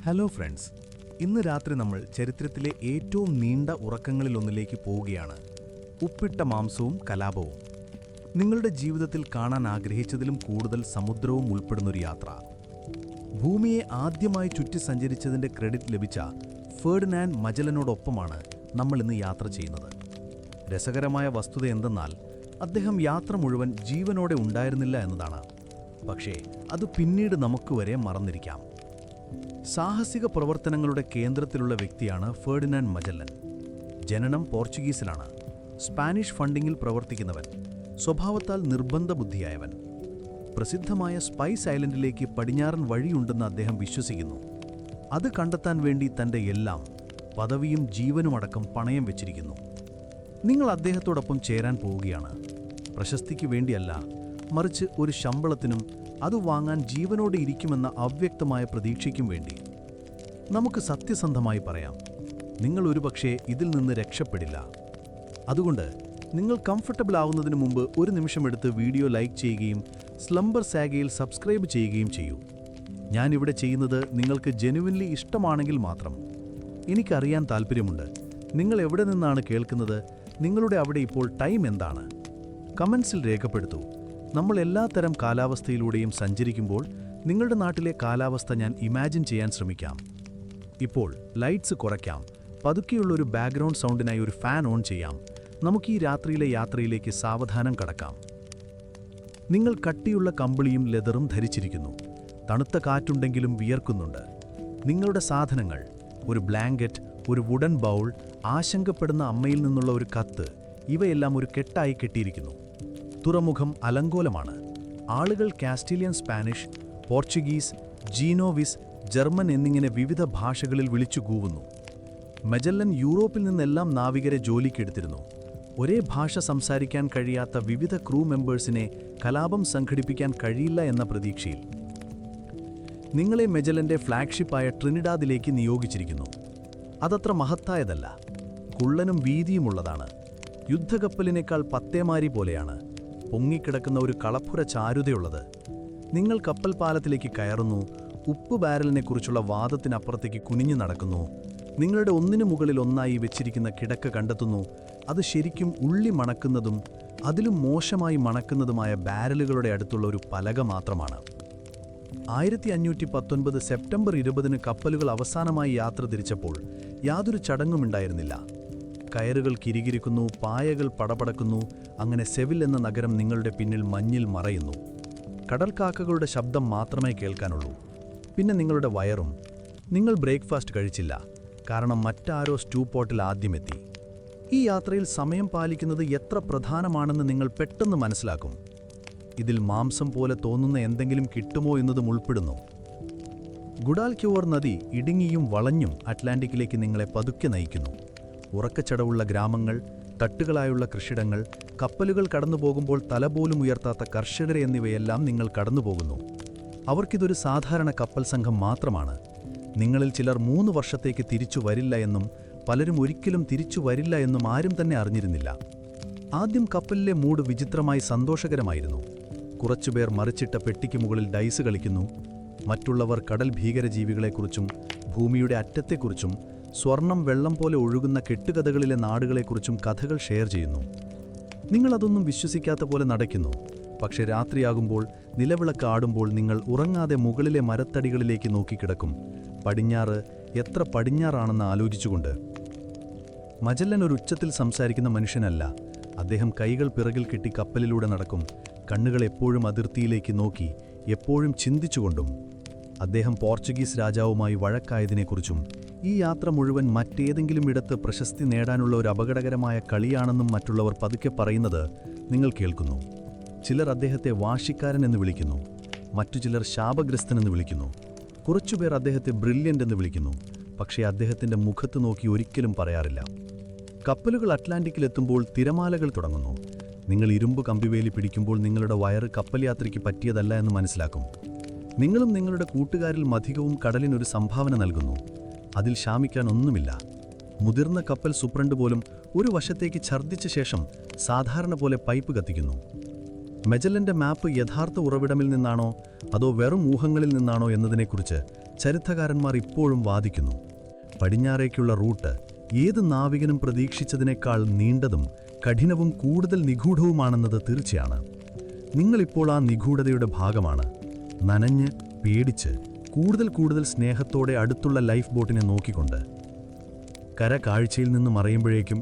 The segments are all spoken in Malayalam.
ഹലോ ഫ്രണ്ട്സ്, ഇന്ന് രാത്രി നമ്മൾ ചരിത്രത്തിലെ ഏറ്റവും നീണ്ട ഉറക്കങ്ങളിലൊന്നിലേക്ക് പോവുകയാണ്. ഉപ്പിട്ട മാംസവും കലാപവും. നിങ്ങളുടെ ജീവിതത്തിൽ കാണാൻ ആഗ്രഹിച്ചതിലും കൂടുതൽ സമുദ്രവും ഉൾപ്പെടുന്നൊരു യാത്ര. ഭൂമിയെ ആദ്യമായി ചുറ്റി സഞ്ചരിച്ചതിൻ്റെ ക്രെഡിറ്റ് ലഭിച്ച ഫെർഡിനാൻഡ് മജല്ലനോടൊപ്പമാണ് നമ്മൾ ഇന്ന് യാത്ര ചെയ്യുന്നത്. രസകരമായ വസ്തുത എന്തെന്നാൽ അദ്ദേഹം യാത്ര മുഴുവൻ ജീവനോടെ ഉണ്ടായിരുന്നില്ല എന്നതാണ്. പക്ഷേ അത് പിന്നീട് നമുക്ക് വരെ മറന്നിരിക്കാം. സാഹസിക പ്രവർത്തനങ്ങളുടെ കേന്ദ്രത്തിലുള്ള വ്യക്തിയാണ് ഫെർഡിനാൻഡ് മജല്ലൻ. ജനനം പോർച്ചുഗീസിലാണ്. സ്പാനിഷ് ഫണ്ടിങ്ങിൽ പ്രവർത്തിക്കുന്നവൻ, സ്വഭാവത്താൽ നിർബന്ധ ബുദ്ധിയായവൻ. പ്രസിദ്ധമായ സ്പൈസ് ഐലൻഡിലേക്ക് പടിഞ്ഞാറൻ വഴിയുണ്ടെന്ന് അദ്ദേഹം വിശ്വസിക്കുന്നു. അത് കണ്ടെത്താൻ വേണ്ടി തൻ്റെ എല്ലാം, പദവിയും ജീവനുമടക്കം പണയം വെച്ചിരിക്കുന്നു. നിങ്ങൾ അദ്ദേഹത്തോടൊപ്പം ചേരാൻ പോവുകയാണ്. പ്രശസ്തിക്ക് വേണ്ടിയല്ല, മറിച്ച് ഒരു ശമ്പളത്തിനും അത് വാങ്ങാൻ ജീവനോടെ ഇരിക്കുമെന്ന അവ്യക്തമായ പ്രതീക്ഷയ്ക്കും വേണ്ടി. നമുക്ക് സത്യസന്ധമായി പറയാം, നിങ്ങൾ ഒരുപക്ഷേ ഇതിൽ നിന്ന് രക്ഷപ്പെടില്ല. അതുകൊണ്ട് നിങ്ങൾ കംഫർട്ടബിൾ ആവുന്നതിന് മുമ്പ് ഒരു നിമിഷമെടുത്ത് വീഡിയോ ലൈക്ക് ചെയ്യുകയും സ്ലംബർ സാഗയിൽ സബ്സ്ക്രൈബ് ചെയ്യുകയും ചെയ്യൂ. ഞാനിവിടെ ചെയ്യുന്നത് നിങ്ങൾക്ക് ജെനുവിൻലി ഇഷ്ടമാണെങ്കിൽ മാത്രം. എനിക്കറിയാൻ താൽപ്പര്യമുണ്ട്, നിങ്ങൾ എവിടെ നിന്നാണ് കേൾക്കുന്നത്, നിങ്ങളുടെ അവിടെ ഇപ്പോൾ ടൈം എന്താണ്? കമൻസിൽ രേഖപ്പെടുത്തൂ. നമ്മൾ എല്ലാത്തരം കാലാവസ്ഥയിലൂടെയും സഞ്ചരിക്കുമ്പോൾ നിങ്ങളുടെ നാട്ടിലെ കാലാവസ്ഥ ഞാൻ ഇമാജിൻ ചെയ്യാൻ ശ്രമിക്കാം. ഇപ്പോൾ ലൈറ്റ്സ് കുറയ്ക്കാം. പതുക്കെയുള്ളൊരു ബാക്ക്ഗ്രൗണ്ട് സൗണ്ടിനായി ഒരു ഫാൻ ഓൺ ചെയ്യാം. നമുക്ക് ഈ രാത്രിയിലെ യാത്രയിലേക്ക് സാവധാനം കടക്കാം. നിങ്ങൾ കട്ടിയുള്ള കമ്പിളിയും ലെതറും ധരിച്ചിരിക്കുന്നു. തണുത്ത കാറ്റുണ്ടെങ്കിലും വിയർക്കുന്നുണ്ട്. നിങ്ങളുടെ സാധനങ്ങൾ, ഒരു ബ്ലാങ്കറ്റ്, ഒരു വുഡൻ ബൗൾ, ആശങ്കപ്പെടുന്ന അമ്മയിൽ നിന്നുള്ള ഒരു കത്ത്, ഇവയെല്ലാം ഒരു കെട്ടായി കെട്ടിയിരിക്കുന്നു. തുറമുഖം അലങ്കോലമാണ്. ആളുകൾ കാസ്റ്റിലിയൻ സ്പാനിഷ്, പോർച്ചുഗീസ്, ജീനോവിസ്, ജർമ്മൻ എന്നിങ്ങനെ വിവിധ ഭാഷകളിൽ വിളിച്ചു കൂവുന്നു. മജല്ലൻ യൂറോപ്പിൽ നിന്നെല്ലാം നാവികരെ ജോലിക്കെടുത്തിരുന്നു. ഒരേ ഭാഷ സംസാരിക്കാൻ കഴിയാത്ത വിവിധ ക്രൂ മെമ്പേഴ്സിനെ കലാപം സംഘടിപ്പിക്കാൻ കഴിയില്ല എന്ന പ്രതീക്ഷയിൽ. നിങ്ങളെ മജല്ലന്റെ ഫ്ലാഗ്ഷിപ്പായ ട്രിനിഡാദിലേക്ക് നിയോഗിച്ചിരിക്കുന്നു. അതത്ര മഹത്തായതല്ല, കുള്ളനും വീതിയുമുള്ളതാണ്. യുദ്ധക്കപ്പലിനേക്കാൾ പത്തേമാരി പോലെയാണ്. പൊങ്ങിക്കിടക്കുന്ന ഒരു കളപ്പുര ചാരുതയുള്ളത്. നിങ്ങൾ കപ്പൽ പാലത്തിലേക്ക് കയറുന്നു. ഉപ്പ് ബാരലിനെക്കുറിച്ചുള്ള വാദത്തിനപ്പുറത്തേക്ക് കുനിഞ്ഞു നടക്കുന്നു. നിങ്ങളുടെ ഒന്നിനു മുകളിൽ ഒന്നായി വെച്ചിരിക്കുന്ന കിടക്ക കണ്ടെത്തുന്നു. അത് ശരിക്കും ഉള്ളി മണക്കുന്നതും അതിലും മോശമായി മണക്കുന്നതുമായ ബാരലുകളുടെ അടുത്തുള്ള ഒരു പലക മാത്രമാണ്. 1519 സെപ്റ്റംബർ 20 കപ്പലുകൾ അവസാനമായി യാത്ര തിരിച്ചപ്പോൾ യാതൊരു ചടങ്ങുമുണ്ടായിരുന്നില്ല. കയറുകൾ കിരികിരിക്കുന്നു, പായകൾ പടപടക്കുന്നു. അങ്ങനെ സെവിൽ എന്ന നഗരം നിങ്ങളുടെ പിന്നിൽ മഞ്ഞിൽ മറയുന്നു. കടൽക്കാക്കകളുടെ ശബ്ദം മാത്രമേ കേൾക്കാനുള്ളൂ. പിന്നെ നിങ്ങളുടെ വയറും. നിങ്ങൾ ബ്രേക്ക്ഫാസ്റ്റ് കഴിച്ചില്ല, കാരണം മറ്റാരോ സ്റ്റൂ പോട്ടിൽ ആദ്യമെത്തി. ഈ യാത്രയിൽ സമയം പാലിക്കുന്നത് എത്ര പ്രധാനമാണെന്ന് നിങ്ങൾ പെട്ടെന്ന് മനസ്സിലാക്കും. ഇതിൽ മാംസം പോലെ തോന്നുന്ന എന്തെങ്കിലും കിട്ടുമോ എന്നതും ഉൾപ്പെടുന്നു. ഗുഡാൽക്യുവർ നദി ഇടുങ്ങിയും വളഞ്ഞും അറ്റ്ലാന്റിക്കിലേക്ക് നിങ്ങളെ പതുക്കെ നയിക്കുന്നു. ഉറക്കച്ചടവുള്ള ഗ്രാമങ്ങൾ, തട്ടുകളായുള്ള കൃഷിയിടങ്ങൾ, കപ്പലുകൾ കടന്നുപോകുമ്പോൾ തലപോലും ഉയർത്താത്ത കർഷകരെ എന്നിവയെല്ലാം നിങ്ങൾ കടന്നുപോകുന്നു. അവർക്കിതൊരു സാധാരണ കപ്പൽ സംഘം മാത്രമാണ്. നിങ്ങളിൽ ചിലർ 3 വർഷത്തേക്ക് തിരിച്ചു വരില്ല എന്നും പലരും ഒരിക്കലും തിരിച്ചു വരില്ല എന്നും ആരും തന്നെ അറിഞ്ഞിരുന്നില്ല. ആദ്യം കപ്പലിലെ മൂഡ് വിചിത്രമായി സന്തോഷകരമായിരുന്നു. കുറച്ചുപേർ മറിച്ചിട്ട പെട്ടിക്ക് മുകളിൽ ഡൈസ് കളിക്കുന്നു. മറ്റുള്ളവർ കടൽ ഭീകരജീവികളെക്കുറിച്ചും ഭൂമിയുടെ അറ്റത്തെക്കുറിച്ചും സ്വർണം വെള്ളം പോലെ ഒഴുകുന്ന കെട്ടുകഥകളിലെ നാടുകളെക്കുറിച്ചും കഥകൾ ഷെയർ ചെയ്യുന്നു. നിങ്ങളതൊന്നും വിശ്വസിക്കാത്ത പോലെ നടക്കുന്നു. പക്ഷെ രാത്രിയാകുമ്പോൾ നിലവിളക്ക് ആടുമ്പോൾ നിങ്ങൾ ഉറങ്ങാതെ മുകളിലെ മരത്തടികളിലേക്ക് നോക്കിക്കിടക്കും. പടിഞ്ഞാറ്, എത്ര പടിഞ്ഞാറാണെന്ന് ആലോചിച്ചുകൊണ്ട്. മജല്ലൻ ഒരു ഉച്ചത്തിൽ സംസാരിക്കുന്ന മനുഷ്യനല്ല. അദ്ദേഹം കൈകൾ പിറകിൽ കെട്ടി കപ്പലിലൂടെ നടക്കും. കണ്ണുകൾ എപ്പോഴും അതിർത്തിയിലേക്ക് നോക്കി, എപ്പോഴും ചിന്തിച്ചുകൊണ്ടും. അദ്ദേഹം പോർച്ചുഗീസ് രാജാവുമായി വഴക്കായതിനെക്കുറിച്ചും ഈ യാത്ര മുഴുവൻ മറ്റേതെങ്കിലും ഇടത്ത് പ്രശസ്തി നേടാനുള്ള ഒരു അപകടകരമായ കളിയാണെന്നും മറ്റുള്ളവർ പതുക്കെ പറയുന്നത് നിങ്ങൾ കേൾക്കുന്നു. ചിലർ അദ്ദേഹത്തെ വാശിക്കാരൻ എന്ന് വിളിക്കുന്നു. മറ്റു ചിലർ ശാപഗ്രസ്തനെന്ന് വിളിക്കുന്നു. കുറച്ചുപേർ അദ്ദേഹത്തെ ബ്രില്യൻ്റ് എന്ന് വിളിക്കുന്നു. പക്ഷേ അദ്ദേഹത്തിൻ്റെ മുഖത്ത് നോക്കി ഒരിക്കലും പറയാറില്ല. കപ്പലുകൾ അറ്റ്ലാന്റിക്കിലെത്തുമ്പോൾ തിരമാലകൾ തുടങ്ങുന്നു. നിങ്ങൾ ഇരുമ്പ് കമ്പിവേലി പിടിക്കുമ്പോൾ നിങ്ങളുടെ വയറ് കപ്പൽ യാത്രയ്ക്ക് പറ്റിയതല്ല എന്ന് മനസ്സിലാക്കും. നിങ്ങളും നിങ്ങളുടെ കൂട്ടുകാരിൽ അധികവും കടലിനൊരു സംഭാവന നൽകുന്നു. അതിൽ ശാമിക്കാൻ ഒന്നുമില്ല. മുതിർന്ന കപ്പൽ സൂപ്രണ്ട് പോലും ഒരു വശത്തേക്ക് ഛർദ്ദിച്ച ശേഷം സാധാരണ പോലെ പൈപ്പ് കത്തിക്കുന്നു. മെജല്ലന്റെ മാപ്പ് യഥാർത്ഥ ഉറവിടമിൽ നിന്നാണോ അതോ വെറും ഊഹങ്ങളിൽ നിന്നാണോ എന്നതിനെക്കുറിച്ച് ചരിത്രകാരന്മാർ ഇപ്പോഴും വാദിക്കുന്നു. പടിഞ്ഞാറേക്കുള്ള റൂട്ട് ഏത് നാവികനും പ്രതീക്ഷിച്ചതിനേക്കാൾ നീണ്ടതും കഠിനവും കൂടുതൽ നിഗൂഢവുമാണെന്നത് തീർച്ചയാണ്. നിങ്ങളിപ്പോൾ ആ നിഗൂഢതയുടെ ഭാഗമാണ്. നനഞ്ഞ് പേടിച്ച് കൂടുതൽ സ്നേഹത്തോടെ അടുത്തുള്ള ലൈഫ് ബോട്ടിനെ നോക്കിക്കൊണ്ട്. കര കാഴ്ചയിൽ നിന്ന് മറയുമ്പോഴേക്കും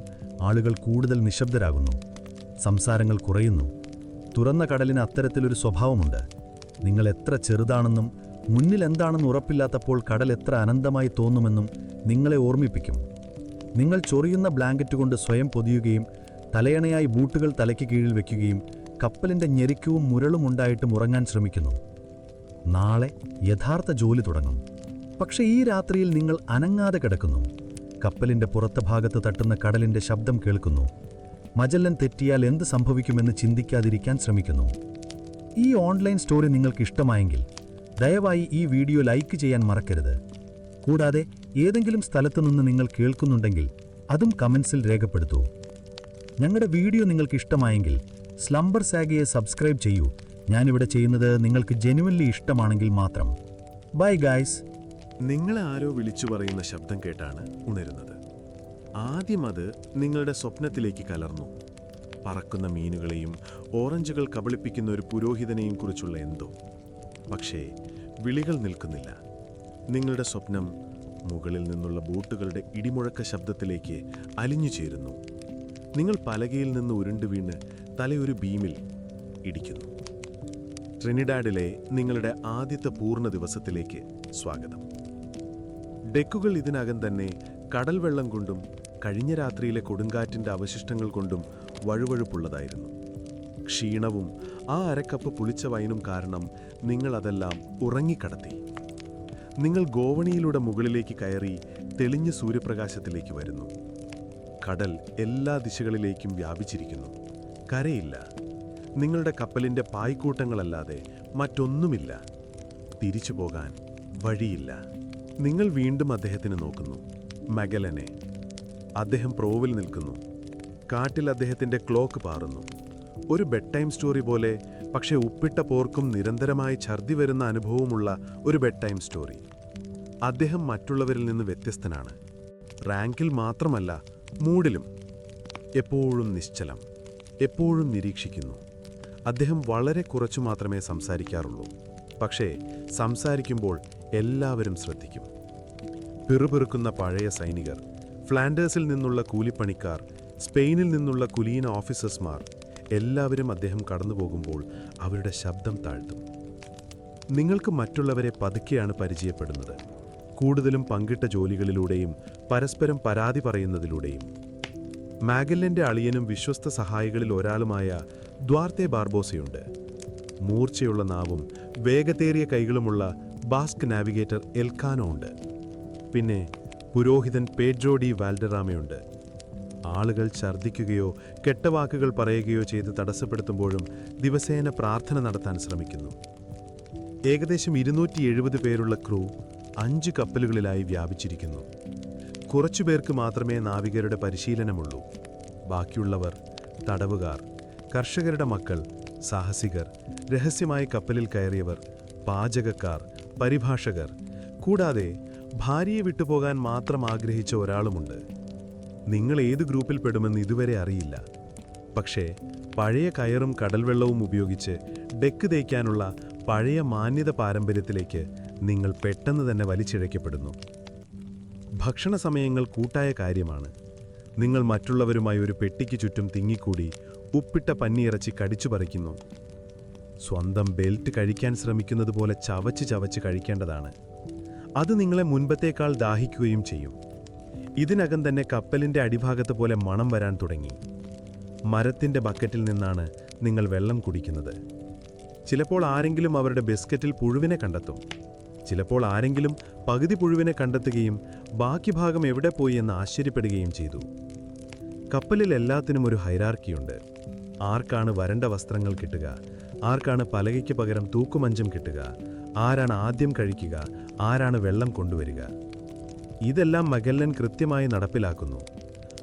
ആളുകൾ കൂടുതൽ നിശബ്ദരാകുന്നു. സംസാരങ്ങൾ കുറയുന്നു. തുറന്ന കടലിന് അത്തരത്തിലൊരു സ്വഭാവമുണ്ട്. നിങ്ങൾ എത്ര ചെറുതാണെന്നും മുന്നിൽ എന്താണെന്ന് ഉറപ്പില്ലാത്തപ്പോൾ കടൽ എത്ര അനന്തമായി തോന്നുമെന്നും നിങ്ങളെ ഓർമ്മിപ്പിക്കും. നിങ്ങൾ ചൊറിയുന്ന ബ്ലാങ്കറ്റ് കൊണ്ട് സ്വയം പൊതിയുകയും തലയണയായി ബൂട്ടുകൾ തലയ്ക്ക് കീഴിൽ വയ്ക്കുകയും കപ്പലിൻ്റെ ഞെരുക്കവും മുരളും ഉണ്ടായിട്ടും ഉറങ്ങാൻ ശ്രമിക്കുന്നു. നാളെ യഥാർത്ഥ ജോലി തുടങ്ങും. പക്ഷേ ഈ രാത്രിയിൽ നിങ്ങൾ അനങ്ങാതെ കിടക്കുന്നു. കപ്പലിൻ്റെ പുറത്തെ ഭാഗത്ത് തട്ടുന്ന കടലിൻ്റെ ശബ്ദം കേൾക്കുന്നു. മജല്ലൻ തെറ്റിയാൽ എന്ത് സംഭവിക്കുമെന്ന് ചിന്തിക്കാതിരിക്കാൻ ശ്രമിക്കുന്നു. ഈ ഓൺലൈൻ സ്റ്റോറി നിങ്ങൾക്ക് ഇഷ്ടമായെങ്കിൽ ദയവായി ഈ വീഡിയോ ലൈക്ക് ചെയ്യാൻ മറക്കരുത്. കൂടാതെ ഏതെങ്കിലും സ്ഥലത്തു നിന്ന് നിങ്ങൾ കേൾക്കുന്നുണ്ടെങ്കിൽ അതും കമൻസിൽ രേഖപ്പെടുത്തൂ. ഞങ്ങളുടെ വീഡിയോ നിങ്ങൾക്ക് ഇഷ്ടമായെങ്കിൽ സ്ലംബർ സാഗയെ സബ്സ്ക്രൈബ് ചെയ്യൂ. ഞാനിവിടെ ചെയ്യുന്നത് നിങ്ങൾക്ക് ജെനുവൻലി ഇഷ്ടമാണെങ്കിൽ മാത്രം. Bye guys. നിങ്ങളെ ആരോ വിളിച്ചു പറയുന്ന ശബ്ദം കേട്ടാണ് ഉണരുന്നത്. ആദ്യം അത് നിങ്ങളുടെ സ്വപ്നത്തിലേക്ക് കലർന്നു. പറക്കുന്ന മീനുകളെയും ഓറഞ്ചുകൾ കബളിപ്പിക്കുന്ന ഒരു പുരോഹിതനെയും കുറിച്ചുള്ള എന്തോ. പക്ഷേ വിളികൾ നിൽക്കുന്നില്ല. നിങ്ങളുടെ സ്വപ്നം മുകളിൽ നിന്നുള്ള ബോട്ടുകളുടെ ഇടിമുഴക്ക ശബ്ദത്തിലേക്ക് അലിഞ്ഞു ചേരുന്നു. നിങ്ങൾ പലകയിൽ നിന്ന് ഉരുണ്ടു വീണ് തലയൊരു ബീമിൽ ഇടിക്കുന്നു. ട്രിനിഡാഡിലെ നിങ്ങളുടെ ആദ്യത്തെ പൂർണ്ണ ദിവസത്തിലേക്ക് സ്വാഗതം. ഡെക്കുകൾ ഇതിനകം തന്നെ കടൽ വെള്ളം കൊണ്ടും കഴിഞ്ഞ രാത്രിയിലെ കൊടുങ്കാറ്റിൻ്റെ അവശിഷ്ടങ്ങൾ കൊണ്ടും വഴുവഴുപ്പുള്ളതായിരുന്നു. ക്ഷീണവും ആ അരക്കപ്പ് പുളിച്ച വൈനും കാരണം നിങ്ങളതെല്ലാം ഉറങ്ങിക്കടത്തി. നിങ്ങൾ ഗോവണിയിലൂടെ മുകളിലേക്ക് കയറി തെളിഞ്ഞ സൂര്യപ്രകാശത്തിലേക്ക് വരുന്നു. കടൽ എല്ലാ ദിശകളിലേക്കും വ്യാപിച്ചിരിക്കുന്നു. കരയില്ല. നിങ്ങളുടെ കപ്പലിൻ്റെ പായ്ക്കൂട്ടങ്ങളല്ലാതെ മറ്റൊന്നുമില്ല. തിരിച്ചു പോകാൻ വഴിയില്ല. നിങ്ങൾ വീണ്ടും അദ്ദേഹത്തിന് നോക്കുന്നു. മഗലനെ. അദ്ദേഹം പ്രോവിൽ നിൽക്കുന്നു. കാട്ടിൽ അദ്ദേഹത്തിൻ്റെ ക്ലോക്ക് പാറുന്നു. ഒരു ബെഡ് ടൈം സ്റ്റോറി പോലെ, പക്ഷേ ഉപ്പിട്ട പോർക്കും നിരന്തരമായി ഛർദി വരുന്ന അനുഭവമുള്ള ഒരു ബെഡ് ടൈം സ്റ്റോറി. അദ്ദേഹം മറ്റുള്ളവരിൽ നിന്ന് വ്യത്യസ്തനാണ്. റാങ്കിൽ മാത്രമല്ല, മൂഡിലും. എപ്പോഴും നിശ്ചലം, എപ്പോഴും നിരീക്ഷിക്കുന്നു. അദ്ദേഹം വളരെ കുറച്ചു മാത്രമേ സംസാരിക്കാറുള്ളൂ. പക്ഷേ സംസാരിക്കുമ്പോൾ എല്ലാവരും ശ്രദ്ധിക്കും. പിറുപിറുക്കുന്ന പഴയ സൈനികർ, ഫ്ലാൻഡേഴ്സിൽ നിന്നുള്ള കൂലിപ്പണിക്കാർ, സ്പെയിനിൽ നിന്നുള്ള കുലീന ഓഫീസർമാർ എല്ലാവരും അദ്ദേഹം കടന്നുപോകുമ്പോൾ അവരുടെ ശബ്ദം താഴ്ത്തും. നിങ്ങൾക്ക് മറ്റുള്ളവരെ പതുക്കെയാണ് പരിചയപ്പെടുന്നത്. കൂടുതലും പങ്കിട്ട ജോലികളിലൂടെയും പരസ്പരം പരാതി പറയുന്നതിലൂടെയും. മാഗല്ലൻ്റെ അളിയനും വിശ്വസ്ത സഹായികളിൽ ഒരാളുമായ ദ്വാർത്തെ ബാർബോസയുണ്ട്. മൂർച്ചയുള്ള നാവും വേഗതേറിയ കൈകളുമുള്ള ബാസ്ക് നാവിഗേറ്റർ എൽക്കാനോ ഉണ്ട്. പിന്നെ പുരോഹിതൻ പേഡ്രോ ഡി വാൽഡറാമയുണ്ട്. ആളുകൾ ഛർദ്ദിക്കുകയോ കെട്ടവാക്കുകൾ പറയുകയോ ചെയ്ത് തടസ്സപ്പെടുത്തുമ്പോഴും ദിവസേന പ്രാർത്ഥന നടത്താൻ ശ്രമിക്കുന്നു. ഏകദേശം 270 പേരുള്ള ക്രൂ 5 കപ്പലുകളിലായി വ്യാപിച്ചിരിക്കുന്നു. കുറച്ചുപേർക്ക് മാത്രമേ നാവികരുടെ പരിശീലനമുള്ളൂ. ബാക്കിയുള്ളവർ തടവുകാർ, കർഷകരുടെ മക്കൾ, സാഹസികർ, രഹസ്യമായി കപ്പലിൽ കയറിയവർ, പാചകക്കാർ, പരിഭാഷകർ, കൂടാതെ ഭാര്യയെ വിട്ടുപോകാൻ മാത്രം ആഗ്രഹിച്ച ഒരാളുമുണ്ട്. നിങ്ങൾ ഏത് ഗ്രൂപ്പിൽ പെടുമെന്ന് ഇതുവരെ അറിയില്ല. പക്ഷേ പഴയ കയറും കടൽവെള്ളവും ഉപയോഗിച്ച് ഡെക്ക് തേയ്ക്കാനുള്ള പഴയ മാന്യത പാരമ്പര്യത്തിലേക്ക് നിങ്ങൾ പെട്ടെന്ന് തന്നെ വലിച്ചിഴക്കപ്പെടുന്നു. ഭക്ഷണ സമയങ്ങൾ കൂട്ടായ കാര്യമാണ്. നിങ്ങൾ മറ്റുള്ളവരുമായി ഒരു പെട്ടിക്ക് ചുറ്റും തിങ്ങിക്കൂടി ഉപ്പിട്ട പന്നിയിറച്ചി കടിച്ചു പറിക്കുന്നു. സ്വന്തം ബെൽറ്റ് കഴിക്കാൻ ശ്രമിക്കുന്നത് പോലെ ചവച്ച് ചവച്ച് കഴിക്കേണ്ടതാണ്. അത് നിങ്ങളെ മുൻപത്തേക്കാൾ ദാഹിക്കുകയും ചെയ്യും. ഇതിനകം തന്നെ കപ്പലിൻ്റെ അടിഭാഗത്ത് പോലെ മണം വരാൻ തുടങ്ങി. മരത്തിൻ്റെ ബക്കറ്റിൽ നിന്നാണ് നിങ്ങൾ വെള്ളം കുടിക്കുന്നത്. ചിലപ്പോൾ ആരെങ്കിലും അവരുടെ ബിസ്ക്കറ്റിൽ പുഴുവിനെ കണ്ടെത്തും. ചിലപ്പോൾ ആരെങ്കിലും പകുതി പുഴുവിനെ കണ്ടെത്തുകയും ബാക്കി ഭാഗം എവിടെ പോയി എന്ന് ആശ്ചര്യപ്പെടുകയും ചെയ്തു. കപ്പലിൽ എല്ലാത്തിനും ഒരു ഹൈറാർക്കിയുണ്ട്. ആർക്കാണ് വരണ്ട വസ്ത്രങ്ങൾ കിട്ടുക, ആർക്കാണ് പലകയ്ക്ക് പകരം തൂക്കുമഞ്ചം കിട്ടുക, ആരാണ് ആദ്യം കഴിക്കുക, ആരാണ് വെള്ളം കൊണ്ടുവരിക. ഇതെല്ലാം മഗല്ലൻ കൃത്യമായി നടപ്പിലാക്കുന്നു.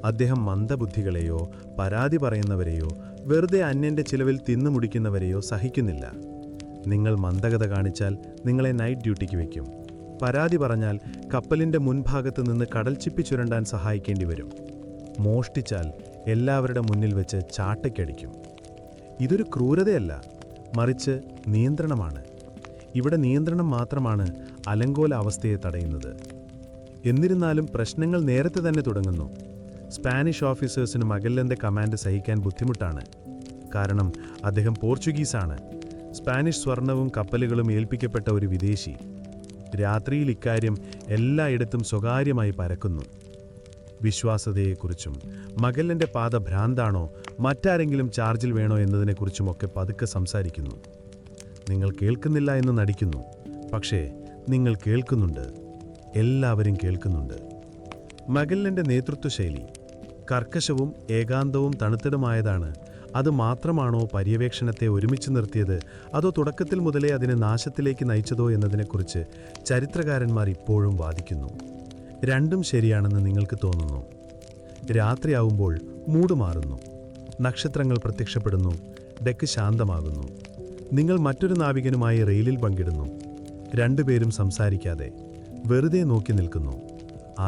അദ്ദേഹം മന്ദബുദ്ധികളെയോ പരാതി പറയുന്നവരെയോ വെറുതെ അന്യന്റെ ചിലവിൽ തിന്നുമുടിക്കുന്നവരെയോ സഹിക്കുന്നില്ല. നിങ്ങൾ മന്ദഗത കാണിച്ചാൽ നിങ്ങളെ നൈറ്റ് ഡ്യൂട്ടിക്ക് വയ്ക്കും. പരാതി പറഞ്ഞാൽ കപ്പലിന്റെ മുൻഭാഗത്ത് നിന്ന് കടൽച്ചിപ്പി ചുരണ്ടാൻ സഹായിക്കേണ്ടി വരും. മോഷ്ടിച്ചാൽ എല്ലാവരുടെ മുന്നിൽ വെച്ച് ചാട്ടയ്ക്കടിക്കും. ഇതൊരു ക്രൂരതയല്ല, മറിച്ച് നിയന്ത്രണമാണ്. ഇവിടെ നിയന്ത്രണം മാത്രമാണ് അലങ്കോല അവസ്ഥയെ തടയുന്നത്. എന്നിരുന്നാലും പ്രശ്നങ്ങൾ നേരത്തെ തന്നെ തുടങ്ങുന്നു. സ്പാനിഷ് ഓഫീസേഴ്സിന് മഗല്ലന്റെ കമാൻഡ് സഹിക്കാൻ ബുദ്ധിമുട്ടാണ്. കാരണം അദ്ദേഹം പോർച്ചുഗീസാണ്. സ്പാനിഷ് സ്വർണവും കപ്പലുകളും ഏൽപ്പിക്കപ്പെട്ട ഒരു വിദേശി. രാത്രിയിൽ ഇക്കാര്യം എല്ലായിടത്തും സ്വകാര്യമായി പരക്കുന്നു. വിശ്വാസതയെക്കുറിച്ചും മഗല്ലന്റെ പാത ഭ്രാന്താണോ മറ്റാരെങ്കിലും ചാർജിൽ വേണോ എന്നതിനെക്കുറിച്ചുമൊക്കെ പതുക്കെ സംസാരിക്കുന്നു. നിങ്ങൾ കേൾക്കുന്നില്ല എന്ന് നടിക്കുന്നു, പക്ഷേ നിങ്ങൾ കേൾക്കുന്നുണ്ട്. എല്ലാവരും കേൾക്കുന്നുണ്ട്. മഗല്ലന്റെ നേതൃത്വശൈലി കർക്കശവും ഏകാന്തവും തണുത്തിടുമായതാണ്. അത് മാത്രമാണോ പര്യവേക്ഷണത്തെ ഒരുമിച്ച് നിർത്തിയത്, അതോ തുടക്കത്തിൽ മുതലേ അതിനെ നാശത്തിലേക്ക് നയിച്ചതോ എന്നതിനെക്കുറിച്ച് ചരിത്രകാരന്മാർ ഇപ്പോഴും വാദിക്കുന്നു. രണ്ടും ശരിയാണെന്ന് നിങ്ങൾക്ക് തോന്നുന്നു. രാത്രിയാവുമ്പോൾ മൂഡ് മാറുന്നു. നക്ഷത്രങ്ങൾ പ്രത്യക്ഷപ്പെടുന്നു. ഡെക്ക് ശാന്തമാകുന്നു. നിങ്ങൾ മറ്റൊരു നാവികനുമായി റെയിലിൽ പങ്കിടുന്നു. രണ്ടുപേരും സംസാരിക്കാതെ വെറുതെ നോക്കി നിൽക്കുന്നു.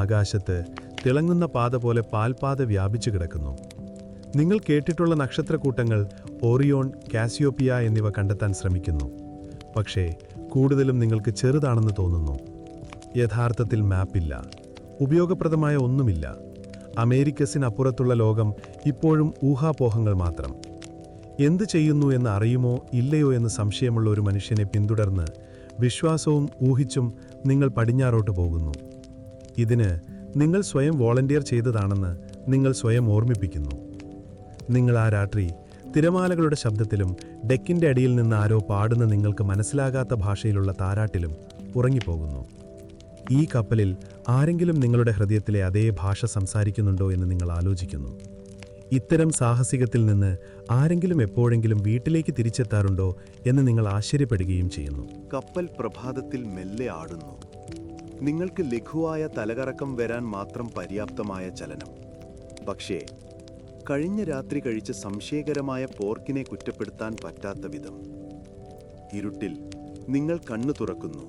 ആകാശത്ത് തിളങ്ങുന്ന പാത പോലെ പാൽപാത വ്യാപിച്ചു കിടക്കുന്നു. നിങ്ങൾ കേട്ടിട്ടുള്ള നക്ഷത്രക്കൂട്ടങ്ങൾ ഓറിയോൺ, കാസിയോപ്പിയ എന്നിവ കണ്ടെത്താൻ ശ്രമിക്കുന്നു. പക്ഷേ കൂടുതലും നിങ്ങൾക്ക് ചെറുതാണെന്ന് തോന്നുന്നു. യഥാർത്ഥത്തിൽ മാപ്പില്ല, ഉപയോഗപ്രദമായ ഒന്നുമില്ല. അമേരിക്കസിനപ്പുറത്തുള്ള ലോകം ഇപ്പോഴും ഊഹാപോഹങ്ങൾ മാത്രം. എന്തു ചെയ്യുന്നു എന്ന് അറിയുമോ ഇല്ലയോ എന്ന് സംശയമുള്ള ഒരു മനുഷ്യനെ പിന്തുടർന്ന് വിശ്വാസവും ഊഹിച്ചും നിങ്ങൾ പടിഞ്ഞാറോട്ട് പോകുന്നു. ഇതിന് നിങ്ങൾ സ്വയം വോളണ്ടിയർ ചെയ്തതാണെന്ന് നിങ്ങൾ സ്വയം ഓർമ്മിപ്പിക്കുന്നു. നിങ്ങൾ ആ രാത്രി തിരമാലകളുടെ ശബ്ദത്തിലും ഡെക്കിൻ്റെ അടിയിൽ നിന്ന് ആരോ പാടുന്ന നിങ്ങൾക്ക് മനസ്സിലാകാത്ത ഭാഷയിലുള്ള താരാട്ടിലും ഉറങ്ങിപ്പോകുന്നു. ഈ കപ്പലിൽ ആരെങ്കിലും നിങ്ങളുടെ ഹൃദയത്തിലെ അതേ ഭാഷ സംസാരിക്കുന്നുണ്ടോ എന്ന് നിങ്ങൾ ആലോചിക്കുന്നു. ഇത്തരം സാഹസികത്തിൽ നിന്ന് ആരെങ്കിലും എപ്പോഴെങ്കിലും വീട്ടിലേക്ക് തിരിച്ചെത്താറുണ്ടോ എന്ന് നിങ്ങൾ ആശ്ചര്യപ്പെടുകയും ചെയ്യുന്നു. കപ്പൽ പ്രഭാതത്തിൽ മെല്ലെ ആടുന്നു. നിങ്ങൾക്ക് ലഘുവായ തലകറക്കം വരാൻ മാത്രം പര്യാപ്തമായ ചലനം. പക്ഷേ കഴിഞ്ഞ രാത്രി കഴിച്ച സംശയകരമായ പോർക്കിനെ കുറ്റപ്പെടുത്താൻ പറ്റാത്ത വിധം. ഇരുട്ടിൽ നിങ്ങൾ കണ്ണു തുറക്കുന്നു.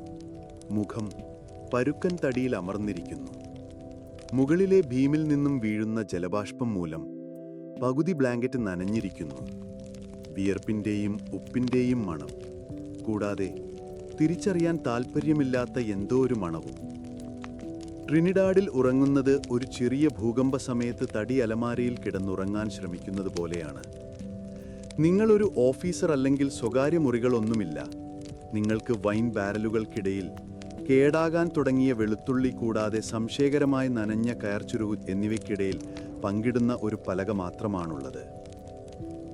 മുഖം പരുക്കൻ തടിയിൽ അമർന്നിരിക്കുന്നു. മുകളിലെ ഭീമിൽ നിന്നും വീഴുന്ന ജലബാഷ്പം മൂലം പകുതി ബ്ലാങ്കറ്റ് നനഞ്ഞിരിക്കുന്നു. വിയർപ്പിൻ്റെയും ഉപ്പിൻ്റെയും മണം, കൂടാതെ തിരിച്ചറിയാൻ താൽപ്പര്യമില്ലാത്ത എന്തോ ഒരു മണവും. ട്രിനിഡാഡിൽ ഉറങ്ങുന്നത് ഒരു ചെറിയ ഭൂകമ്പ സമയത്ത് തടി അലമാരയിൽ കിടന്നുറങ്ങാൻ ശ്രമിക്കുന്നത് പോലെയാണ്. നിങ്ങളൊരു ഓഫീസർ അല്ലെങ്കിൽ സ്വകാര്യ മുറികളൊന്നുമില്ല. നിങ്ങൾക്ക് വൈൻ ബാരലുകൾക്കിടയിൽ കേടാകാൻ തുടങ്ങിയ വെളുത്തുള്ളി കൂടാതെ സംശയകരമായി നനഞ്ഞ കയർച്ചുരുകു എന്നിവയ്ക്കിടയിൽ പങ്കിടുന്ന ഒരു പലക മാത്രമാണുള്ളത്.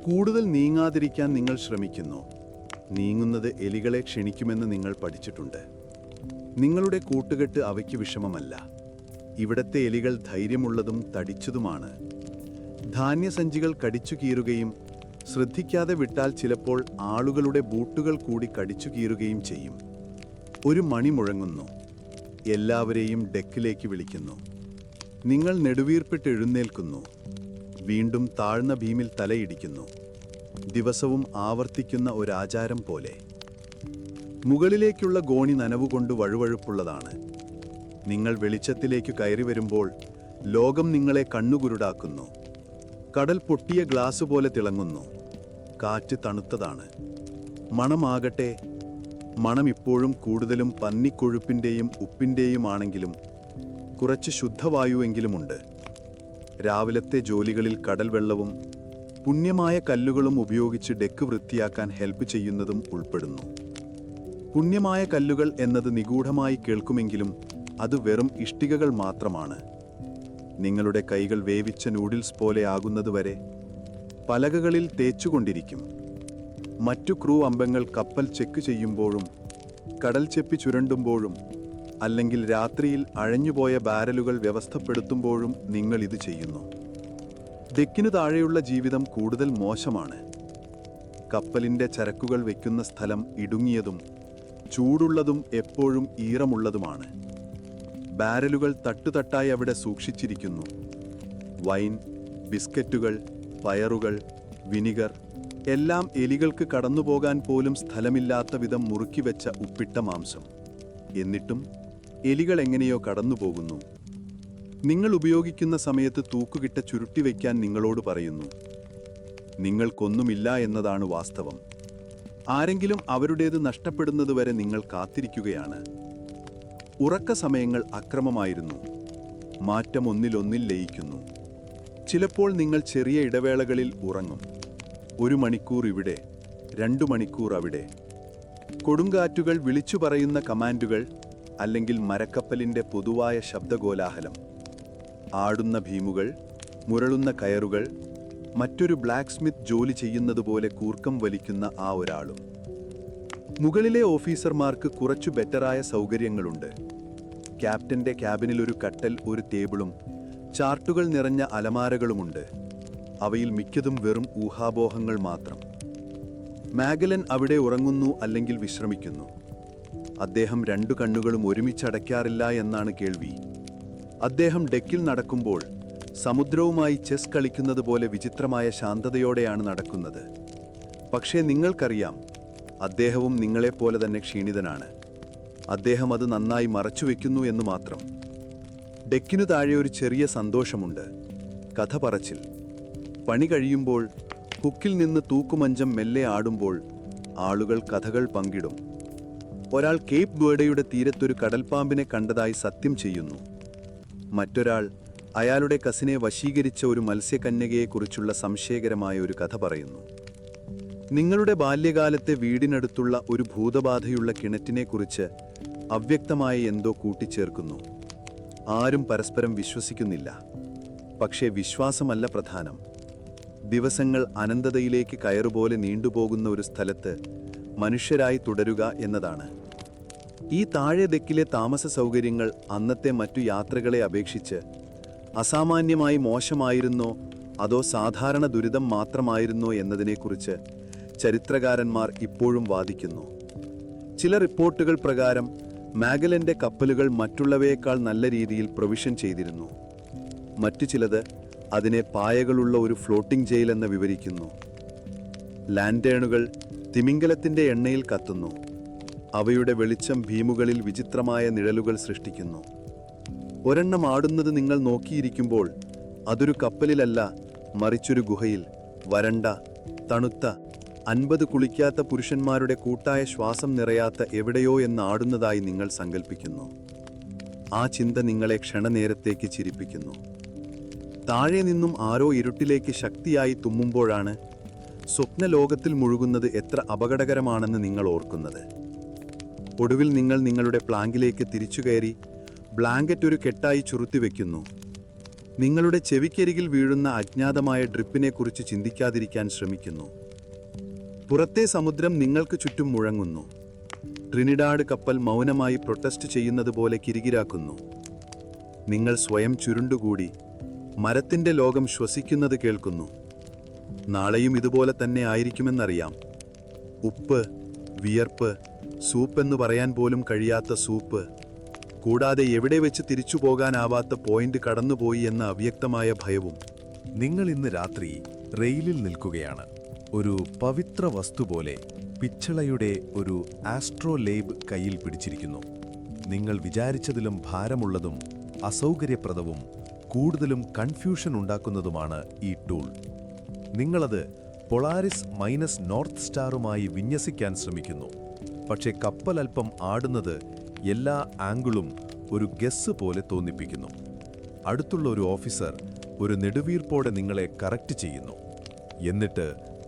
കൂടുതൽ നീങ്ങാതിരിക്കാൻ നിങ്ങൾ ശ്രമിക്കുന്നു. നീങ്ങുന്നത് എലികളെ ക്ഷണിക്കുമെന്ന് നിങ്ങൾ പഠിച്ചിട്ടുണ്ട്. നിങ്ങളുടെ കൂട്ടുകെട്ട് അവയ്ക്ക് വിഷമമല്ല. ഇവിടത്തെ എലികൾ ധൈര്യമുള്ളതും തടിച്ചതുമാണ്. ധാന്യസഞ്ചികൾ കടിച്ചു കീറുകയും ശ്രദ്ധിക്കാതെ വിട്ടാൽ ചിലപ്പോൾ ആളുകളുടെ ബൂട്ടുകൾ കൂടി കടിച്ചു കീറുകയും ചെയ്യും. ഒരു മണി മുഴങ്ങുന്നു. എല്ലാവരെയും ഡെക്കിലേക്ക് വിളിക്കുന്നു. നിങ്ങൾ നെടുവീർപ്പിട്ട് എഴുന്നേൽക്കുന്നു. വീണ്ടും താഴ്ന്ന ഭീമിൽ തലയിടിക്കുന്നു. ദിവസവും ആവർത്തിക്കുന്ന ഒരാചാരം പോലെ. മുകളിലേക്കുള്ള ഗോണി നനവുകൊണ്ട് വഴുവഴുപ്പുള്ളതാണ്. നിങ്ങൾ വെളിച്ചത്തിലേക്ക് കയറി വരുമ്പോൾ ലോകം നിങ്ങളെ കണ്ണുകുരുടാക്കുന്നു. കടൽ പൊട്ടിയ ഗ്ലാസ് പോലെ തിളങ്ങുന്നു. കാറ്റ് തണുത്തതാണ്. മണമാകട്ടെ, മണം ഇപ്പോഴും കൂടുതലും പന്നിക്കൊഴുപ്പിൻ്റെയും ഉപ്പിൻ്റെയുമാണെങ്കിലും കുറച്ച് ശുദ്ധവായുവെങ്കിലുമുണ്ട്. രാവിലത്തെ ജോലികളിൽ കടൽ വെള്ളവും പുണ്യമായ കല്ലുകളും ഉപയോഗിച്ച് ഡെക്ക് വൃത്തിയാക്കാൻ ഹെൽപ്പ് ചെയ്യുന്നതും ഉൾപ്പെടുന്നു. പുണ്യമായ കല്ലുകൾ എന്നത് നിഗൂഢമായി കേൾക്കുമെങ്കിലും അത് വെറും ഇഷ്ടികകൾ മാത്രമാണ്. നിങ്ങളുടെ കൈകൾ വേവിച്ച നൂഡിൽസ് പോലെ ആകുന്നതുവരെ പലകകളിൽ തേച്ചുകൊണ്ടിരിക്കും. മറ്റു ക്രൂ അംഗങ്ങൾ കപ്പൽ ചെക്ക് ചെയ്യുമ്പോഴും കടൽ ചെപ്പി ചുരണ്ടുമ്പോഴും അല്ലെങ്കിൽ രാത്രിയിൽ അഴഞ്ഞുപോയ ബാരലുകൾ വ്യവസ്ഥപ്പെടുത്തുമ്പോഴും നിങ്ങൾ ഇത് ചെയ്യുന്നു. ഡെക്കിനു താഴെയുള്ള ജീവിതം കൂടുതൽ മോശമാണ്. കപ്പലിൻ്റെ ചരക്കുകൾ വയ്ക്കുന്ന സ്ഥലം ഇടുങ്ങിയതും ചൂടുള്ളതും എപ്പോഴും ഈറമുള്ളതുമാണ്. ബാരലുകൾ തട്ടുതട്ടായി അവിടെ സൂക്ഷിച്ചിരിക്കുന്നു. വൈൻ, ബിസ്ക്കറ്റുകൾ, പയറുകൾ, വിനിഗർ എല്ലാം എലികൾക്ക് കടന്നുപോകാൻ പോലും സ്ഥലമില്ലാത്ത വിധം മുറുക്കിവെച്ച ഉപ്പിട്ട മാംസം. എന്നിട്ടും എലികൾ എങ്ങനെയോ കടന്നുപോകുന്നു. നിങ്ങൾ ഉപയോഗിക്കുന്ന സമയത്ത് തൂക്കുകിട്ട ചുരുട്ടിവെക്കാൻ നിങ്ങളോട് പറയുന്നു. നിങ്ങൾക്കൊന്നുമില്ല എന്നതാണ് വാസ്തവം. ആരെങ്കിലും അവരുടേത് നഷ്ടപ്പെടുന്നതുവരെ നിങ്ങൾ കാത്തിരിക്കുകയാണ്. ഉറക്ക സമയങ്ങൾ അക്രമമായിരുന്നു. മാറ്റം ഒന്നിലൊന്നിൽ ലയിക്കുന്നു. ചിലപ്പോൾ നിങ്ങൾ ചെറിയ ഇടവേളകളിൽ ഉറങ്ങും. 1 മണിക്കൂർ ഇവിടെ, 2 മണിക്കൂർ അവിടെ. കൊടുങ്കാറ്റുകൾ വിളിച്ചു പറയുന്ന കമാൻഡുകൾ, അല്ലെങ്കിൽ മരക്കപ്പലിൻ്റെ പൊതുവായ ശബ്ദകോലാഹലം. ആടുന്ന ഭീമുകൾ, മുരളുന്ന കയറുകൾ, മറ്റൊരു ബ്ലാക്ക് സ്മിത്ത് ജോലി ചെയ്യുന്നതുപോലെ കൂർക്കം വലിക്കുന്ന ആ ഒരാളും. മുകളിലെ ഓഫീസർമാർക്ക് കുറച്ചു ബെറ്ററായ സൗകര്യങ്ങളുണ്ട്. ക്യാപ്റ്റന്റെ ക്യാബിനിൽ ഒരു കട്ടൽ, ഒരു ടേബിളും ചാർട്ടുകൾ നിറഞ്ഞ അലമാരകളുമുണ്ട്. അവയിൽ മിക്കതും വെറും ഊഹാപോഹങ്ങൾ മാത്രം. മാഗലൻ അവിടെ ഉറങ്ങുന്നു അല്ലെങ്കിൽ വിശ്രമിക്കുന്നു. അദ്ദേഹം 2 കണ്ണുകളും ഒരുമിച്ചടയ്ക്കാറില്ല എന്നാണ് കേൾവി. അദ്ദേഹം ഡെക്കിൽ നടക്കുമ്പോൾ സമുദ്രവുമായി ചെസ് കളിക്കുന്നത് പോലെ വിചിത്രമായ ശാന്തതയോടെയാണ് നടക്കുന്നത്. പക്ഷേ നിങ്ങൾക്കറിയാം, അദ്ദേഹവും നിങ്ങളെപ്പോലെ തന്നെ ക്ഷീണിതനാണ്. അദ്ദേഹം അത് നന്നായി മറച്ചുവെക്കുന്നു എന്ന് മാത്രം. ഡെക്കിനു താഴെ ഒരു ചെറിയ സന്തോഷമുണ്ട്. കഥ പറച്ചിൽ. പണി കഴിയുമ്പോൾ ഹുക്കിൽ നിന്ന് തൂക്കുമഞ്ചം മെല്ലെ ആടുമ്പോൾ ആളുകൾ കഥകൾ പങ്കിടും. ഒരാൾ കേപ്പ് ബേർഡയുടെ തീരത്തൊരു കടൽപ്പാമ്പിനെ കണ്ടതായി സത്യം ചെയ്യുന്നു. മറ്റൊരാൾ അയാളുടെ കസിനെ വശീകരിച്ച ഒരു മത്സ്യകന്യകയെക്കുറിച്ചുള്ള സംശയകരമായ ഒരു കഥ പറയുന്നു. നിങ്ങളുടെ ബാല്യകാലത്തെ വീടിനടുത്തുള്ള ഒരു ഭൂതബാധയുള്ള കിണറ്റിനെക്കുറിച്ച് അവ്യക്തമായ എന്തോ കൂട്ടിച്ചേർക്കുന്നു. ആരും പരസ്പരം വിശ്വസിക്കുന്നില്ല. പക്ഷേ വിശ്വാസമല്ല പ്രധാനം. ദിവസങ്ങൾ അനന്തതയിലേക്ക് കയറുപോലെ നീണ്ടുപോകുന്ന ഒരു സ്ഥലത്ത് മനുഷ്യരായി തുടരുക എന്നതാണ്. ഈ താഴെ ഡെക്കിലെ താമസ സൗകര്യങ്ങൾ അന്നത്തെ മറ്റു യാത്രകളെ അപേക്ഷിച്ച് അസാമാന്യമായി മോശമായിരുന്നോ അതോ സാധാരണ ദുരിതം മാത്രമായിരുന്നോ എന്നതിനെക്കുറിച്ച് ചരിത്രകാരന്മാർ ഇപ്പോഴും വാദിക്കുന്നു. ചില റിപ്പോർട്ടുകൾ പ്രകാരം മാഗലന്റെ കപ്പലുകൾ മറ്റുള്ളവയേക്കാൾ നല്ല രീതിയിൽ പ്രൊവിഷൻ ചെയ്തിരുന്നു. മറ്റു ചിലത് അതിനെ പായകളുള്ള ഒരു ഫ്ലോട്ടിംഗ് ജയിലെന്ന് വിവരിക്കുന്നു. ലാൻഡേണുകൾ തിമിംഗലത്തിന്റെ എണ്ണയിൽ കത്തുന്നു. അവയുടെ വെളിച്ചം ഭീമുകളിൽ വിചിത്രമായ നിഴലുകൾ സൃഷ്ടിക്കുന്നു. ഒരെണ്ണം ആടുന്നത് നിങ്ങൾ നോക്കിയിരിക്കുമ്പോൾ അതൊരു കപ്പലിലല്ല, മറിച്ചൊരു ഗുഹയിൽ, വരണ്ട, തണുത്ത, 50 കുളിക്കാത്ത പുരുഷന്മാരുടെ കൂട്ടായ ശ്വാസം നിറയാത്ത എവിടെയോ എന്ന് ആടുന്നതായി നിങ്ങൾ സങ്കല്പിക്കുന്നു. ആ ചിന്ത നിങ്ങളെ ക്ഷണനേരത്തേക്ക് ചിരിപ്പിക്കുന്നു. താഴെ നിന്നും ആരോ ഇരുട്ടിലേക്ക് ശക്തിയായി തുമ്മുമ്പോഴാണ് സ്വപ്നലോകത്തിൽ മുഴുകുന്നത് എത്ര അപകടകരമാണെന്ന് നിങ്ങൾ ഓർക്കുന്നത്. ഒടുവിൽ നിങ്ങൾ നിങ്ങളുടെ പ്ലാങ്കിലേക്ക് തിരിച്ചുകയറി ബ്ലാങ്കറ്റ് ഒരു കെട്ടായി ചുരുത്തിവെക്കുന്നു. നിങ്ങളുടെ ചെവിക്കരികിൽ വീഴുന്ന അജ്ഞാതമായ ഡ്രിപ്പിനെക്കുറിച്ച് ചിന്തിക്കാതിരിക്കാൻ ശ്രമിക്കുന്നു. പുറത്തെ സമുദ്രം നിങ്ങൾക്ക് ചുറ്റും മുഴങ്ങുന്നു. ട്രിനിഡാഡ് കപ്പൽ മൗനമായി പ്രൊട്ടസ്റ്റ് ചെയ്യുന്നത് പോലെ കിരികിരാക്കുന്നു. നിങ്ങൾ സ്വയം ചുരുണ്ടുകൂടി മരത്തിന്റെ ലോകം ശ്വസിക്കുന്നത് കേൾക്കുന്നു. നാളെയും ഇതുപോലെ തന്നെ ആയിരിക്കുമെന്നറിയാം. ഉപ്പ്, വിയർപ്പ്, സൂപ്പെന്ന് പറയാൻ പോലും കഴിയാത്ത സൂപ്പ്, കൂടാതെ എവിടെ വെച്ച് തിരിച്ചു പോകാനാവാത്ത പോയിന്റ് കടന്നുപോയി എന്ന അവ്യക്തമായ ഭയവും. നിങ്ങൾ ഇന്ന് രാത്രി റെയിലിൽ നിൽക്കുകയാണ്. ഒരു പവിത്ര വസ്തു പോലെ പിച്ചളയുടെ ഒരു ആസ്ട്രോലേബ് കയ്യിൽ പിടിച്ചിരിക്കുന്നു. നിങ്ങൾ വിചാരിച്ചതിലും ഭാരമുള്ളതും അസൗകര്യപ്രദവും കൂടുതലും കൺഫ്യൂഷൻ ഉണ്ടാക്കുന്നതുമാണ് ഈ ടൂൾ. നിങ്ങളത് പൊളാരിസ് മൈനസ് നോർത്ത് സ്റ്റാറുമായി വിന്യസിക്കാൻ ശ്രമിക്കുന്നു. പക്ഷേ കപ്പൽ അല്പം ആടുന്നത് എല്ലാ ആംഗിളും ഒരു ഗസ് പോലെ തോന്നിപ്പിക്കുന്നു. അടുത്തുള്ള ഒരു ഓഫീസർ ഒരു നെടുവീർപ്പോടെ നിങ്ങളെ കറക്റ്റ് ചെയ്യുന്നു. എന്നിട്ട്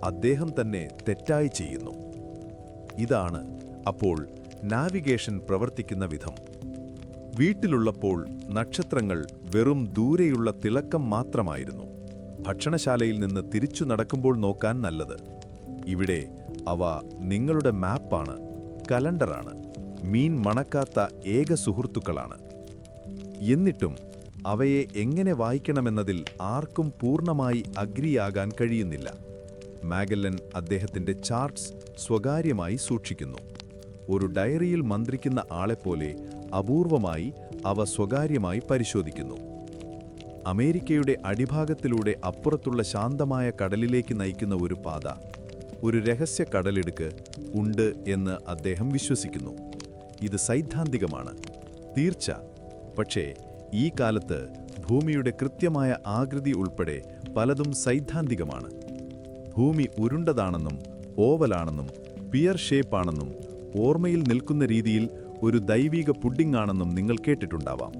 അദ്ദേഹം തന്നെ തെറ്റായി ചെയ്യുന്നു. ഇതാണ് അപ്പോൾ നാവിഗേഷൻ പ്രവർത്തിക്കുന്ന വിധം. വീട്ടിലുള്ളപ്പോൾ നക്ഷത്രങ്ങൾ വെറും ദൂരെയുള്ള തിളക്കം മാത്രമായിരുന്നു. ഭക്ഷണശാലയിൽ നിന്ന് തിരിച്ചു നടക്കുമ്പോൾ നോക്കാൻ നല്ലത്. ഇവിടെ അവ നിങ്ങളുടെ മാപ്പാണ്, കലണ്ടറാണ്, മീൻ മണക്കാത്ത ഏക സുഹൃത്തുക്കളാണ്. എന്നിട്ടും അവയെ എങ്ങനെ വായിക്കണമെന്നതിൽ ആർക്കും പൂർണ്ണമായി അഗ്രിയാകാൻ കഴിയുന്നില്ല. മാഗല്ലൻ അദ്ദേഹത്തിന്റെ ചാർട്ട്സ് സ്വകാര്യമായി സൂക്ഷിക്കുന്നു. ഒരു ഡയറിയിൽ മന്ത്രിക്കുന്ന ആളെപ്പോലെ അപൂർവമായി അവ സ്വകാര്യമായി പരിശോധിക്കുന്നു. അമേരിക്കയുടെ അടിഭാഗത്തിലൂടെ അപ്പുറത്തുള്ള ശാന്തമായ കടലിലേക്ക് നയിക്കുന്ന ഒരു പാത, ഒരു രഹസ്യ കടലിടുക്ക് ഉണ്ട് എന്ന് അദ്ദേഹം വിശ്വസിക്കുന്നു. ഇത് സൈദ്ധാന്തികമാണ്, തീർച്ച. പക്ഷേ ഈ കാലത്ത് ഭൂമിയുടെ കൃത്യമായ ആകൃതി ഉൾപ്പെടെ പലതും സൈദ്ധാന്തികമാണ്. ഭൂമി ഉരുണ്ടതാണെന്നും ഓവലാണെന്നും പിയർ ഷേപ്പാണെന്നും ഓർമ്മയിൽ നിൽക്കുന്ന രീതിയിൽ ഒരു ദൈവിക പുഡിംഗാണെന്നും നിങ്ങൾ കേട്ടിട്ടുണ്ടാവാം.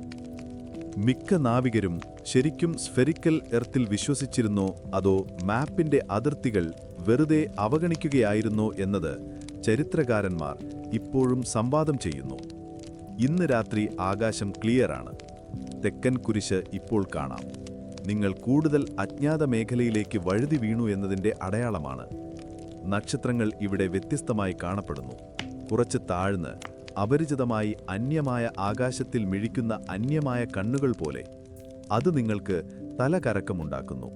മിക്ക നാവികരും ശരിക്കും സ്ഫെറിക്കൽ എർത്തിൽ വിശ്വസിച്ചിരുന്നോ അതോ മാപ്പിന്റെ അതിർത്തികൾ വെറുതെ അവഗണിക്കുകയായിരുന്നോ എന്നത് ചരിത്രകാരന്മാർ ഇപ്പോഴും സംവാദം ചെയ്യുന്നു. ഇന്ന് രാത്രി ആകാശം ക്ലിയറാണ്. തെക്കൻ കുരിശ് ഇപ്പോൾ കാണാം. നിങ്ങൾ കൂടുതൽ അജ്ഞാത മേഖലയിലേക്ക് വഴുതി വീണു എന്നതിൻ്റെ അടയാളമാണ്. നക്ഷത്രങ്ങൾ ഇവിടെ വ്യത്യസ്തമായി കാണപ്പെടുന്നു. കുറച്ച് താഴ്ന്ന് അപരിചിതമായി അന്യമായ ആകാശത്തിൽ മിഴിക്കുന്ന അന്യമായ കണ്ണുകൾ പോലെ. അത് നിങ്ങൾക്ക് തലകറക്കമുണ്ടാക്കുന്നു.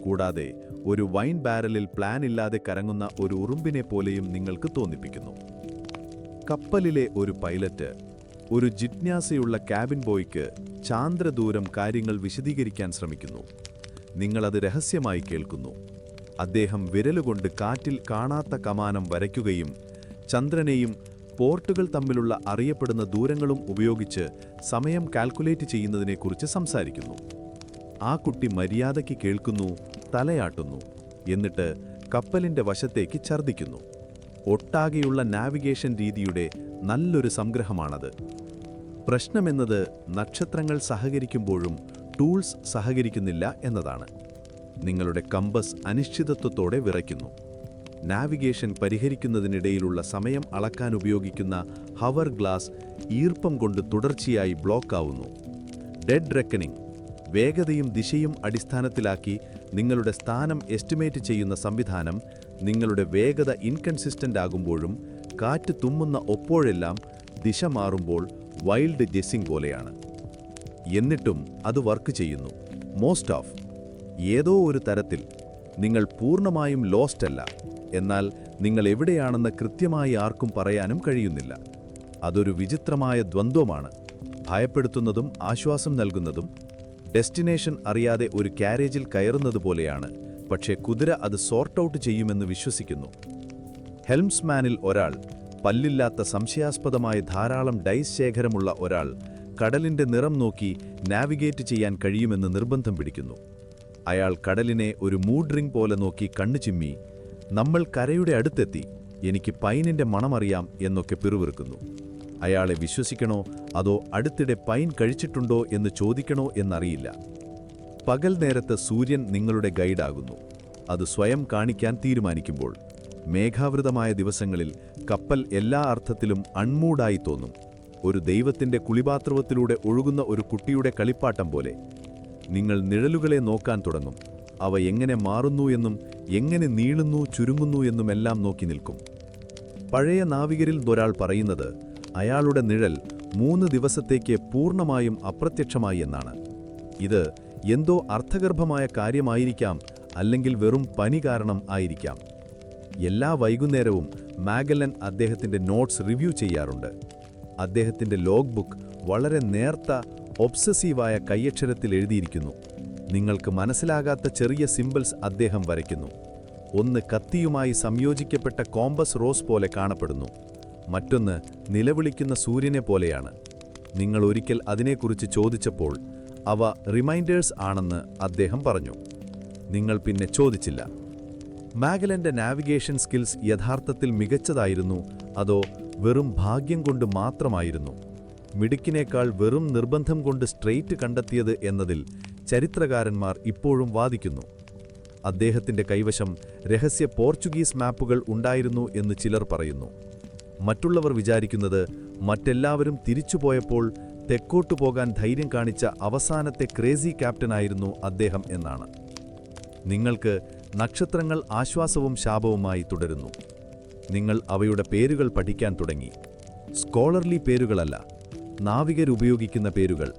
കൂടാതെ ഒരു വൈൻ ബാരലിൽ പ്ലാൻ ഇല്ലാതെ കറങ്ങുന്ന ഒരു ഉറുമ്പിനെ പോലെയും നിങ്ങൾക്ക് തോന്നിപ്പിക്കുന്നു. കപ്പലിലെ ഒരു പൈലറ്റ് ഒരു ജിജ്ഞാസയുള്ള ക്യാബിൻ ബോയ്ക്ക് ചാന്ദ്രദൂരം കാര്യങ്ങൾ വിശദീകരിക്കാൻ ശ്രമിക്കുന്നു. നിങ്ങളത് രഹസ്യമായി കേൾക്കുന്നു. അദ്ദേഹം വിരലുകൊണ്ട് കാറ്റിൽ കാണാത്ത കമാനം വരയ്ക്കുകയും ചന്ദ്രനെയും പോർട്ടുകൾ തമ്മിലുള്ള അറിയപ്പെടുന്ന ദൂരങ്ങളും ഉപയോഗിച്ച് സമയം കാൽക്കുലേറ്റ് ചെയ്യുന്നതിനെക്കുറിച്ച് സംസാരിക്കുന്നു. ആ കുട്ടി മര്യാദയ്ക്ക് കേൾക്കുന്നു, തലയാട്ടുന്നു, എന്നിട്ട് കപ്പലിന്റെ വശത്തേക്ക് ഛർദ്ദിക്കുന്നു. ഒട്ടാകെയുള്ള നാവിഗേഷൻ രീതിയുടെ നല്ലൊരു സംഗ്രഹമാണത്. പ്രശ്നമെന്നത് നക്ഷത്രങ്ങൾ സഹകരിക്കുമ്പോഴും ടൂൾസ് സഹകരിക്കുന്നില്ല എന്നതാണ്. നിങ്ങളുടെ കമ്പസ് അനിശ്ചിതത്വത്തോടെ വിറയ്ക്കുന്നു. നാവിഗേഷൻ പരിഹരിക്കുന്നതിനിടയിലുള്ള സമയം അളക്കാൻ ഉപയോഗിക്കുന്ന ഹവർ ഗ്ലാസ് ഈർപ്പം കൊണ്ട് തുടർച്ചയായി ബ്ലോക്കാവുന്നു. ഡെഡ് റെക്കണിംഗ്, വേഗതയും ദിശയും അടിസ്ഥാനത്തിലാക്കി നിങ്ങളുടെ സ്ഥാനം എസ്റ്റിമേറ്റ് ചെയ്യുന്ന സംവിധാനം നിങ്ങളുടെ വേഗത ഇൻകൺസിസ്റ്റന്റ് ആകുമ്പോഴും കാറ്റ് തുമ്മുന്ന ഒപ്പോഴെല്ലാം ദിശ മാറുമ്പോൾ വൈൽഡ് ജെസ്സിംഗ് പോലെയാണ്. എന്നിട്ടും അത് വർക്ക് ചെയ്യുന്നു. മോസ്റ്റ് ഓഫ് ഏതോ ഒരു തരത്തിൽ നിങ്ങൾ പൂർണ്ണമായും ലോസ്റ്റ് അല്ല, എന്നാൽ നിങ്ങൾ എവിടെയാണെന്ന് കൃത്യമായി ആർക്കും പറയാനും കഴിയുന്നില്ല. അതൊരു വിചിത്രമായ ദ്വന്ദ്വമാണ്, ഭയപ്പെടുത്തുന്നതും ആശ്വാസം നൽകുന്നതും. ഡെസ്റ്റിനേഷൻ അറിയാതെ ഒരു കാരേജിൽ കയറുന്നത് പോലെയാണ്, പക്ഷേ കുതിര അത് സോർട്ട് ഔട്ട് ചെയ്യുമെന്ന് വിശ്വസിക്കുന്നു. ഹെൽംസ്മാനിൽ ഒരാൾ, പല്ലില്ലാത്ത സംശയാസ്പദമായ ധാരാളം ഡൈസ് ശേഖരമുള്ള ഒരാൾ, കടലിന്റെ നിറം നോക്കി നാവിഗേറ്റ് ചെയ്യാൻ കഴിയുമെന്ന് നിർബന്ധം പിടിക്കുന്നു. അയാൾ കടലിനെ ഒരു മൂഡ് റിംഗ് പോലെ നോക്കി കണ്ണു ചിമ്മി, നമ്മൾ കരയുടെ അടുത്തെത്തി, എനിക്ക് പൈനിന്റെ മണമറിയാം എന്നൊക്കെ പിറുവിറുക്കുന്നു. അയാളെ വിശ്വസിക്കണോ അതോ അടുത്തിടെ പൈൻ കഴിച്ചിട്ടുണ്ടോ എന്ന് ചോദിക്കണോ എന്നറിയില്ല. പകൽ നേരത്ത് സൂര്യൻ നിങ്ങളുടെ ഗൈഡാകുന്നു. അത് സ്വയം കാണിക്കാൻ തീരുമാനിക്കുമ്പോൾ മേഘാവൃതമായ ദിവസങ്ങളിൽ കപ്പൽ എല്ലാ അർത്ഥത്തിലും അൺമൂഡായി തോന്നും. ഒരു ദൈവത്തിന്റെ കുളിപാത്രവത്തിലൂടെ ഒഴുകുന്ന ഒരു കുട്ടിയുടെ കളിപ്പാട്ടം പോലെ. നിങ്ങൾ നിഴലുകളെ നോക്കാൻ തുടങ്ങും. അവ എങ്ങനെ മാറുന്നു എന്നും എങ്ങനെ നീളുന്നു ചുരുങ്ങുന്നു എന്നുമെല്ലാം നോക്കി നിൽക്കും. പഴയ നാവികരിൽ ഒരാൾ പറയുന്നത് അയാളുടെ നിഴൽ 3 ദിവസത്തേക്ക് പൂർണ്ണമായും അപ്രത്യക്ഷമായി എന്നാണ്. ഇത് എന്തോ അർത്ഥഗർഭമായ കാര്യമായിരിക്കാം, അല്ലെങ്കിൽ വെറും പനി കാരണം ആയിരിക്കാം. എല്ലാ വൈകുന്നേരവും മാഗല്ലൻ അദ്ദേഹത്തിന്റെ നോട്ട്സ് റിവ്യൂ ചെയ്യാറുണ്ട്. അദ്ദേഹത്തിന്റെ ലോഗ് ബുക്ക് വളരെ നേർത്ത, ഒബ്സസീവായ കൈയക്ഷരത്തിൽ എഴുതിയിരിക്കുന്നു. നിങ്ങൾക്ക് മനസ്സിലാകാത്ത ചെറിയ സിംബൽസ് അദ്ദേഹം വരയ്ക്കുന്നു. ഒന്ന് കത്തിയുമായി സംയോജിക്കപ്പെട്ട കോമ്പസ് റോസ് പോലെ കാണപ്പെടുന്നു. മറ്റൊന്ന് നിലവിളിക്കുന്ന സൂര്യനെ പോലെയാണ്. നിങ്ങൾ ഒരിക്കൽ അതിനെക്കുറിച്ച് ചോദിച്ചപ്പോൾ അവ റിമൈൻഡേഴ്സ് ആണെന്ന് അദ്ദേഹം പറഞ്ഞു. നിങ്ങൾ പിന്നെ ചോദിച്ചില്ല. മാഗല്ലന്റെ നാവിഗേഷൻ സ്കിൽസ് യഥാർത്ഥത്തിൽ മികച്ചതായിരുന്നു അതോ വെറും ഭാഗ്യം കൊണ്ട് മാത്രമായിരുന്നു? മിടുക്കിനേക്കാൾ വെറും നിർബന്ധം കൊണ്ട് സ്ട്രെയിറ്റ് കണ്ടെത്തിയത് എന്നതിൽ ചരിത്രകാരന്മാർ ഇപ്പോഴും വാദിക്കുന്നു. അദ്ദേഹത്തിന്റെ കൈവശം രഹസ്യ പോർച്ചുഗീസ് മാപ്പുകൾ ഉണ്ടായിരുന്നു എന്ന് ചിലർ പറയുന്നു. മറ്റുള്ളവർ വിചാരിക്കുന്നത് മറ്റെല്ലാവരും തിരിച്ചുപോയപ്പോൾ തെക്കോട്ടു പോകാൻ ധൈര്യം കാണിച്ച അവസാനത്തെ ക്രേസി ക്യാപ്റ്റനായിരുന്നു അദ്ദേഹം എന്നാണ്. നിങ്ങൾക്ക് നക്ഷത്രങ്ങൾ ആശ്വാസവും ശാപവുമായി തുടരുന്നു. നിങ്ങൾ അവയുടെ പേരുകൾ പഠിക്കാൻ തുടങ്ങി. സ്കോളർലി പേരുകളല്ല, നാവികരുപയോഗിക്കുന്ന പേരുകൾ.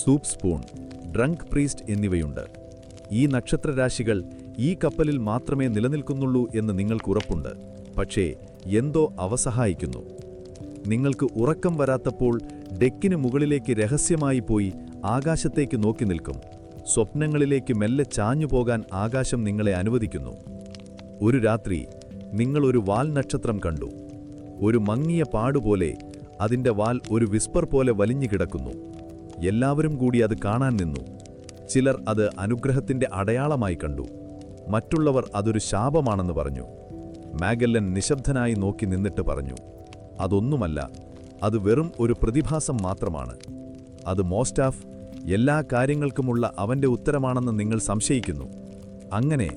സൂപ്പ് സ്പൂൺ, ഡ്രങ്ക് പ്രീസ്റ്റ് എന്നിവയുണ്ട്. ഈ നക്ഷത്രരാശികൾ ഈ കപ്പലിൽ മാത്രമേ നിലനിൽക്കുന്നുള്ളൂ എന്ന് നിങ്ങൾക്ക് ഉറപ്പുണ്ട്. പക്ഷേ എന്തോ അവ സഹായിക്കുന്നു. നിങ്ങൾക്ക് ഉറക്കം വരാത്തപ്പോൾ ഡെക്കിന് മുകളിലേക്ക് രഹസ്യമായി പോയി ആകാശത്തേക്ക് നോക്കി നിൽക്കും. സ്വപ്നങ്ങളിലേക്ക് മെല്ലെ ചാഞ്ഞു പോകാൻ ആകാശം നിങ്ങളെ അനുവദിക്കുന്നു. ഒരു രാത്രി നിങ്ങൾ ഒരു വാൽ നക്ഷത്രം കണ്ടു. ഒരു മങ്ങിയ പാടുപോലെ അതിൻ്റെ വാൽ ഒരു വിസ്പർ പോലെ വലിഞ്ഞു കിടക്കുന്നു. എല്ലാവരും കൂടി അത് കാണാൻ നിന്നു. ചിലർ അത് അനുഗ്രഹത്തിൻ്റെ അടയാളമായി കണ്ടു. മറ്റുള്ളവർ അതൊരു ശാപമാണെന്ന് പറഞ്ഞു. മാഗല്ലൻ നിശബ്ദനായി നോക്കി നിന്നിട്ട് പറഞ്ഞു, അതൊന്നുമല്ല, അത് വെറും ഒരു പ്രതിഭാസം മാത്രമാണ്. അത് മോസ്റ്റാഫ് എല്ലാ കാര്യങ്ങൾക്കുമുള്ള അവൻ്റെ ഉത്തരമാണെന്ന് നിങ്ങൾ സംശയിക്കുന്നു. അങ്ങനെ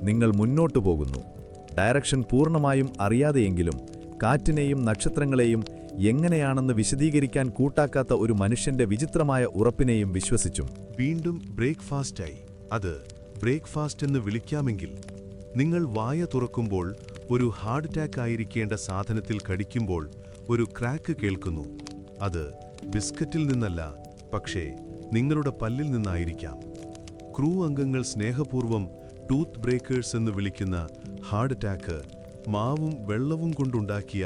നിങ്ങൾ മുന്നോട്ടു പോകുന്നു. ഡയറക്ഷൻ പൂർണ്ണമായും അറിയാതെയെങ്കിലും കാറ്റിനെയും നക്ഷത്രങ്ങളെയും എങ്ങനെയാണെന്ന് വിശദീകരിക്കാൻ കൂട്ടാക്കാത്ത ഒരു മനുഷ്യന്റെ വിചിത്രമായ ഉറപ്പിനെയും വിശ്വസിച്ചും. വീണ്ടും ബ്രേക്ക്ഫാസ്റ്റായി. അത് ബ്രേക്ക്ഫാസ്റ്റ് എന്ന് വിളിക്കാമെങ്കിൽ നിങ്ങൾ വായ തുറക്കുമ്പോൾ ഒരു ഹാർട്ട് അറ്റാക്ക് ആയിരിക്കേണ്ട സാധനത്തിൽ കടിക്കുമ്പോൾ ഒരു ക്രാക്ക് കേൾക്കുന്നു. അത് ബിസ്ക്കറ്റിൽ നിന്നല്ല, പക്ഷേ നിങ്ങളുടെ പല്ലിൽ നിന്നായിരിക്കാം. ക്രൂ അംഗങ്ങൾ സ്നേഹപൂർവ്വം ടൂത്ത് ബ്രേക്കേഴ്സ് എന്ന് വിളിക്കുന്ന ഹാർട്ട് അറ്റാക്ക് മാവും വെള്ളവും കൊണ്ടുണ്ടാക്കിയ,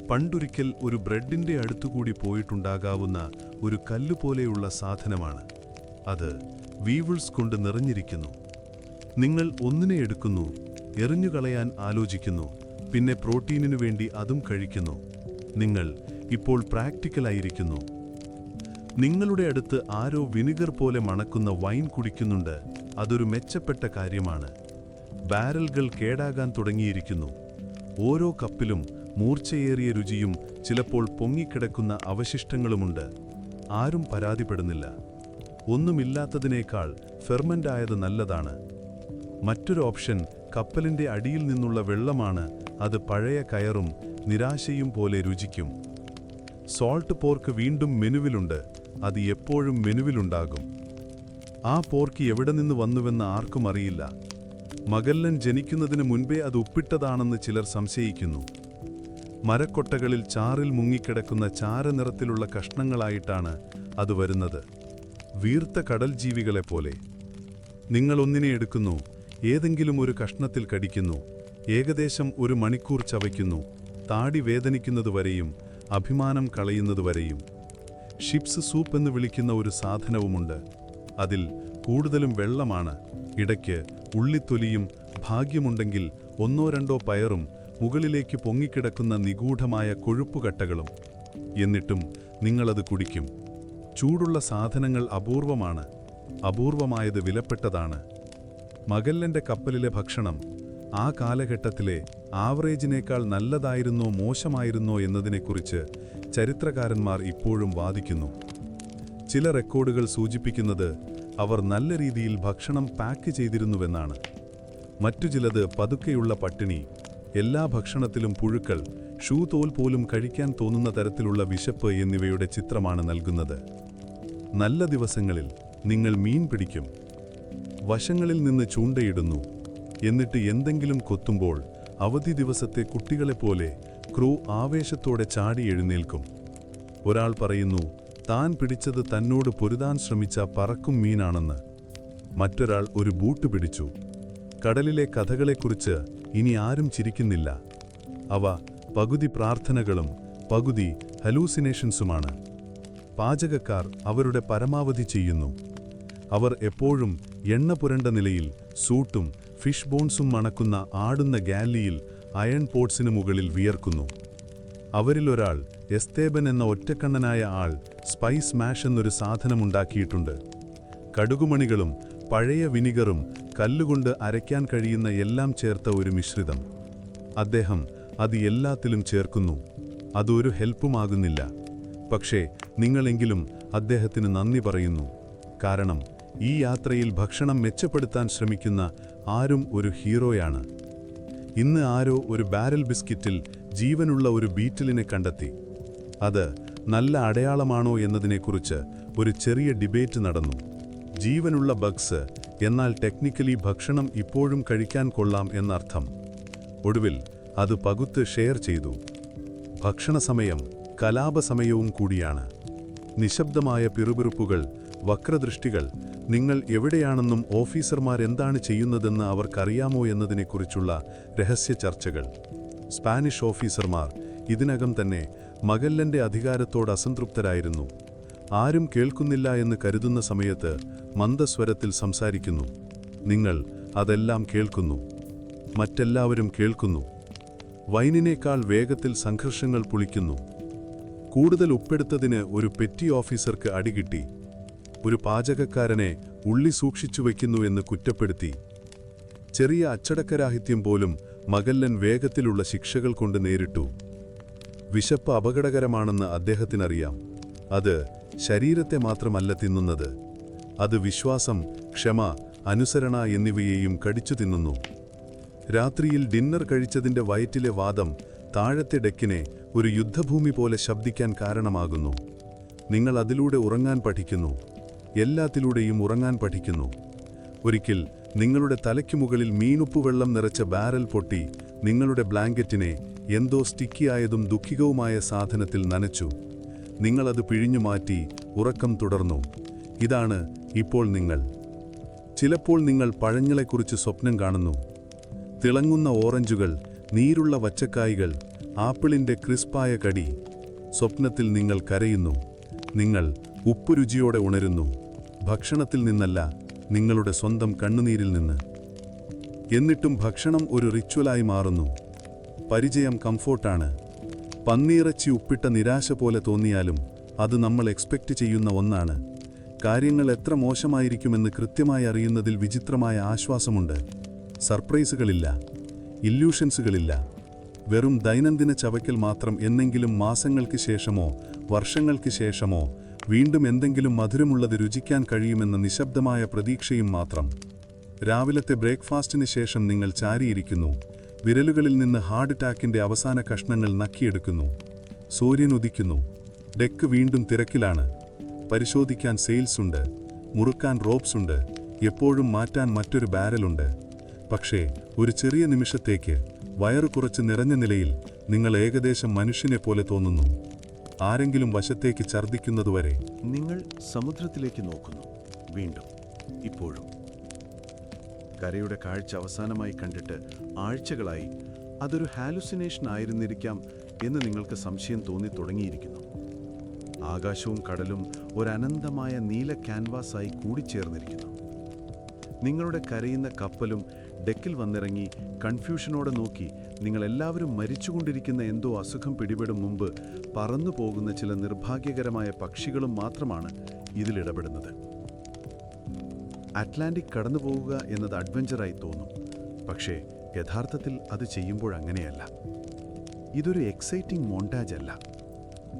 പണ്ടൊരിക്കൽ ഒരു ബ്രെഡിൻ്റെ അടുത്തുകൂടി പോയിട്ടുണ്ടാകാവുന്ന ഒരു കല്ലുപോലെയുള്ള സാധനമാണ്. അത് വീവിൾസ് കൊണ്ട് നിറഞ്ഞിരിക്കുന്നു. നിങ്ങൾ ഒന്നിനെ എടുക്കുന്നു, എറിഞ്ഞുകളയാൻ ആലോചിക്കുന്നു, പിന്നെ പ്രോട്ടീനിനു വേണ്ടി അതും കഴിക്കുന്നു. നിങ്ങൾ ഇപ്പോൾ പ്രാക്ടിക്കലായിരിക്കുന്നു. നിങ്ങളുടെ അടുത്ത് ആരോ വിനിഗർ പോലെ മണക്കുന്ന വൈൻ കുടിക്കുന്നുണ്ട്. അതൊരു മെച്ചപ്പെട്ട കാര്യമാണ്. ബാരലുകൾ കേടാകാൻ തുടങ്ങിയിരിക്കുന്നു. ഓരോ കപ്പിലും മൂർച്ചയേറിയ രുചിയും ചിലപ്പോൾ പൊങ്ങിക്കിടക്കുന്ന അവശിഷ്ടങ്ങളുമുണ്ട്. ആരും പരാതിപ്പെടുന്നില്ല. ഒന്നുമില്ലാത്തതിനേക്കാൾ ഫെർമെന്റ് ആയത് നല്ലതാണ്. മറ്റൊരു ഓപ്ഷൻ കപ്പലിന്റെ അടിയിൽ നിന്നുള്ള വെള്ളമാണ്. അത് പഴയ കയറും നിരാശയും പോലെ രുചിക്കും. സോൾട്ട് പോർക്ക് വീണ്ടും മെനുവിലുണ്ട്. അത് എപ്പോഴും മെനുവിലുണ്ടാകും. ആ പോർക്ക് എവിടെ നിന്ന് വന്നുവെന്ന് ആർക്കും അറിയില്ല. മഗല്ലൻ ജനിക്കുന്നതിന് മുൻപേ അത് ഉപ്പിട്ടതാണെന്ന് ചിലർ സംശയിക്കുന്നു. മരക്കൊട്ടകളിൽ ചാറിൽ മുങ്ങിക്കിടക്കുന്ന ചാരനിറത്തിലുള്ള കഷ്ണങ്ങളായിട്ടാണ് അത് വരുന്നത്, വീർത്ത കടൽ ജീവികളെപ്പോലെ. നിങ്ങൾ ഒന്നിനെ എടുക്കുന്നു, ഏതെങ്കിലും ഒരു കഷ്ണത്തിൽ കടിക്കുന്നു, ഏകദേശം ഒരു മണിക്കൂർ ചവയ്ക്കുന്നു, താടി വേദനിക്കുന്നതുവരെയും അഭിമാനം കളയുന്നതുവരെയും. ഷിപ്സ് സൂപ്പ് എന്ന് വിളിക്കുന്ന ഒരു സാധനവുമുണ്ട്. അതിൽ കൂടുതലും വെള്ളമാണ്. ഇടയ്ക്ക് ഉള്ളിത്തൊലിയും ഭാഗ്യമുണ്ടെങ്കിൽ ഒന്നോ രണ്ടോ പയറും മുകളിലേക്ക് പൊങ്ങിക്കിടക്കുന്ന നിഗൂഢമായ കൊഴുപ്പുകട്ടകളും. എന്നിട്ടും നിങ്ങളത് കുടിക്കും. ചൂടുള്ള സാധനങ്ങൾ അപൂർവമാണ്. അപൂർവമായത് വിലപ്പെട്ടതാണ്. മഗല്ലന്റെ കപ്പലിലെ ഭക്ഷണം ആ കാലഘട്ടത്തിലെ ആവറേജിനേക്കാൾ നല്ലതായിരുന്നോ മോശമായിരുന്നോ എന്നതിനെക്കുറിച്ച് ചരിത്രകാരന്മാർ ഇപ്പോഴും വാദിക്കുന്നു. ചില റെക്കോർഡുകൾ സൂചിപ്പിക്കുന്നത് അവർ നല്ല രീതിയിൽ ഭക്ഷണം പാക്ക് ചെയ്തിരുന്നുവെന്നാണ്. മറ്റു ചിലത് പതുക്കെയുള്ള പട്ടിണി, എല്ലാ ഭക്ഷണത്തിലും പുഴുക്കൾ, ഷൂ തോൽ പോലും കഴിക്കാൻ തോന്നുന്ന തരത്തിലുള്ള വിശപ്പ് എന്നിവയുടെ ചിത്രമാണ് നൽകുന്നത്. നല്ല ദിവസങ്ങളിൽ നിങ്ങൾ മീൻ പിടിക്കും, വശങ്ങളിൽ നിന്ന് ചൂണ്ടയിടുന്നു. എന്നിട്ട് എന്തെങ്കിലും കൊത്തുമ്പോൾ അവധി ദിവസത്തെ കുട്ടികളെപ്പോലെ ക്രൂ ആവേശത്തോടെ ചാടി എഴുന്നേൽക്കും. ഒരാൾ പറയുന്നു താൻ പിടിച്ചത് തന്നോട് പൊരുതാൻ ശ്രമിച്ച പറക്കും മീനാണെന്ന്. മറ്റൊരാൾ ഒരു ബൂട്ട് പിടിച്ചു. കടലിലെ കഥകളെക്കുറിച്ച് ഇനി ആരും ചിരിക്കുന്നില്ല. അവ പകുതി പ്രാർത്ഥനകളും പകുതി ഹലൂസിനേഷൻസുമാണ്. പാചകക്കാർ അവരുടെ പരമാവധി ചെയ്യുന്നു. അവർ എപ്പോഴും എണ്ണ പുരണ്ട നിലയിൽ സൂട്ടും ഫിഷ് ബോൺസും മണക്കുന്ന ആടുന്ന ഗാലിയിൽ അയൺ പോട്ട്സിനു മുകളിൽ വിയർക്കുന്നു. അവരിലൊരാൾ, എസ്തേബൻ എന്ന ഒറ്റക്കണ്ണനായ ആൾ, സ്പൈസ് മാഷ് എന്നൊരു സാധനമുണ്ടാക്കിയിട്ടുണ്ട്. കടുകുമണികളും പഴയ വിനിഗറും കല്ലുകൊണ്ട് അരയ്ക്കാൻ കഴിയുന്ന എല്ലാം ചേർത്ത ഒരു മിശ്രിതം. അദ്ദേഹം അത് എല്ലാത്തിലും ചേർക്കുന്നു. അതൊരു ഹെൽപ്പുമാകുന്നില്ല. പക്ഷേ നിങ്ങളെങ്കിലും അദ്ദേഹത്തിന് നന്ദി പറയുന്നു. കാരണം ഈ യാത്രയിൽ ഭക്ഷണം മെച്ചപ്പെടുത്താൻ ശ്രമിക്കുന്ന ആരും ഒരു ഹീറോയാണ്. ഇന്ന് ആരോ ഒരു ബാരൽ ബിസ്ക്കറ്റിൽ ജീവനുള്ള ഒരു ബീറ്റിലിനെ കണ്ടെത്തി. അത് നല്ല അടയാളമാണോ എന്നതിനെക്കുറിച്ച് ഒരു ചെറിയ ഡിബേറ്റ് നടന്നു. ജീവനുള്ള ബഗ്സ്, എന്നാൽ ടെക്നിക്കലി ഭക്ഷണം ഇപ്പോഴും കഴിക്കാൻ കൊള്ളാം എന്നർത്ഥം. ഒടുവിൽ അത് പകുത്ത് ഷെയർ ചെയ്തു. ഭക്ഷണസമയം കലാപസമയവും കൂടിയാണ്. നിശബ്ദമായ പിറുപിറുപ്പുകൾ, വക്രദൃഷ്ടികൾ, നിങ്ങൾ എവിടെയാണെന്നും ഓഫീസർമാരെന്താണ് ചെയ്യുന്നതെന്ന് അവർക്കറിയാമോ എന്നതിനെക്കുറിച്ചുള്ള രഹസ്യ ചർച്ചകൾ. സ്പാനിഷ് ഓഫീസർമാർ ഇതിനകം തന്നെ മഗല്ലന്റെ അധികാരത്തോട് അസംതൃപ്തരായിരുന്നു. ആരും കേൾക്കുന്നില്ല എന്ന് കരുതുന്ന സമയത്ത് മന്ദസ്വരത്തിൽ സംസാരിക്കുന്നു. നിങ്ങൾ അതെല്ലാം കേൾക്കുന്നു. മറ്റെല്ലാവരും കേൾക്കുന്നു. വൈനിനേക്കാൾ വേഗത്തിൽ സംഘർഷങ്ങൾ പുളിക്കുന്നു. കൂടുതൽ ഉപ്പെടുത്തതിന് ഒരു പെറ്റി ഓഫീസർക്ക് അടികിട്ടി. ഒരു പാചകക്കാരനെ ഉള്ളി സൂക്ഷിച്ചു വയ്ക്കുന്നു എന്ന് കുറ്റപ്പെടുത്തി. ചെറിയ അച്ചടക്കരാഹിത്യം പോലും മഗല്ലൻ വേഗത്തിലുള്ള ശിക്ഷകൾ കൊണ്ട് നേരിട്ടു. വിശപ്പ് അപകടകരമാണെന്ന് അദ്ദേഹത്തിനറിയാം. അത് ശരീരത്തെ മാത്രമല്ല തിന്നുന്നത്, അത് വിശ്വാസം, ക്ഷമ, അനുസരണ എന്നിവയെയും കടിച്ചു തിന്നുന്നു. രാത്രിയിൽ ഡിന്നർ കഴിച്ചതിൻ്റെ വയറ്റിലെ വാദം താഴത്തെ ഡെക്കിനെ ഒരു യുദ്ധഭൂമി പോലെ ശബ്ദിക്കാൻ കാരണമാകുന്നു. നിങ്ങൾ അതിലൂടെ ഉറങ്ങാൻ പഠിക്കുന്നു. എല്ലാത്തിലൂടെയും ഉറങ്ങാൻ പഠിക്കുന്നു. ഒരിക്കൽ നിങ്ങളുടെ തലയ്ക്കു മുകളിൽ മീനുപ്പുവെള്ളം നിറച്ച ബാരൽ പൊട്ടി നിങ്ങളുടെ ബ്ലാങ്കറ്റിനെ എന്തോ സ്റ്റിക്കിയായതും ദുഃഖികവുമായ സാധനത്തിൽ നനച്ചു. നിങ്ങളത് പിഴിഞ്ഞു മാറ്റി ഉറക്കം തുടർന്നു. ഇതാണ് ഇപ്പോൾ നിങ്ങൾ. ചിലപ്പോൾ നിങ്ങൾ പഴങ്ങളെക്കുറിച്ച് സ്വപ്നം കാണുന്നു. തിളങ്ങുന്ന ഓറഞ്ചുകൾ, നീരുള്ള വച്ചക്കായ്കൾ, ആപ്പിളിൻ്റെ ക്രിസ്പായ കടി. സ്വപ്നത്തിൽ നിങ്ങൾ കരയുന്നു. നിങ്ങൾ ഉപ്പുരുചിയോടെ ഉണരുന്നു. ഭക്ഷണത്തിൽ നിന്നല്ല, നിങ്ങളുടെ സ്വന്തം കണ്ണുനീരിൽ നിന്ന്. എന്നിട്ടും ഭക്ഷണം ഒരു റിച്വലായി മാറുന്നു. പരിചയം കംഫോർട്ടാണ്. പന്നിയിറച്ചി ഉപ്പിട്ട നിരാശ പോലെ തോന്നിയാലും അത് നമ്മൾ എക്സ്പെക്റ്റ് ചെയ്യുന്ന ഒന്നാണ്. കാര്യങ്ങൾ എത്ര മോശമായിരിക്കുമെന്ന് കൃത്യമായി അറിയുന്നതിൽ വിചിത്രമായ ആശ്വാസമുണ്ട്. സർപ്രൈസുകളില്ല, ഇല്യൂഷൻസുകളില്ല. വെറും ദൈനംദിന ചവയ്ക്കൽ മാത്രം. എന്നെങ്കിലും മാസങ്ങൾക്ക് ശേഷമോ വർഷങ്ങൾക്ക് ശേഷമോ വീണ്ടും എന്തെങ്കിലും മധുരമുള്ളത് രുചിക്കാൻ കഴിയുമെന്ന നിശബ്ദമായ പ്രതീക്ഷയും മാത്രം. രാവിലത്തെ ബ്രേക്ക്ഫാസ്റ്റിന് ശേഷം നിങ്ങൾ ചാരിയിരിക്കുന്നു. വിരലുകളിൽ നിന്ന് ഹാർട്ട് അറ്റാക്കിൻ്റെ അവസാന കഷ്ണങ്ങൾ നക്കിയെടുക്കുന്നു. സൂര്യൻ ഉദിക്കുന്നു. ഡെക്ക് വീണ്ടും തിരക്കിലാണ്. പരിശോധിക്കാൻ സെയിൽസ് ഉണ്ട്, മുറുക്കാൻ റോപ്സ് ഉണ്ട്, എപ്പോഴും മാറ്റാൻ മറ്റൊരു ബാരലുണ്ട്. പക്ഷേ ഒരു ചെറിയ നിമിഷത്തേക്ക് വയറു കുറച്ച് നിറഞ്ഞ നിലയിൽ നിങ്ങൾ ഏകദേശം മനുഷ്യനെ പോലെ തോന്നുന്നു. ആരെങ്കിലും വശത്തേക്ക് ഛർദ്ദിക്കുന്നതുവരെ നിങ്ങൾ സമുദ്രത്തിലേക്ക് നോക്കുന്നു. വീണ്ടും, ഇപ്പോഴും. കരയുടെ കാഴ്ച അവസാനമായി കണ്ടിട്ട് ആഴ്ചകളായി. അതൊരു ഹാലുസിനേഷൻ ആയിരുന്നിരിക്കാം എന്ന് നിങ്ങൾക്ക് സംശയം തോന്നി തുടങ്ങിയിരിക്കുന്നു. ആകാശവും കടലും ഒരനന്തമായ നീല ക്യാൻവാസായി കൂടിച്ചേർന്നിരിക്കുന്നു. നിങ്ങളുടെ കരയുന്ന കപ്പലും ഡെക്കിൽ വന്നിറങ്ങി കൺഫ്യൂഷനോടെ നോക്കി. നിങ്ങളെല്ലാവരും മരിച്ചുകൊണ്ടിരിക്കുന്ന എന്തോ അസുഖം പിടിപെടും മുമ്പ് പറന്നു പോകുന്ന ചില നിർഭാഗ്യകരമായ പക്ഷികളും മാത്രമാണ് ഇതിലിടപെടുന്നത്. അറ്റ്ലാന്റിക് കടന്നുപോവുക എന്നത് അഡ്വഞ്ചറായി തോന്നും. പക്ഷേ യഥാർത്ഥത്തിൽ അത് ചെയ്യുമ്പോഴങ്ങനെയല്ല. ഇതൊരു എക്സൈറ്റിംഗ് മോണ്ടാജ് അല്ല.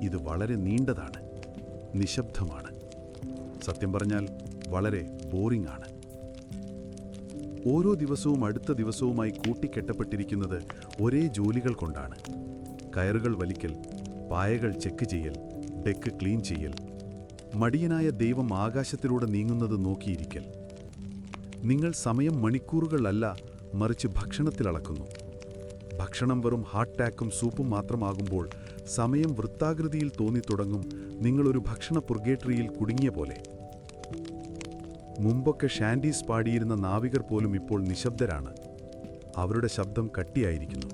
ഇത് വളരെ നീണ്ടതാണ്, നിശബ്ദമാണ്. സത്യം പറഞ്ഞാൽ വളരെ ബോറിംഗ് ആണ്. ഓരോ ദിവസവും അടുത്ത ദിവസവുമായി കൂട്ടിക്കെട്ടപ്പെട്ടിരിക്കുന്നത് ഒരേ ജോലികൾ കൊണ്ടാണ്. കയറുകൾ വലിക്കൽ, പായകൾ ചെക്ക് ചെയ്യൽ, ഡെക്ക് ക്ലീൻ ചെയ്യൽ. മടിയനായ ദൈവം ആകാശത്തിലൂടെ നീങ്ങുന്നത് നോക്കിയിരിക്കൽ. നിങ്ങൾ സമയം മണിക്കൂറുകളല്ല, മറിച്ച് ഭക്ഷണത്തിൽ അളക്കുന്നു. ഭക്ഷണം വെറും ഹാർട്ട് അറ്റാക്കും സൂപ്പും മാത്രമാകുമ്പോൾ സമയം വൃത്താകൃതിയിൽ തോന്നിത്തുടങ്ങും. നിങ്ങളൊരു ഭക്ഷണ പുർഗേറ്ററിയിൽ കുടുങ്ങിയ പോലെ. മുമ്പൊക്കെ ഷാൻഡീസ് പാടിയിരുന്ന നാവികർ പോലും ഇപ്പോൾ നിശബ്ദരാണ്. അവരുടെ ശബ്ദം കട്ടിയായിരിക്കുന്നു.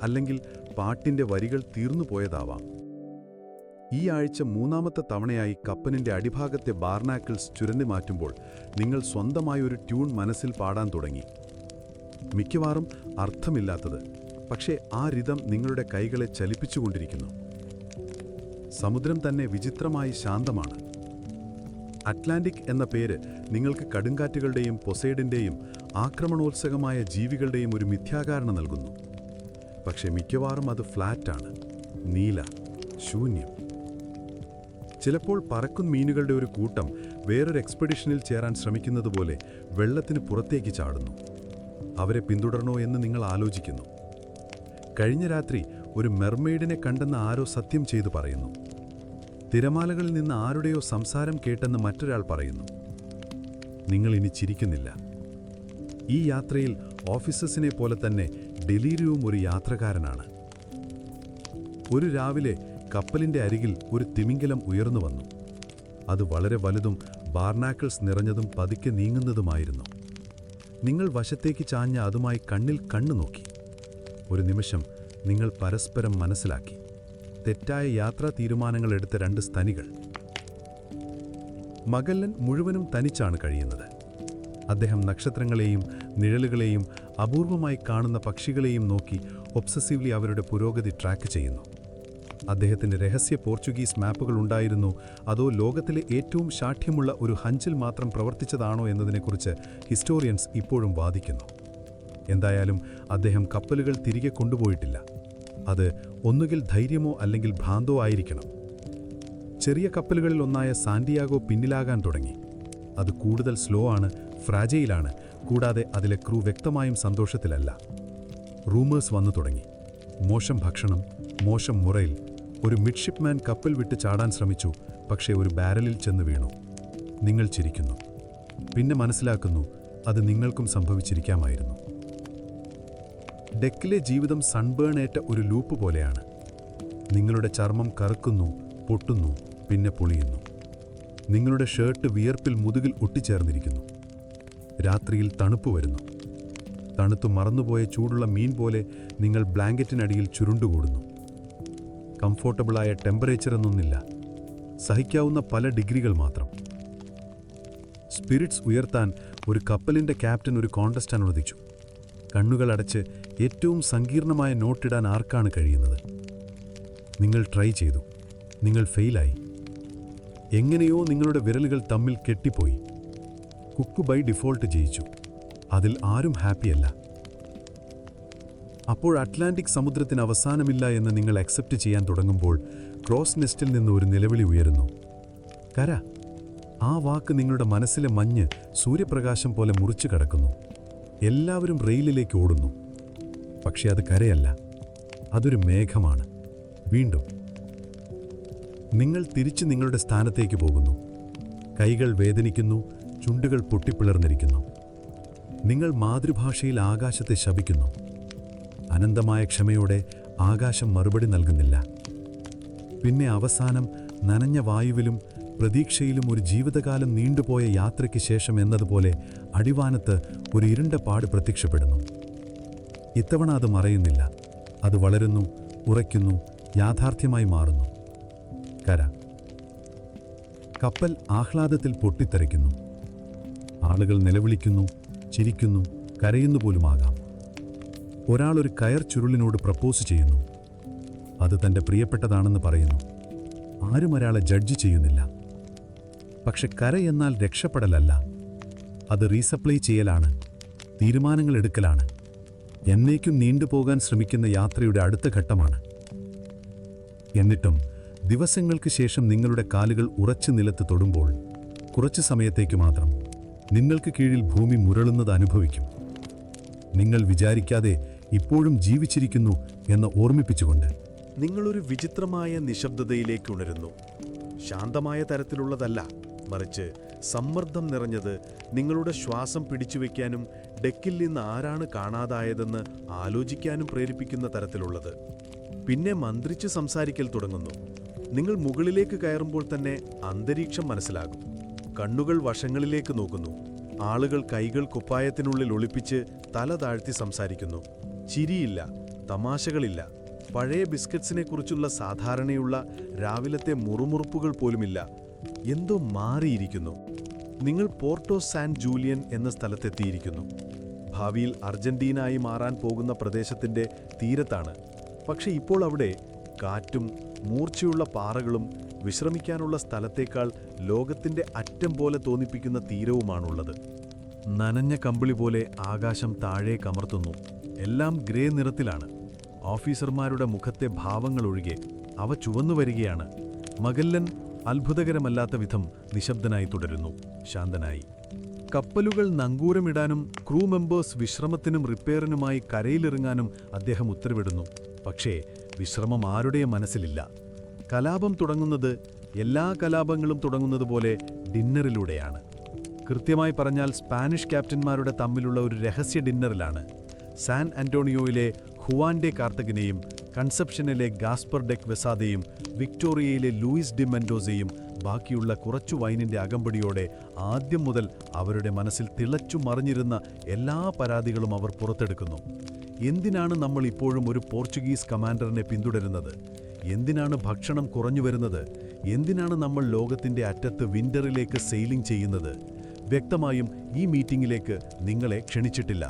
അല്ലെങ്കിൽ പാട്ടിൻ്റെ വരികൾ തീർന്നു പോയതാവാം. ഈ ആഴ്ച മൂന്നാമത്തെ തവണയായി കപ്പലിൻ്റെ അടിഭാഗത്തെ ബാർനാക്കിൾസ് ചുരണ്ടി മാറ്റുമ്പോൾ നിങ്ങൾ സ്വന്തമായി ഒരു ട്യൂൺ മനസ്സിൽ പാടാൻ തുടങ്ങി. മിക്കവാറും അർത്ഥമില്ലാത്തത്, പക്ഷേ ആ റിതം നിങ്ങളുടെ കൈകളെ ചലിപ്പിച്ചുകൊണ്ടിരിക്കുന്നു. സമുദ്രം തന്നെ വിചിത്രമായി ശാന്തമാണ്. അറ്റ്ലാന്റിക് എന്ന പേര് നിങ്ങൾക്ക് കടുങ്കാറ്റുകളുടെയും പൊസൈഡിൻ്റെയും ആക്രമണോത്സുകമായ ജീവികളുടെയും ഒരു മിഥ്യാകാരണം നൽകുന്നു. പക്ഷേ മിക്കവാറും അത് ഫ്ലാറ്റാണ്, നീല, ശൂന്യം. ചിലപ്പോൾ പറക്കും മീനുകളുടെ ഒരു കൂട്ടം വേറൊരു എക്സ്പെഡിഷനിൽ ചേരാൻ ശ്രമിക്കുന്നതുപോലെ വെള്ളത്തിന് പുറത്തേക്ക് ചാടുന്നു. അവരെ പിന്തുടരണോ എന്ന് നിങ്ങൾ ആലോചിക്കുന്നു. കഴിഞ്ഞ രാത്രി ഒരു മെർമെയ്ഡിനെ കണ്ടെന്ന് ആരോ സത്യം ചെയ്തു പറയുന്നു. തിരമാലകളിൽ നിന്ന് ആരുടെയോ സംസാരം കേട്ടെന്ന് മറ്റൊരാൾ പറയുന്നു. നിങ്ങൾ ഇനി ചിരിക്കുന്നില്ല. ഈ യാത്രയിൽ ഓഫീസേഴ്സിനെ പോലെ തന്നെ ഡെലീരിയവും ഒരു യാത്രക്കാരനാണ്. ഒരു രാവിലെ കപ്പലിൻ്റെ അരികിൽ ഒരു തിമിംഗലം ഉയർന്നു വന്നു. അത് വളരെ വലുതും ബാർനാക്കിൾസ് നിറഞ്ഞതും പതുക്കെ നീങ്ങുന്നതുമായിരുന്നു. നിങ്ങൾ വശത്തേക്ക് ചാഞ്ഞ അതുമായി കണ്ണിൽ കണ്ണു നോക്കി. ഒരു നിമിഷം നിങ്ങൾ പരസ്പരം മനസ്സിലാക്കി. തെറ്റായ യാത്രാ തീരുമാനങ്ങൾ എടുത്ത രണ്ട് സ്തനികൾ. മഗല്ലൻ മുഴുവനും തനിച്ചാണ് കഴിയുന്നത്. അദ്ദേഹം നക്ഷത്രങ്ങളെയും നിഴലുകളെയും അപൂർവമായി കാണുന്ന പക്ഷികളെയും നോക്കി ഒബ്സസീവ്ലി അവരുടെ പുരോഗതി ട്രാക്ക് ചെയ്യുന്നു. അദ്ദേഹത്തിന് രഹസ്യ പോർച്ചുഗീസ് മാപ്പുകൾ ഉണ്ടായിരുന്നോ അതോ ലോകത്തിലെ ഏറ്റവും ശാഠ്യമുള്ള ഒരു ഹഞ്ചിൽ മാത്രം പ്രവർത്തിച്ചതാണോ എന്നതിനെക്കുറിച്ച് ഹിസ്റ്റോറിയൻസ് ഇപ്പോഴും വാദിക്കുന്നു. എന്തായാലും അദ്ദേഹം കപ്പലുകൾ തിരികെ കൊണ്ടുപോയിട്ടില്ല. അത് ഒന്നുകിൽ ധൈര്യമോ അല്ലെങ്കിൽ ഭ്രാന്തോ ആയിരിക്കണം. ചെറിയ കപ്പലുകളിൽ ഒന്നായ സാന്റിയാഗോ പിന്നിലാകാൻ തുടങ്ങി. അത് കൂടുതൽ സ്ലോ ആണ്, ഫ്രാജയിലാണ്, കൂടാതെ അതിലെ ക്രൂ വ്യക്തമായും സന്തോഷത്തിലല്ല. റൂമേഴ്സ് വന്നു തുടങ്ങി. മോശം ഭക്ഷണം, മോശം മുറയിൽ. ഒരു മിഡ്ഷിപ്പ്മാൻ കപ്പൽ വിട്ട് ചാടാൻ ശ്രമിച്ചു, പക്ഷേ ഒരു ബാരലിൽ ചെന്ന് വീണു. നിങ്ങൾ ചിരിക്കുന്നു. പിന്നെ മനസ്സിലാക്കുന്നു അത് നിങ്ങൾക്കും സംഭവിച്ചിരിക്കാമായിരുന്നു. ഡെക്കിലെ ജീവിതം സൺബേൺ ഏറ്റ ഒരു ലൂപ്പ് പോലെയാണ്. നിങ്ങളുടെ ചർമ്മം കറുക്കുന്നു, പൊട്ടുന്നു, പിന്നെ പൊളിയുന്നു. നിങ്ങളുടെ ഷർട്ട് വിയർപ്പിൽ മുതുകിൽ ഒട്ടിച്ചേർന്നിരിക്കുന്നു. രാത്രിയിൽ തണുപ്പ് വരുന്നു. തണുത്തു മറന്നുപോയ ചൂടുള്ള മീൻ പോലെ നിങ്ങൾ ബ്ലാങ്കറ്റിനടിയിൽ ചുരുണ്ടുകൂടുന്നു. കംഫോർട്ടബിളായ ടെമ്പറേച്ചർ എന്നൊന്നില്ല, സഹിക്കാവുന്ന പല ഡിഗ്രികൾ മാത്രം. സ്പിരിറ്റ്സ് ഉയർത്താൻ ഒരു കപ്പലിൻ്റെ ക്യാപ്റ്റൻ ഒരു കോൺടെസ്റ്റ് അനുവദിച്ചു. കണ്ണുകളടച്ച് ഏറ്റവും സങ്കീർണമായ നോട്ടിടാൻ ആർക്കാണ് കഴിയുന്നത്? നിങ്ങൾ ട്രൈ ചെയ്തു. നിങ്ങൾ ഫെയിലായി. എങ്ങനെയോ നിങ്ങളുടെ വിരലുകൾ തമ്മിൽ കെട്ടിപ്പോയി. കുക്ക് ബൈ ഡിഫോൾട്ട് ജയിച്ചു. അതിൽ ആരും ഹാപ്പിയല്ല. അപ്പോൾ അറ്റ്ലാന്റിക് സമുദ്രത്തിന് അവസാനമില്ല എന്ന് നിങ്ങൾ അക്സെപ്റ്റ് ചെയ്യാൻ തുടങ്ങുമ്പോൾ ക്രോസ് നെസ്റ്റിൽ നിന്ന് ഒരു നിലവിളി ഉയരുന്നു. കര. ആ വാക്ക് നിങ്ങളുടെ മനസ്സിലെ മഞ്ഞ് സൂര്യപ്രകാശം പോലെ മുറിച്ചു കടക്കുന്നു. എല്ലാവരും റെയിലിലേക്ക് ഓടുന്നു. പക്ഷെ അത് കരയല്ല, അതൊരു മേഘമാണ്. വീണ്ടും നിങ്ങൾ തിരിച്ച് നിങ്ങളുടെ സ്ഥാനത്തേക്ക് പോകുന്നു. കൈകൾ വേദനിക്കുന്നു, ചുണ്ടുകൾ പൊട്ടിപ്പിളർന്നിരിക്കുന്നു. നിങ്ങൾ മാതൃഭാഷയിൽ ആകാശത്തെ ശപിക്കുന്നു. അനന്തമായ ക്ഷമയോടെ ആകാശം മറുപടി നൽകുന്നില്ല. പിന്നെ അവസാനം നനഞ്ഞ വായുവിലും പ്രതീക്ഷയിലും ഒരു ജീവിതകാലം നീണ്ടുപോയ യാത്രയ്ക്ക് ശേഷം എന്നതുപോലെ അടിവാനത്ത് ഒരു ഇരുണ്ട പാട് പ്രത്യക്ഷപ്പെടുന്നു. ഇത്തവണ അത് മറയുന്നില്ല. അത് വളരുന്നു, ഉറയ്ക്കുന്നു, യാഥാർത്ഥ്യമായി മാറുന്നു. കര. കപ്പൽ ആഹ്ലാദത്തിൽ പൊട്ടിത്തെറിക്കുന്നു. ആളുകൾ നിലവിളിക്കുന്നു, ചിരിക്കുന്നു, കരയുന്നു പോലുമാകാം. ഒരാൾ ഒരു കയർ ചുരുളിനോട് പ്രപ്പോസ് ചെയ്യുന്നു. അത് തൻ്റെ പ്രിയപ്പെട്ടതാണെന്ന് പറയുന്നു. ആരും ഒരാളെ ജഡ്ജ് ചെയ്യുന്നില്ല. പക്ഷെ കര എന്നാൽ രക്ഷപ്പെടലല്ല, അത് റീസപ്ലൈ ചെയ്യലാണ്, തീരുമാനങ്ങൾ എടുക്കലാണ്. എന്നേക്കും നീണ്ടുപോകാൻ ശ്രമിക്കുന്ന യാത്രയുടെ അടുത്ത ഘട്ടമാണ്. എന്നിട്ടും ദിവസങ്ങൾക്ക് ശേഷം നിങ്ങളുടെ കാലുകൾ ഉറച്ചു നിലത്ത് തൊടുമ്പോൾ കുറച്ചു സമയത്തേക്ക് മാത്രം നിങ്ങൾക്ക് കീഴിൽ ഭൂമി മുരളുന്നത് അനുഭവിക്കും. നിങ്ങൾ വിചാരിക്കാതെ ഇപ്പോഴും ജീവിച്ചിരിക്കുന്നു എന്ന് ഓർമ്മിപ്പിച്ചുകൊണ്ട് നിങ്ങളൊരു വിചിത്രമായ നിശബ്ദതയിലേക്ക് ഉണരുന്നു. ശാന്തമായ തരത്തിലുള്ളതല്ല, മറിച്ച് സമ്മർദ്ദം നിറഞ്ഞത്, നിങ്ങളുടെ ശ്വാസം പിടിച്ചുവെക്കാനും ഡെക്കിൽ നിന്ന് ആരാണ് കാണാതായതെന്ന് ആലോചിക്കാനും പ്രേരിപ്പിക്കുന്ന തരത്തിലുള്ളത്. പിന്നെ മന്ത്രിച്ച് സംസാരിക്കൽ തുടങ്ങുന്നു. നിങ്ങൾ മുകളിലേക്ക് കയറുമ്പോൾ തന്നെ അന്തരീക്ഷം മനസ്സിലാകും. കണ്ണുകൾ വശങ്ങളിലേക്ക് നോക്കുന്നു. ആളുകൾ കൈകൾ കുപ്പായത്തിനുള്ളിൽ ഒളിപ്പിച്ച് തല താഴ്ത്തി സംസാരിക്കുന്നു. ചിരിയില്ല, തമാശകളില്ല, പഴയ ബിസ്ക്കറ്റ്സിനെക്കുറിച്ചുള്ള സാധാരണയുള്ള രാവിലത്തെ മുറുമുറുപ്പുകൾ പോലുമില്ല. എന്തോ മാറിയിരിക്കുന്നു. നിങ്ങൾ പോർട്ടോ സാൻ ജൂലിയൻ എന്ന സ്ഥലത്തെത്തിയിരിക്കുന്നു. ഭാവിയിൽ അർജന്റീനായി മാറാൻ പോകുന്ന പ്രദേശത്തിൻ്റെ തീരത്താണ്. പക്ഷെ ഇപ്പോൾ അവിടെ കാറ്റും മൂർച്ചയുള്ള പാറകളും വിശ്രമിക്കാനുള്ള സ്ഥലത്തേക്കാൾ ലോകത്തിൻ്റെ അറ്റം പോലെ തോന്നിപ്പിക്കുന്ന തീരവുമാണുള്ളത്. നനഞ്ഞ കമ്പിളി പോലെ ആകാശം താഴെ കമർത്തുന്നു. എല്ലാം ഗ്രേ നിറത്തിലാണ്. ഓഫീസർമാരുടെ മുഖത്തെ ഭാവങ്ങളൊഴികെ അവ ചുവന്നു വരികയാണ്. മഗല്ലൻ അത്ഭുതകരമല്ലാത്ത വിധം നിശബ്ദനായി തുടരുന്നു, ശാന്തനായി. കപ്പലുകൾ നങ്കൂരമിടാനും ക്രൂ മെമ്പേഴ്സ് വിശ്രമത്തിനും റിപ്പയറിനുമായി കരയിലിറങ്ങാനും അദ്ദേഹം ഉത്തരവിടുന്നു. പക്ഷേ വിശ്രമം ആരുടെയും മനസ്സിലില്ല. കലാപം തുടങ്ങുന്നത് എല്ലാ കലാപങ്ങളും തുടങ്ങുന്നതുപോലെ ഡിന്നറിലൂടെയാണ്. കൃത്യമായി പറഞ്ഞാൽ സ്പാനിഷ് ക്യാപ്റ്റന്മാരുടെ തമ്മിലുള്ള ഒരു രഹസ്യ ഡിന്നറിലാണ്. സാൻ ആന്റോണിയോയിലെ ഹുവാൻ ഡെ കാർത്തഗിനെയും കൺസെപ്ഷനിലെ ഗാസ്പർ ഡെക് വെസാദയും വിക്ടോറിയയിലെ ലൂയിസ് ഡി മെൻഡോസയും ബാക്കിയുള്ള കുറച്ചു വൈനിൻ്റെ അകമ്പടിയോടെ ആദ്യം മുതൽ അവരുടെ മനസ്സിൽ തിളച്ചു മറിഞ്ഞിരുന്ന എല്ലാ പരാതികളും അവർ പുറത്തെടുക്കുന്നു. എന്തിനാണ് നമ്മൾ ഇപ്പോഴും ഒരു പോർച്ചുഗീസ് കമാൻഡറിനെ പിന്തുടരുന്നത്? എന്തിനാണ് ഭക്ഷണം കുറഞ്ഞു വരുന്നത്? എന്തിനാണ് നമ്മൾ ലോകത്തിന്റെ അറ്റത്ത് വിന്ററിലേക്ക് സെയിലിംഗ് ചെയ്യുന്നത്? വ്യക്തമായും ഈ മീറ്റിംഗിലേക്ക് നിങ്ങളെ ക്ഷണിച്ചിട്ടില്ല.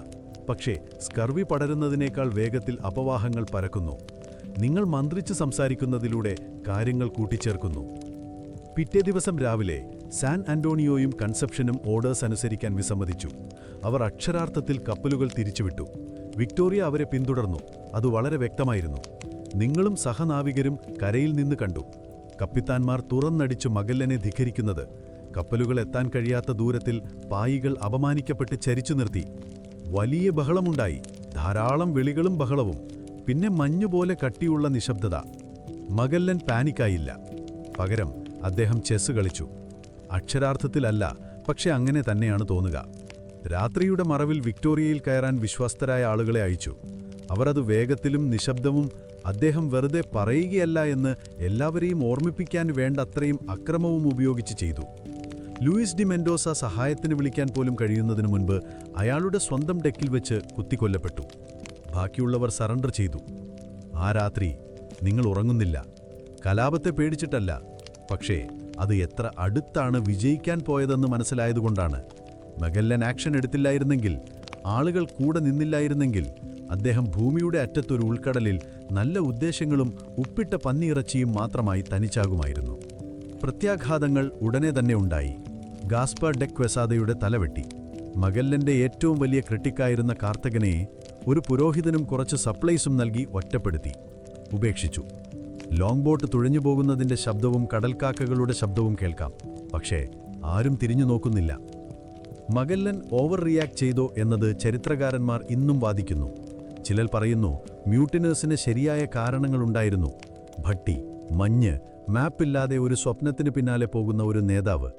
പക്ഷേ സ്കർവി പടരുന്നതിനേക്കാൾ വേഗത്തിൽ അപവാഹങ്ങൾ പരക്കുന്നു. നിങ്ങൾ മന്ത്രിച്ച് സംസാരിക്കുന്നതിലൂടെ കാര്യങ്ങൾ കൂട്ടിച്ചേർക്കുന്നു. പിറ്റേ ദിവസം രാവിലെ സാൻ ആന്റോണിയോയും കൺസെപ്ഷനും ഓർഡേഴ്സ് അനുസരിക്കാൻ വിസമ്മതിച്ചു. അവർ അക്ഷരാർത്ഥത്തിൽ കപ്പലുകൾ തിരിച്ചുവിട്ടു. വിക്ടോറിയ അവരെ പിന്തുടർന്നു. അത് വളരെ വ്യക്തമായിരുന്നു. നിങ്ങളും സഹനാവികരും കരയിൽ നിന്ന് കണ്ടു. കപ്പിത്താന്മാർ തുറന്നടിച്ചു മഗല്ലനെ ധിക്കരിക്കുന്നത്. കപ്പലുകൾ എത്താൻ കഴിയാത്ത ദൂരത്തിൽ പായികൾ അപമാനിക്കപ്പെട്ട് ചരിച്ചു നിർത്തി. വലിയ ബഹളമുണ്ടായി. ധാരാളം വിളികളും ബഹളവും. പിന്നെ മഞ്ഞുപോലെ കട്ടിയുള്ള നിശബ്ദത. മഗല്ലൻ പാനിക്കായില്ല. പകരം അദ്ദേഹം ചെസ് കളിച്ചു. അക്ഷരാർത്ഥത്തിലല്ല, പക്ഷെ അങ്ങനെ തന്നെയാണ് തോന്നുക. രാത്രിയുടെ മറവിൽ വിക്ടോറിയയിൽ കയറാൻ വിശ്വസ്തരായ ആളുകളെ അയച്ചു. അവർ അത് വേഗത്തിലും നിശബ്ദവും അദ്ദേഹം വെറുതെ പറയുകയല്ല എന്ന് എല്ലാവരെയും ഓർമ്മിപ്പിക്കാൻ വേണ്ടത്രയും അക്രമവും ഉപയോഗിച്ച് ചെയ്തു. ലൂയിസ് ഡി മെൻഡോസ സഹായത്തിന് വിളിക്കാൻ പോലും കഴിയുന്നതിനു മുൻപ് അയാളുടെ സ്വന്തം ഡെക്കിൽ വെച്ച് കുത്തിക്കൊല്ലപ്പെട്ടു. ബാക്കിയുള്ളവർ സറണ്ടർ ചെയ്തു. ആ രാത്രി നിങ്ങൾ ഉറങ്ങുന്നില്ല. കലാപത്തെ പേടിച്ചിട്ടല്ല, പക്ഷേ അത് എത്ര അടുത്താണ് വിജയിക്കാൻ പോയതെന്ന് മനസ്സിലായതുകൊണ്ടാണ്. മഗല്ലൻ ആക്ഷൻ എടുത്തില്ലായിരുന്നെങ്കിൽ, ആളുകൾ കൂടെ നിന്നില്ലായിരുന്നെങ്കിൽ, അദ്ദേഹം ഭൂമിയുടെ അറ്റത്തൊരു ഉൾക്കടലിൽ നല്ല ഉദ്ദേശങ്ങളും ഉപ്പിട്ട പന്നിയിറച്ചിയും മാത്രമായി തനിച്ചാകുമായിരുന്നു. പ്രത്യാഘാതങ്ങൾ ഉടനെ തന്നെ ഉണ്ടായി. ഗാസ്പർ ഡെ ക്വെസാദയുടെ തലവെട്ടി. മഗല്ലന്റെ ഏറ്റവും വലിയ ക്രിട്ടിക്കായിരുന്ന കാർത്തകനെ ഒരു പുരോഹിതനും കുറച്ച് സപ്ലൈസും നൽകി ഒറ്റപ്പെടുത്തി, ഉപേക്ഷിച്ചു. ലോങ് ബോട്ട് തുഴഞ്ഞുപോകുന്നതിന്റെ ശബ്ദവും കടൽക്കാക്കകളുടെ ശബ്ദവും കേൾക്കാം. പക്ഷേ ആരും തിരിഞ്ഞു നോക്കുന്നില്ല. മഗല്ലൻ ഓവർ റിയാക്ട് ചെയ്തോ എന്നത് ചരിത്രകാരന്മാർ ഇന്നും വാദിക്കുന്നു. ചിലർ പറയുന്നു മ്യൂട്ടിനേഴ്സിന് ശരിയായ കാരണങ്ങളുണ്ടായിരുന്നു. ഭട്ടി, മഞ്ഞ്, മാപ്പില്ലാതെ ഒരു സ്വപ്നത്തിന് പിന്നാലെ പോകുന്ന ഒരു നേതാവ്.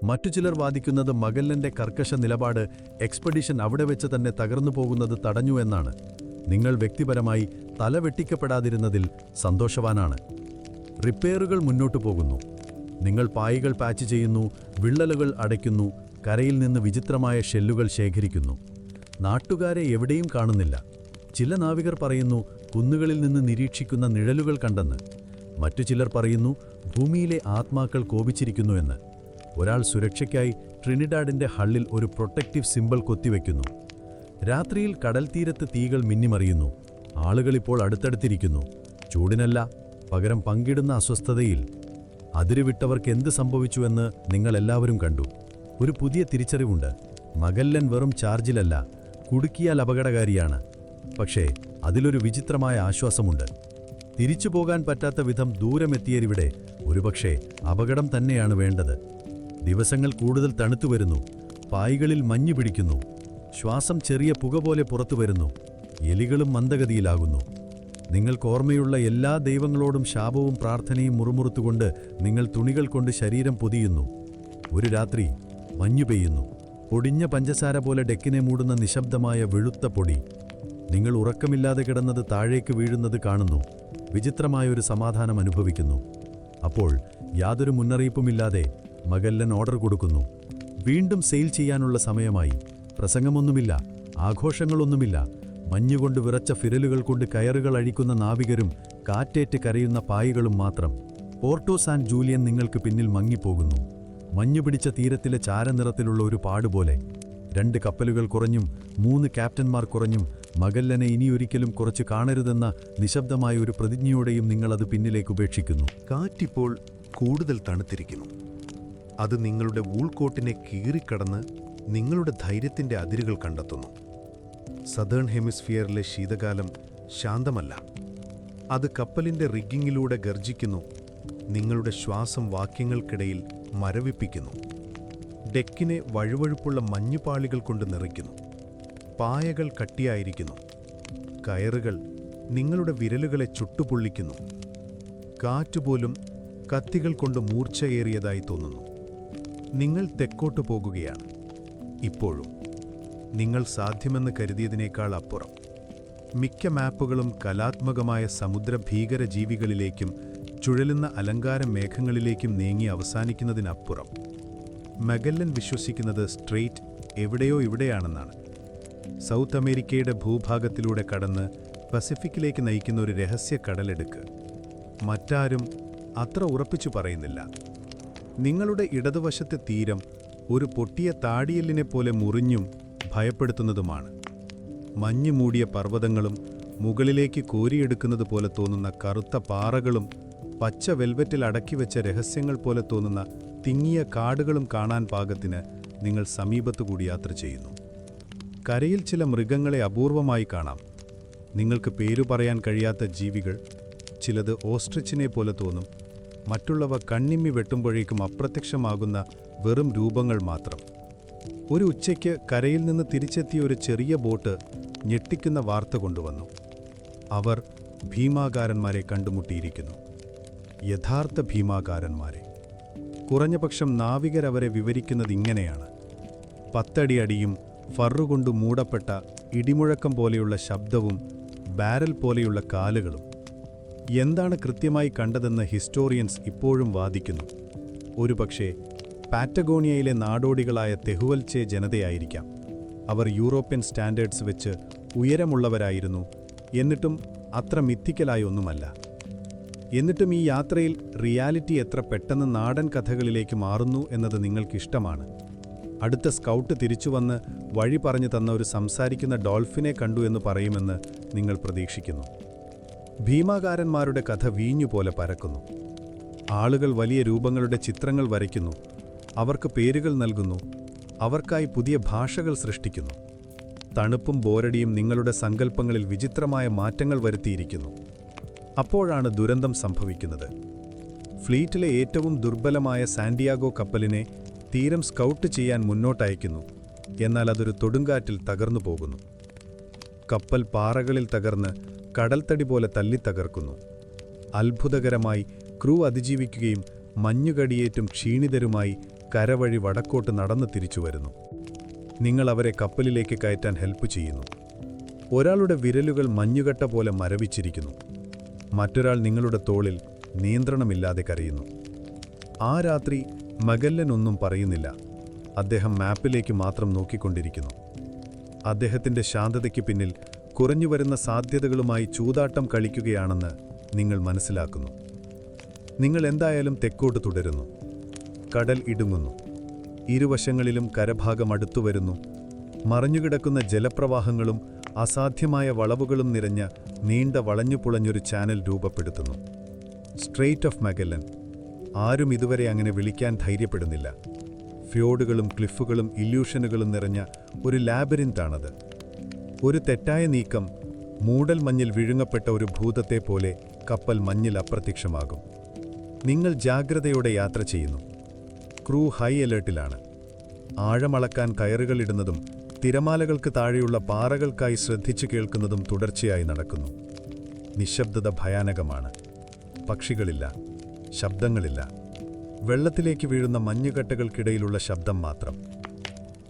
മറ്റു ചിലർ വാദിക്കുന്നത് മഗല്ലന്റെ കർക്കശ നിലപാട് എക്സ്പെഡിഷൻ അവിടെ വെച്ച് തന്നെ തകർന്നു പോകുന്നത് തടഞ്ഞു എന്നാണ്. നിങ്ങൾ വ്യക്തിപരമായി തലവെട്ടിക്കപ്പെടാതിരുന്നതിൽ സന്തോഷവാനാണ്. റിപ്പയറുകൾ മുന്നോട്ടു പോകുന്നു. നിങ്ങൾ പായികൾ പാച്ച് ചെയ്യുന്നു, വിള്ളലുകൾ അടയ്ക്കുന്നു, കരയിൽ നിന്ന് വിചിത്രമായ ഷെല്ലുകൾ ശേഖരിക്കുന്നു. നാട്ടുകാരെ എവിടെയും കാണുന്നില്ല. ചില നാവികർ പറയുന്നു കുന്നുകളിൽ നിന്ന് നിരീക്ഷിക്കുന്ന നിഴലുകൾ കണ്ടെന്ന്. മറ്റു ചിലർ പറയുന്നു ഭൂമിയിലെ ആത്മാക്കൾ കോപിച്ചിരിക്കുന്നു എന്ന്. ഒരാൾ സുരക്ഷയ്ക്കായി ട്രിനിഡാഡിന്റെ ഹള്ളിൽ ഒരു പ്രൊട്ടക്റ്റീവ് സിംബൽ കൊത്തിവെക്കുന്നു. രാത്രിയിൽ കടൽത്തീരത്ത് തീകൾ മിന്നിമറിയുന്നു. ആളുകളിപ്പോൾ അടുത്തടുത്തിരിക്കുന്നു. ചൂടിനല്ല, പകരം പങ്കിടുന്ന അസ്വസ്ഥതയിൽ. അതിരുവിട്ടവർക്ക് എന്ത് സംഭവിച്ചുവെന്ന് നിങ്ങളെല്ലാവരും കണ്ടു. ഒരു പുതിയ തിരിച്ചറിവുണ്ട്. മഗല്ലൻ വെറും ചാർജിലല്ല, കുടുക്കിയാൽ അപകടകാരിയാണ്. പക്ഷേ അതിലൊരു വിചിത്രമായ ആശ്വാസമുണ്ട്. തിരിച്ചു പോകാൻ പറ്റാത്ത വിധം ദൂരമെത്തിയരിവിടെ ഒരുപക്ഷെ അപകടം തന്നെയാണ് വേണ്ടത്. ദിവസങ്ങൾ കൂടുതൽ തണുത്തുവരുന്നു. പായികളിൽ മഞ്ഞു പിടിക്കുന്നു. ശ്വാസം ചെറിയ പുക പോലെ പുറത്തുവരുന്നു. എലികളും മന്ദഗതിയിലാകുന്നു. നിങ്ങൾക്കോർമ്മയുള്ള എല്ലാ ദൈവങ്ങളോടും ശാപവും പ്രാർത്ഥനയും മുറുമുറുത്തുകൊണ്ട് നിങ്ങൾ തുണികൾ കൊണ്ട് ശരീരം പൊതിയുന്നു. ഒരു രാത്രി മഞ്ഞു പെയ്യുന്നു. പൊടിഞ്ഞ പഞ്ചസാര പോലെ ഡെക്കിനെ മൂടുന്ന നിശബ്ദമായ വെളുത്ത പൊടി. നിങ്ങൾ ഉറക്കമില്ലാതെ കിടന്നത് താഴേക്ക് വീഴുന്നത് കാണുന്നു. വിചിത്രമായൊരു സമാധാനം അനുഭവിക്കുന്നു. അപ്പോൾ യാതൊരു മുന്നറിയിപ്പുമില്ലാതെ മഗല്ലൻ ഓർഡർ കൊടുക്കുന്നു. വീണ്ടും സെയിൽ ചെയ്യാനുള്ള സമയമായി. പ്രസംഗമൊന്നുമില്ല, ആഘോഷങ്ങളൊന്നുമില്ല. മഞ്ഞുകൊണ്ട് വിറച്ച ഫിരലുകൾ കൊണ്ട് കയറുകൾ അഴിക്കുന്ന നാവികരും കാറ്റേറ്റ് കരയുന്ന പായികളും മാത്രം. പോർട്ടോ സാൻ ജൂലിയൻ നിങ്ങൾക്ക് പിന്നിൽ മങ്ങിപ്പോകുന്നു. മഞ്ഞുപിടിച്ച തീരത്തിലെ ചാരനിറത്തിലുള്ള ഒരു പാടുപോലെ. 2 കപ്പലുകൾ കുറഞ്ഞും 3 ക്യാപ്റ്റന്മാർ കുറഞ്ഞും മഗല്ലനെ ഇനിയൊരിക്കലും കുറച്ച് കാണരുതെന്ന നിശബ്ദമായ ഒരു പ്രതിജ്ഞയോടെയും നിങ്ങളത് പിന്നിലേക്ക് ഉപേക്ഷിക്കുന്നു. കാറ്റിപ്പോൾ കൂടുതൽ തണുത്തിരിക്കുന്നു. അത് നിങ്ങളുടെ വൂൾക്കോട്ടിനെ കീറിക്കടന്ന് നിങ്ങളുടെ ധൈര്യത്തിന്റെ അതിരുകൾ കണ്ടെത്തുന്നു. സദേൺ ഹെമിസ്ഫിയറിലെ ശീതകാലം ശാന്തമല്ല. അത് കപ്പലിന്റെ റിഗ്ഗിങ്ങിലൂടെ ഗർജിക്കുന്നു. നിങ്ങളുടെ ശ്വാസം വാക്യങ്ങൾക്കിടയിൽ മരവിപ്പിക്കുന്നു. ഡെക്കിനെ വഴുവഴുപ്പുള്ള മഞ്ഞുപാളികൾ കൊണ്ട് നിറയ്ക്കുന്നു. പായകൾ കട്ടിയായിരിക്കുന്നു. കയറുകൾ നിങ്ങളുടെ വിരലുകളെ ചുട്ടുപൊള്ളിക്കുന്നു. കാറ്റുപോലും കത്തികൾ കൊണ്ട് മൂർച്ചയേറിയതായി തോന്നുന്നു. നിങ്ങൾ തെക്കോട്ട് പോകുകയാണ്. ഇപ്പോഴും നിങ്ങൾ സാധ്യമെന്ന് കരുതിയതിനേക്കാൾ അപ്പുറം. മിക്ക മാപ്പുകളും കലാത്മകമായ സമുദ്ര ഭീകരജീവികളിലേക്കും ചുഴലുന്ന അലങ്കാര മേഘങ്ങളിലേക്കും നീങ്ങി അവസാനിക്കുന്നതിനപ്പുറം. മഗല്ലൻ വിശ്വസിക്കുന്നത് സ്ട്രെയിറ്റ് എവിടെയോ ഇവിടെയാണെന്നാണ്. സൗത്ത് അമേരിക്കയുടെ ഭൂഭാഗത്തിലൂടെ കടന്ന് പസഫിക്കിലേക്ക് നയിക്കുന്ന ഒരു രഹസ്യ കടലെടുക്ക്. മറ്റാരും അത്ര ഉറപ്പിച്ചു പറയുന്നില്ല. നിങ്ങളുടെ ഇടതുവശത്തെ തീരം ഒരു പൊട്ടിയ താടിയെല്ലിനെപ്പോലെ മുറിഞ്ഞും ഭയപ്പെടുത്തുന്നതുമാണ്. മഞ്ഞു മൂടിയ പർവ്വതങ്ങളും മുകളിലേക്ക് കോരിയെടുക്കുന്നത് പോലെ തോന്നുന്ന കറുത്ത പാറകളും പച്ച വെൽവെറ്റിൽ അടക്കിവെച്ച രഹസ്യങ്ങൾ പോലെ തോന്നുന്ന തിങ്ങിയ കാടുകളും കാണാൻ പാകത്തിന് നിങ്ങൾ സമീപത്തുകൂടി യാത്ര ചെയ്യുന്നു. കരയിൽ ചില മൃഗങ്ങളെ അപൂർവമായി കാണാം. നിങ്ങൾക്ക് പേരു പറയാൻ കഴിയാത്ത ജീവികൾ. ചിലത് ഓസ്ട്രിച്ചിനെ പോലെ തോന്നും. മറ്റുള്ളവ കണ്ണിമ്മി വെട്ടുമ്പോഴേക്കും അപ്രത്യക്ഷമാകുന്ന വെറും രൂപങ്ങൾ മാത്രം. ഒരു ഉച്ചയ്ക്ക് കരയിൽ നിന്ന് തിരിച്ചെത്തിയ ഒരു ചെറിയ ബോട്ട് ഞെട്ടിക്കുന്ന വാർത്ത കൊണ്ടുവന്നു. അവർ ഭീമാകാരന്മാരെ കണ്ടുമുട്ടിയിരിക്കുന്നു. യഥാർത്ഥ ഭീമാകാരന്മാരെ. കുറഞ്ഞപക്ഷം നാവികരവരെ വിവരിക്കുന്നത് ഇങ്ങനെയാണ്: 10 അടി അടിയും ഫറുകൊണ്ട് മൂടപ്പെട്ട ഇടിമുഴക്കം പോലെയുള്ള ശബ്ദവും ബാരൽ പോലെയുള്ള കാലുകളും. എന്താണ് കൃത്യമായി കണ്ടതെന്ന് ഹിസ്റ്റോറിയൻസ് ഇപ്പോഴും വാദിക്കുന്നു. ഒരുപക്ഷേ പാറ്റഗോണിയയിലെ നാടോടികളായ തെഹുവൽച്ചെ ജനതയായിരിക്കാം. അവർ യൂറോപ്യൻ സ്റ്റാൻഡേർഡ്സ് വെച്ച് ഉയരമുള്ളവരായിരുന്നു. എന്നിട്ടും അത്ര മിത്തിക്കലായി ഒന്നുമല്ല. എന്നിട്ടും ഈ യാത്രയിൽ റിയാലിറ്റി എത്ര പെട്ടെന്ന് നാടൻ കഥകളിലേക്ക് മാറുന്നു എന്നത് നിങ്ങൾക്കിഷ്ടമാണ്. അടുത്ത സ്കൗട്ട് തിരിച്ചുവന്ന് വഴി പറഞ്ഞു തന്ന ഒരു സംസാരിക്കുന്ന ഡോൾഫിനെ കണ്ടു എന്ന് പറയുമെന്ന് നിങ്ങൾ പ്രതീക്ഷിക്കുന്നു. ഭീമാകാരന്മാരുടെ കഥ വീഞ്ഞുപോലെ പരക്കുന്നു. ആളുകൾ വലിയ രൂപങ്ങളുടെ ചിത്രങ്ങൾ വരയ്ക്കുന്നു. അവർക്ക് പേരുകൾ നൽകുന്നു. അവർക്കായി പുതിയ ഭാഷകൾ സൃഷ്ടിക്കുന്നു. തണുപ്പും ബോരടിയും നിങ്ങളുടെ സങ്കല്പങ്ങളിൽ വിചിത്രമായ മാറ്റങ്ങൾ വരുത്തിയിരിക്കുന്നു. അപ്പോഴാണ് ദുരന്തം സംഭവിക്കുന്നത്. ഫ്ലീറ്റിലെ ഏറ്റവും ദുർബലമായ സാന്റിയാഗോ കപ്പലിനെ തീരം സ്കൗട്ട് ചെയ്യാൻ മുന്നോട്ടയക്കുന്നു. എന്നാൽ അതൊരു കൊടുങ്കാറ്റിൽ തകർന്നു പോകുന്നു. കപ്പൽ പാറകളിൽ തകർന്ന് കടൽത്തടി പോലെ തല്ലിത്തകർക്കുന്നു. അത്ഭുതകരമായി ക്രൂ അതിജീവിക്കുകയും മഞ്ഞുകടിയേറ്റും ക്ഷീണിതരുമായി കരവഴി വടക്കോട്ട് നടന്നു തിരിച്ചുവരുന്നു. നിങ്ങൾ അവരെ കപ്പലിലേക്ക് കയറ്റാൻ ഹെൽപ്പ് ചെയ്യുന്നു. ഒരാളുടെ വിരലുകൾ മഞ്ഞുകട്ട പോലെ മരവിച്ചിരിക്കുന്നു. മറ്റൊരാൾ നിങ്ങളുടെ തോളിൽ നിയന്ത്രണമില്ലാതെ കരയുന്നു. ആ രാത്രി മഗല്ലൻ ഒന്നും പറയുന്നില്ല. അദ്ദേഹം മാപ്പിലേക്ക് മാത്രം നോക്കിക്കൊണ്ടിരിക്കുന്നു. അദ്ദേഹത്തിൻ്റെ ശാന്തതയ്ക്ക് പിന്നിൽ കുറഞ്ഞുവരുന്ന സാധ്യതകളുമായി ചൂതാട്ടം കളിക്കുകയാണെന്ന് നിങ്ങൾ മനസ്സിലാക്കുന്നു. നിങ്ങൾ എന്തായാലും തെക്കോട്ട് തുടരുന്നു. കടൽ ഇടുങ്ങുന്നു. ഇരുവശങ്ങളിലും കരഭാഗം അടുത്തുവരുന്നു. മറഞ്ഞുകിടക്കുന്ന ജലപ്രവാഹങ്ങളും അസാധ്യമായ വളവുകളും നിറഞ്ഞ നീണ്ട വളഞ്ഞുപുളഞ്ഞൊരു ചാനൽ രൂപപ്പെടുത്തുന്നു. Straight of Magellan. ആരും ഇതുവരെ അങ്ങനെ വിളിക്കാൻ ധൈര്യപ്പെടുന്നില്ല. ഫ്യോഡുകളും ക്ലിഫുകളും ഇല്യൂഷനുകളും നിറഞ്ഞ ഒരു ലാബിരിന്താണത്. ഒരു തെറ്റായ നീക്കം മൂടൽ മഞ്ഞിൽ വിഴുങ്ങപ്പെട്ട ഒരു ഭൂതത്തെ പോലെ കപ്പൽ മഞ്ഞിൽ അപ്രത്യക്ഷമാകും. നിങ്ങൾ ജാഗ്രതയോടെ യാത്ര ചെയ്യുന്നു. Crew high അലേർട്ടിലാണ്. ആഴമളക്കാൻ കയറുകളിടുന്നതും തിരമാലകൾക്ക് താഴെയുള്ള പാറകൾക്കായി ശ്രദ്ധിച്ചു കേൾക്കുന്നതും തുടർച്ചയായി നടക്കുന്നു. നിശബ്ദത ഭയാനകമാണ്. പക്ഷികളില്ല, ശബ്ദങ്ങളില്ല. വെള്ളത്തിലേക്ക് വീഴുന്ന മഞ്ഞുകട്ടകൾക്കിടയിലുള്ള ശബ്ദം മാത്രം.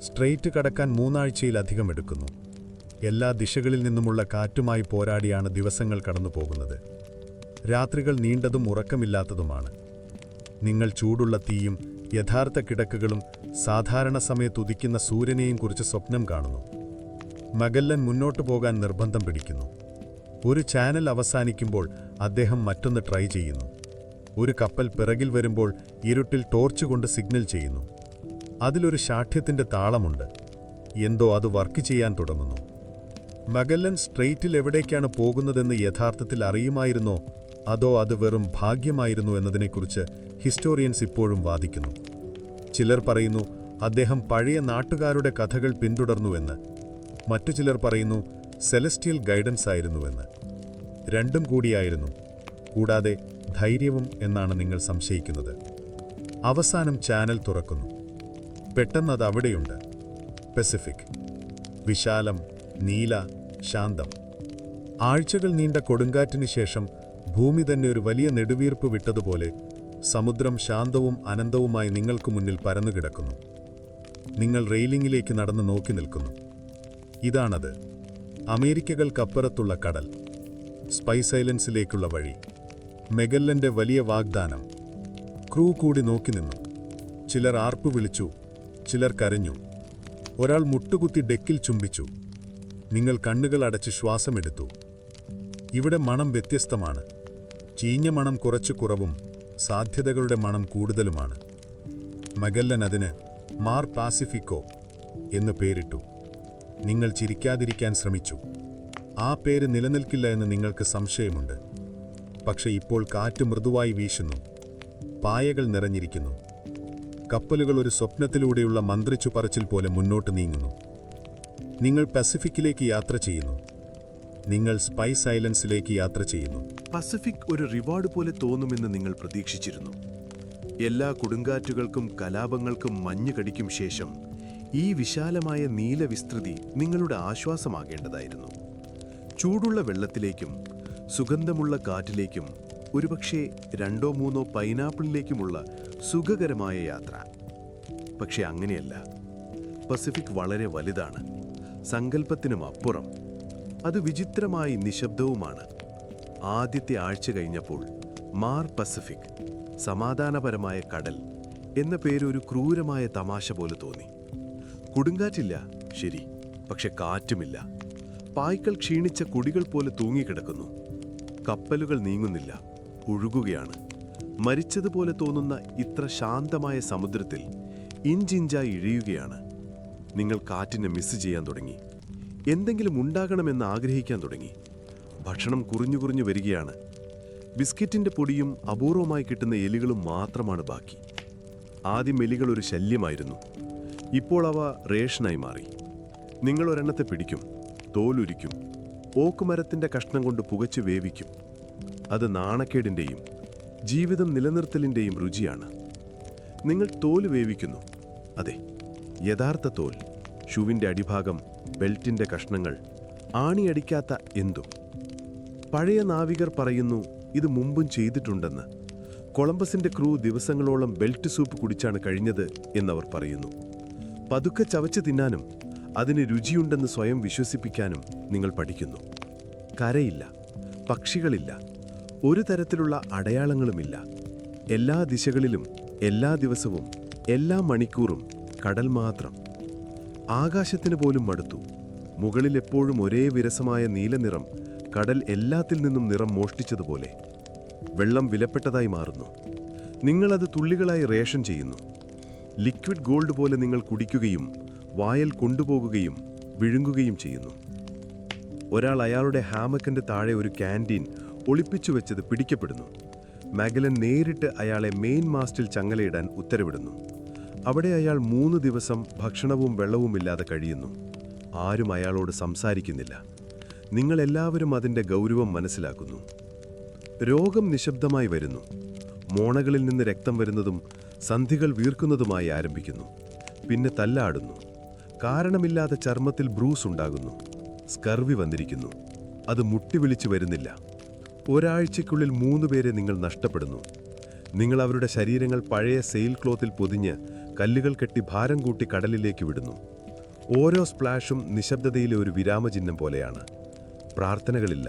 സ്ട്രെയിറ്റ് കടക്കാൻ 3 ആഴ്ചയിലധികം എടുക്കുന്നു. എല്ലാ ദിശകളിൽ നിന്നുമുള്ള കാറ്റുമായി പോരാടിയാണ് ദിവസങ്ങൾ കടന്നുപോകുന്നത്. രാത്രികൾ നീണ്ടതും ഉറക്കമില്ലാത്തതുമാണ്. നിങ്ങൾ ചൂടുള്ള തീയും യഥാർത്ഥ കിടക്കുകളും സാധാരണ സമയത്ത് ഉദിക്കുന്ന സൂര്യനെയും കുറിച്ച് സ്വപ്നം കാണുന്നു. മഗല്ലൻ മുന്നോട്ടു പോകാൻ നിർബന്ധം പിടിക്കുന്നു. ഒരു ചാനൽ അവസാനിക്കുമ്പോൾ അദ്ദേഹം മറ്റൊന്ന് ട്രൈ ചെയ്യുന്നു. ഒരു കപ്പൽ പിറകിൽ വരുമ്പോൾ ഇരുട്ടിൽ ടോർച്ച് കൊണ്ട് സിഗ്നൽ ചെയ്യുന്നു. അതിലൊരു ശാഠ്യത്തിൻ്റെ താളമുണ്ട്. എന്തോ അത് വർക്ക് ചെയ്യാൻ തുടങ്ങുന്നു. മഗല്ലൻ സ്ട്രെയിറ്റിൽ എവിടേക്കാണ് പോകുന്നതെന്ന് യഥാർത്ഥത്തിൽ അറിയുമായിരുന്നോ അതോ അത് വെറും ഭാഗ്യമായിരുന്നു എന്നതിനെക്കുറിച്ച് ഹിസ്റ്റോറിയൻസ് ഇപ്പോഴും വാദിക്കുന്നു. ചിലർ പറയുന്നു അദ്ദേഹം പഴയ നാട്ടുകാരുടെ കഥകൾ പിന്തുടർന്നുവെന്ന്. മറ്റു ചിലർ പറയുന്നു സെലസ്റ്റിയൽ ഗൈഡൻസ് ആയിരുന്നുവെന്ന്. രണ്ടും കൂടിയായിരുന്നു. കൂടാതെ ധൈര്യവും എന്നാണ് നിങ്ങൾ സംശയിക്കുന്നത്. അവസാനം ചാനൽ തുറക്കുന്നു. പെട്ടെന്ന് അത് അവിടെയുണ്ട്. പസഫിക്. വിശാലം, നീല, ശാന്തം. ആഴ്ചകൾ നീണ്ട കൊടുങ്കാറ്റിന് ശേഷം ഭൂമി തന്നെ ഒരു വലിയ നെടുവീർപ്പ് വിട്ടതുപോലെ സമുദ്രം ശാന്തവും അനന്തവുമായി നിങ്ങൾക്ക് മുന്നിൽ പരന്നുകിടക്കുന്നു. നിങ്ങൾ റെയിലിംഗിലേക്ക് നടന്ന് നോക്കി നിൽക്കുന്നു. ഇതാണത്. അമേരിക്കകൾക്കപ്പുറത്തുള്ള കടൽ. സ്പൈസ് ഐലൻഡ്സിലേക്കുള്ള വഴി. മെഗല്ലന്റെ വലിയ വാഗ്ദാനം. ക്രൂ കൂടി നോക്കി നിന്നു. ചിലർ ആർപ്പു വിളിച്ചു, ചിലർ കരഞ്ഞു. ഒരാൾ മുട്ടുകുത്തി ഡെക്കിൽ ചുംബിച്ചു. നിങ്ങൾ കണ്ണുകൾ അടച്ച് ശ്വാസമെടുത്തു. ഇവിടെ മണം വ്യത്യസ്തമാണ്. ചീഞ്ഞ മണം കുറച്ച് കുറവും സാധ്യതകളുടെ മണം കൂടുതലുമാണ്. മഗല്ലൻ അതിന് മാർ പാസിഫിക്കോ എന്ന് പേരിട്ടു. നിങ്ങൾ ചിരിക്കാതിരിക്കാൻ ശ്രമിച്ചു. ആ പേര് നിലനിൽക്കില്ല എന്ന് നിങ്ങൾക്ക് സംശയമുണ്ട്. പക്ഷെ ഇപ്പോൾ കാറ്റ് മൃദുവായി വീശുന്നു. പായകൾ നിറഞ്ഞിരിക്കുന്നു. കപ്പലുകൾ ഒരു സ്വപ്നത്തിലൂടെയുള്ള മന്ത്രിച്ചു പറച്ചിൽ പോലെ മുന്നോട്ട് നീങ്ങുന്നു. നിങ്ങൾ പസഫിക്കിലേക്ക് യാത്ര ചെയ്യുന്നു. നിങ്ങൾ സ്പൈസ് ഐലൻഡ്സിലേക്ക് യാത്ര ചെയ്യുന്നു. പസഫിക് ഒരു റിവാർഡ് പോലെ തോന്നുമെന്ന് നിങ്ങൾ പ്രതീക്ഷിച്ചിരുന്നു. എല്ലാ കൊടുങ്കാറ്റുകൾക്കും കലാപങ്ങൾക്കും മഞ്ഞുകടിക്കും ശേഷം ഈ വിശാലമായ നീലവിസ്തൃതി നിങ്ങളുടെ ആശ്വാസമാകേണ്ടതായിരുന്നു. ചൂടുള്ള വെള്ളത്തിലേക്കും സുഗന്ധമുള്ള കാറ്റിലേക്കും ഒരുപക്ഷെ 2 or 3 പൈനാപ്പിളിലേക്കുമുള്ള സുഖകരമായ യാത്ര. പക്ഷെ അങ്ങനെയല്ല. പസഫിക് വളരെ വലുതാണ്, സങ്കല്പത്തിനും അപ്പുറം. അത് വിചിത്രമായി നിശബ്ദവുമാണ്. ആദ്യത്തെ ആഴ്ച കഴിഞ്ഞപ്പോൾ മാർ പസഫിക്, സമാധാനപരമായ കടൽ എന്ന പേരൊരു ക്രൂരമായ തമാശ പോലെ തോന്നി. കൊടുങ്കാറ്റില്ല, ശരി, പക്ഷെ കാറ്റുമില്ല. പായ്ക്കൾ ക്ഷീണിച്ച കുടികൾ പോലെ തൂങ്ങിക്കിടക്കുന്നു. കപ്പലുകൾ നീങ്ങുന്നില്ല, ഒഴുകുകയാണ്. മരിച്ചതുപോലെ തോന്നുന്ന ഇത്ര ശാന്തമായ സമുദ്രത്തിൽ ഇഞ്ചിഞ്ചായി ഇഴയുകയാണ്. നിങ്ങൾ കാറ്റിനെ മിസ് ചെയ്യാൻ തുടങ്ങി. എന്തെങ്കിലും ഉണ്ടാകണമെന്ന് ആഗ്രഹിക്കാൻ തുടങ്ങി. ഭക്ഷണം കുറഞ്ഞു കുറഞ്ഞു വരികയാണ്. ബിസ്ക്കറ്റിന്റെ പൊടിയും അപൂർവമായി കിട്ടുന്ന എലികളും മാത്രമാണ് ബാക്കി. ആദ്യം എലികൾ ഒരു ശല്യമായിരുന്നു. ഇപ്പോൾ അവ റേഷനായി മാറി. നിങ്ങൾ ഒരെണ്ണത്തെ പിടിക്കും, തോലുരിക്കും, ഓക്കുമരത്തിന്റെ കഷ്ണം കൊണ്ട് പുകച്ചു വേവിക്കും. അത് നാണക്കേടിന്റെയും ജീവിതം നിലനിർത്തലിന്റെയും രുചിയാണ്. നിങ്ങൾ തോല് വേവിക്കുന്നു. അതെ, യഥാർത്ഥ തോൽ, ഷൂവിന്റെ അടിഭാഗം, ബെൽറ്റിന്റെ കഷ്ണങ്ങൾ, ആണിയടിക്കാത്ത എന്തും. പഴയ നാവികർ പറയുന്നു ഇത് മുമ്പും ചെയ്തിട്ടുണ്ടെന്ന്. കൊളംബസിന്റെ ക്രൂ ദിവസങ്ങളോളം ബെൽറ്റ് സൂപ്പ് കുടിച്ചാണ് കഴിഞ്ഞത് എന്നവർ പറയുന്നു. പതുക്കെ ചവച്ച് തിന്നാനും അതിന് രുചിയുണ്ടെന്ന് സ്വയം വിശ്വസിപ്പിക്കാനും നിങ്ങൾ പഠിക്കുന്നു. കരയില്ല, പക്ഷികളില്ല, ഒരു തരത്തിലുള്ള അടയാളങ്ങളുമില്ല. എല്ലാ ദിശകളിലും, എല്ലാ ദിവസവും, എല്ലാ മണിക്കൂറും കടൽ മാത്രം. ആകാശത്തിന് പോലും മടുത്തു. മുകളിൽ എപ്പോഴും ഒരേ വിരസമായ നീലനിറം, കടൽ എല്ലാത്തിൽ നിന്നും നിറം മോഷ്ടിച്ചതുപോലെ. വെള്ളം വിലപ്പെട്ടതായി മാറുന്നു. നിങ്ങളത് തുള്ളികളായി റേഷൻ ചെയ്യുന്നു. ലിക്വിഡ് ഗോൾഡ് പോലെ നിങ്ങൾ കുടിക്കുകയും വായൽ കൊണ്ടുപോകുകയും വിഴുങ്ങുകയും ചെയ്യുന്നു. ഒരാൾ അയാളുടെ ഹാമക്കിന്റെ താഴെ ഒരു ക്യാൻറ്റീൻ ഒളിപ്പിച്ചു വെച്ചത് പിടിക്കപ്പെടുന്നു. മഗല്ലൻ നേരിട്ട് അയാളെ മെയിൻ മാസ്റ്റിൽ ചങ്ങലയിടാൻ ഉത്തരവിടുന്നു. അവിടെ അയാൾ 3 ദിവസം ഭക്ഷണവും വെള്ളവുമില്ലാതെ കഴിയുന്നു. ആരും അയാളോട് സംസാരിക്കുന്നില്ല. നിങ്ങളെല്ലാവരും അതിൻ്റെ ഗൗരവം മനസ്സിലാക്കുന്നു. രോഗം നിശബ്ദമായി വരുന്നു. മോണകളിൽ നിന്ന് രക്തം വരുന്നതും സന്ധികൾ വീർക്കുന്നതുമായി ആരംഭിക്കുന്നു. പിന്നെ തല്ലാടുന്നു. കാരണമില്ലാതെ ചർമ്മത്തിൽ ബ്രൂസ് ഉണ്ടാകുന്നു. സ്കർവി വന്നിരിക്കുന്നു. അത് മുട്ടിവിളിച്ചു വരുന്നില്ല. ഒരാഴ്ചയ്ക്കുള്ളിൽ 3 പേരെ നിങ്ങൾ നഷ്ടപ്പെടുന്നു. നിങ്ങൾ അവരുടെ ശരീരങ്ങൾ പഴയ സെയിൽ ക്ലോത്തിൽ പൊതിഞ്ഞ് കല്ലുകൾ കെട്ടി ഭാരം കൂട്ടി കടലിലേക്ക് വിടുന്നു. ഓരോ സ്പ്ലാഷും നിശബ്ദതയിലെ ഒരു വിരാമചിഹ്നം പോലെയാണ്. പ്രാർത്ഥനകളില്ല,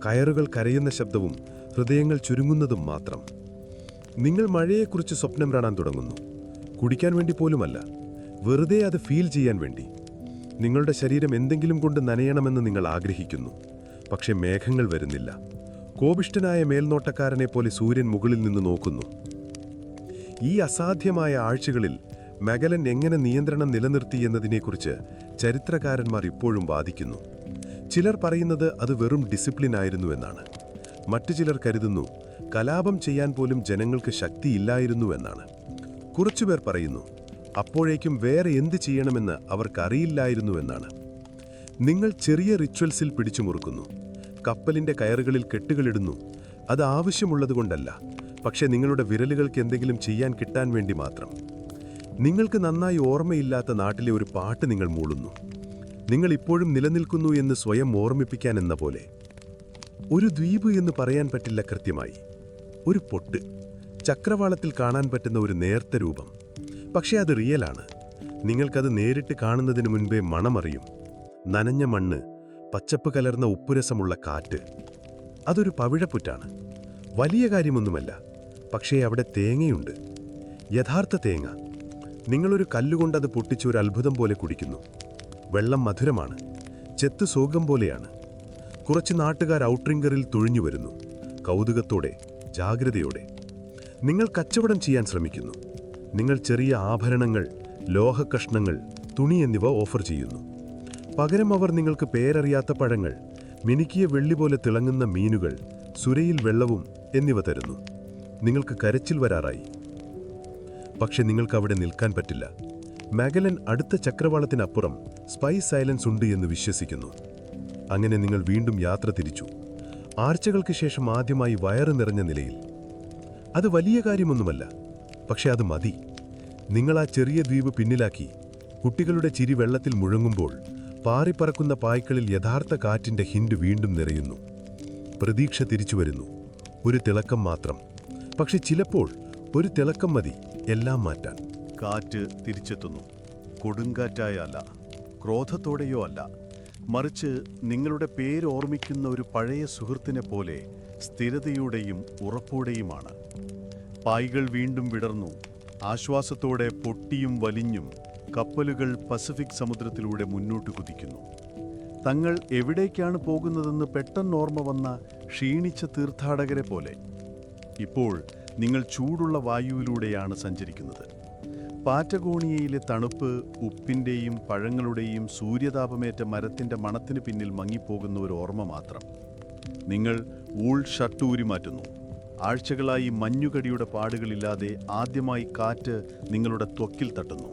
കയറുകൾ കരയുന്ന ശബ്ദവും ഹൃദയങ്ങൾ ചുരുങ്ങുന്നതും മാത്രം. നിങ്ങൾ മഴയെക്കുറിച്ച് സ്വപ്നം കാണാൻ തുടങ്ങുന്നു. കുടിക്കാൻ വേണ്ടി പോലുമല്ല, വെറുതെ അത് ഫീൽ ചെയ്യാൻ വേണ്ടി. നിങ്ങളുടെ ശരീരം എന്തെങ്കിലും കൊണ്ട് നനയണമെന്ന് നിങ്ങൾ ആഗ്രഹിക്കുന്നു. പക്ഷെ മേഘങ്ങൾ വരുന്നില്ല. കോപിഷ്ഠനായ മേൽനോട്ടക്കാരനെ പോലെ സൂര്യൻ മുകളിൽ നിന്ന് നോക്കുന്നു. ഈ അസാധ്യമായ ആഴ്ചകളിൽ മഗല്ലൻ എങ്ങനെ നിയന്ത്രണം നിലനിർത്തി എന്നതിനെക്കുറിച്ച് ചരിത്രകാരന്മാർ ഇപ്പോഴും വാദിക്കുന്നു. ചിലർ പറയുന്നത് അത് വെറും ഡിസിപ്ലിൻ ആയിരുന്നു എന്നാണ്. മറ്റു ചിലർ കരുതുന്നു കലാപം ചെയ്യാൻ പോലും ജനങ്ങൾക്ക് ശക്തിയില്ലായിരുന്നു എന്നാണ്. കുറച്ചുപേർ പറയുന്നു അപ്പോഴേക്കും വേറെ എന്ത് ചെയ്യണമെന്ന് അവർക്കറിയില്ലായിരുന്നു എന്നാണ്. നിങ്ങൾ ചെറിയ റിച്വൽസിൽ പിടിച്ചുമുറുക്കുന്നു. കപ്പലിന്റെ കയറുകളിൽ കെട്ടുകളിടുന്നു. അത് ആവശ്യമുള്ളതുകൊണ്ടല്ല, പക്ഷെ നിങ്ങളുടെ വിരലുകൾക്ക് എന്തെങ്കിലും ചെയ്യാൻ കിട്ടാൻ വേണ്ടി മാത്രം. നിങ്ങൾക്ക് നന്നായി ഓർമ്മയില്ലാത്ത നാട്ടിലെ ഒരു പാട്ട് നിങ്ങൾ മൂളുന്നു. നിങ്ങൾ ഇപ്പോഴും നിലനിൽക്കുന്നു എന്ന് സ്വയം ഓർമ്മിപ്പിക്കാൻ എന്ന പോലെ. ഒരു ദ്വീപ് എന്ന് പറയാൻ പറ്റില്ല കൃത്യമായി. ഒരു പൊട്ട്, ചക്രവാളത്തിൽ കാണാൻ പറ്റുന്ന ഒരു നേർത്ത രൂപം. പക്ഷേ അത് റിയലാണ്. നിങ്ങൾക്കത് നേരിട്ട് കാണുന്നതിന് മുൻപേ മണമറിയും. നനഞ്ഞ മണ്ണ്, പച്ചപ്പ് കലർന്ന ഉപ്പുരസമുള്ള കാറ്റ്. അതൊരു പവിഴപ്പുറ്റാണ്. വലിയ കാര്യമൊന്നുമല്ല, പക്ഷേ അവിടെ തേങ്ങയുണ്ട്. യഥാർത്ഥ തേങ്ങ. നിങ്ങളൊരു കല്ലുകൊണ്ടത് പൊട്ടിച്ച് ഒരു അത്ഭുതം പോലെ കുടിക്കുന്നു. വെള്ളം മധുരമാണ്. ചെത്ത് സോകം പോലെയാണ്. കുറച്ച് നാട്ടുകാർ ഔട്ട്റിങ്കറിൽ തുഴിഞ്ഞു വരുന്നു. കൗതുകത്തോടെ, ജാഗ്രതയോടെ. നിങ്ങൾ കച്ചവടം ചെയ്യാൻ ശ്രമിക്കുന്നു. നിങ്ങൾ ചെറിയ ആഭരണങ്ങൾ, ലോഹക്കഷ്ണങ്ങൾ, തുണി എന്നിവ ഓഫർ ചെയ്യുന്നു. പകരം അവർ നിങ്ങൾക്ക് പേരറിയാത്ത പഴങ്ങൾ, മിനുക്കിയ വെള്ളി പോലെ തിളങ്ങുന്ന മീനുകൾ, സുരയിൽ വെള്ളവും എന്നിവ തരുന്നു. നിങ്ങൾക്ക് കരച്ചിൽ വരാറായി. പക്ഷെ നിങ്ങൾക്ക് അവിടെ നിൽക്കാൻ പറ്റില്ല. മഗല്ലൻ അടുത്ത ചക്രവാളത്തിനപ്പുറം സ്പൈസ് ഐലൻഡ്സ് ഉണ്ട് എന്ന് വിശ്വസിക്കുന്നു. അങ്ങനെ നിങ്ങൾ വീണ്ടും യാത്ര തിരിച്ചു. ആഴ്ചകൾക്ക് ശേഷം ആദ്യമായി വയറ് നിറഞ്ഞ നിലയിൽ. അത് വലിയ കാര്യമൊന്നുമല്ല, പക്ഷെ അത് മതി. നിങ്ങൾ ആ ചെറിയ ദ്വീപ് പിന്നിലാക്കി. കുട്ടികളുടെ ചിരി വെള്ളത്തിൽ മുഴങ്ങുമ്പോൾ പാറിപ്പറക്കുന്ന പായ്ക്കളിൽ യഥാർത്ഥ കാറ്റിന്റെ ഹിൻഡ് വീണ്ടും നിറയുന്നു. പ്രതീക്ഷ തിരിച്ചുവരുന്നു. ഒരു തിളക്കം മാത്രം. പക്ഷെ ചിലപ്പോൾ ഒരു തിളക്കം മതി എല്ലാം മാറ്റാൻ. കാറ്റ് തിരിച്ചെത്തുന്നു. കൊടുങ്കാറ്റായ അല്ല, ക്രോധത്തോടെയോ അല്ല, മറിച്ച് നിങ്ങളുടെ പേര് ഓർമ്മിക്കുന്ന ഒരു പഴയ സുഹൃത്തിനെ പോലെ സ്ഥിരതയോടെയും ഉറപ്പോടെയുമാണ്. പായ്കൾ വീണ്ടും വിടർന്നു. ആശ്വാസത്തോടെ പൊട്ടിയും വലിഞ്ഞും കപ്പലുകൾ പസഫിക് സമുദ്രത്തിലൂടെ മുന്നോട്ട് കുതിക്കുന്നു. തങ്ങൾ എവിടേക്കാണ് പോകുന്നതെന്ന് പെട്ടെന്ന് ഓർമ്മ വന്ന ക്ഷീണിച്ച തീർത്ഥാടകരെ പോലെ. ഇപ്പോൾ നിങ്ങൾ ചൂടുള്ള വായുവിലൂടെയാണ് സഞ്ചരിക്കുന്നത്. പാറ്റഗോണിയയിലെ തണുപ്പ് ഉപ്പിൻ്റെയും പഴങ്ങളുടെയും സൂര്യതാപമേറ്റ മരത്തിൻ്റെ മണത്തിന് പിന്നിൽ മങ്ങിപ്പോകുന്ന ഒരു ഓർമ്മ മാത്രം. നിങ്ങൾ വൂൾ ഷർട്ട് ഊരി മാറ്റുന്നു. ആഴ്ചകളായി മഞ്ഞുകടിയുടെ പാടുകളില്ലാതെ ആദ്യമായി കാറ്റ് നിങ്ങളുടെ ത്വക്കിൽ തട്ടുന്നു.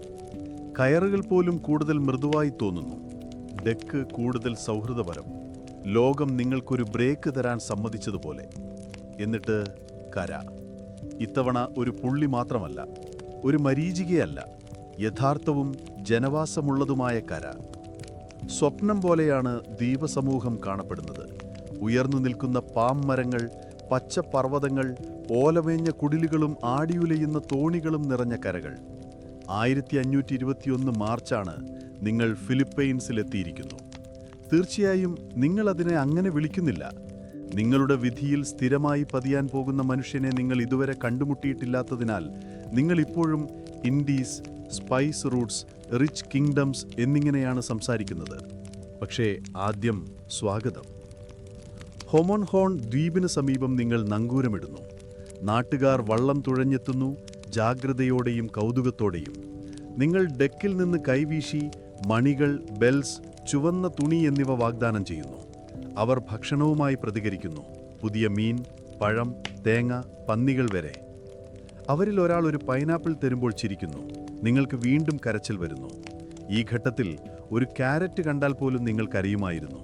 കയറുകൾ പോലും കൂടുതൽ മൃദുവായി തോന്നുന്നു. ഡെക്ക് കൂടുതൽ സൗഹൃദപരം. ലോകം നിങ്ങൾക്കൊരു ബ്രേക്ക് തരാൻ സമ്മതിച്ചതുപോലെ. എന്നിട്ട് കര. ഇത്തവണ ഒരു പുള്ളി മാത്രമല്ല, ഒരു മരീചികയല്ല, യഥാർത്ഥവും ജനവാസമുള്ളതുമായ കര. സ്വപ്നം പോലെയാണ് ദ്വീപസമൂഹം കാണപ്പെടുന്നത്. ഉയർന്നു നിൽക്കുന്ന പാം മരങ്ങൾ, പച്ചപ്പർവ്വതങ്ങൾ, ഓലമേഞ്ഞ കുടിലുകളും ആടിയുലയുന്ന തോണികളും നിറഞ്ഞ കരകൾ. 1521 മാർച്ചാണ് നിങ്ങൾ ഫിലിപ്പൈൻസിലെത്തിയിരിക്കുന്നു. തീർച്ചയായും നിങ്ങളതിനെ അങ്ങനെ വിളിക്കുന്നില്ല. നിങ്ങളുടെ വിധിയിൽ സ്ഥിരമായി പതിയാൻ പോകുന്ന മനുഷ്യനെ നിങ്ങൾ ഇതുവരെ കണ്ടുമുട്ടിയിട്ടില്ലാത്തതിനാൽ നിങ്ങൾ ഇപ്പോഴും Indies, spice Roots, rich kingdoms എന്നിങ്ങനെയാണ് സംസാരിക്കുന്നത്. പക്ഷേ ആദ്യം സ്വാഗതം. ഹൊമോൺഹോൺ ദ്വീപിന് സമീപം നിങ്ങൾ നങ്കൂരമിടുന്നു. നാട്ടുകാർ വള്ളം തുഴഞ്ഞെത്തുന്നു, ജാഗ്രതയോടെയും കൗതുകത്തോടെയും. നിങ്ങൾ ഡെക്കിൽ നിന്ന് കൈവീശി മണികൾ, ബെൽസ്, ചുവന്ന തുണി എന്നിവ വാഗ്ദാനം ചെയ്യുന്നു. അവർ ഭക്ഷണവുമായി പ്രതികരിക്കുന്നു. പുതിയ മീൻ, പഴം, തേങ്ങ, പന്നികൾ വരെ. അവരിൽ ഒരാൾ ഒരു പൈനാപ്പിൾ തരുമ്പോൾ ചിരിക്കുന്നു. നിങ്ങൾക്ക് വീണ്ടും കരച്ചിൽ വരുന്നു. ഈ ഘട്ടത്തിൽ ഒരു ക്യാരറ്റ് കണ്ടാൽ പോലും നിങ്ങൾ കരയുമായിരുന്നു.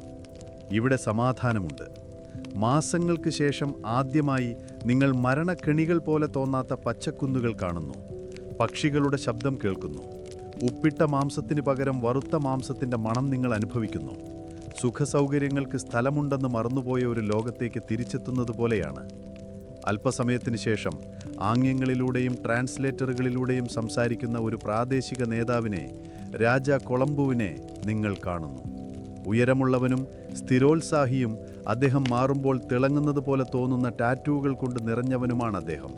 ഇവിടെ സമാധാനമുണ്ട്. മാസങ്ങൾക്ക് ശേഷം ആദ്യമായി നിങ്ങൾ മരണക്കെണികൾ പോലെ തോന്നാത്ത പച്ചക്കുന്നുകൾ കാണുന്നു. പക്ഷികളുടെ ശബ്ദം കേൾക്കുന്നു. ഉപ്പിട്ട മാംസത്തിന് പകരം വറുത്ത മാംസത്തിൻ്റെ മണം നിങ്ങൾ അനുഭവിക്കുന്നു. സുഖസൗകര്യങ്ങൾക്ക് സ്ഥലമുണ്ടെന്ന് മറന്നുപോയ ഒരു ലോകത്തേക്ക് തിരിച്ചെത്തുന്നത് പോലെയാണ്. അല്പസമയത്തിന് ശേഷം ആംഗ്യങ്ങളിലൂടെയും ട്രാൻസ്ലേറ്ററുകളിലൂടെയും സംസാരിക്കുന്ന ഒരു പ്രാദേശിക നേതാവിനെ, രാജ കൊളംബുവിനെ നിങ്ങൾ കാണുന്നു. ഉയരമുള്ളവനും സ്ഥിരോത്സാഹിയും അദ്ദേഹം മാറുമ്പോൾ തിളങ്ങുന്നത് പോലെ തോന്നുന്ന ടാറ്റൂകൾ കൊണ്ട് നിറഞ്ഞവനുമാണ് അദ്ദേഹം.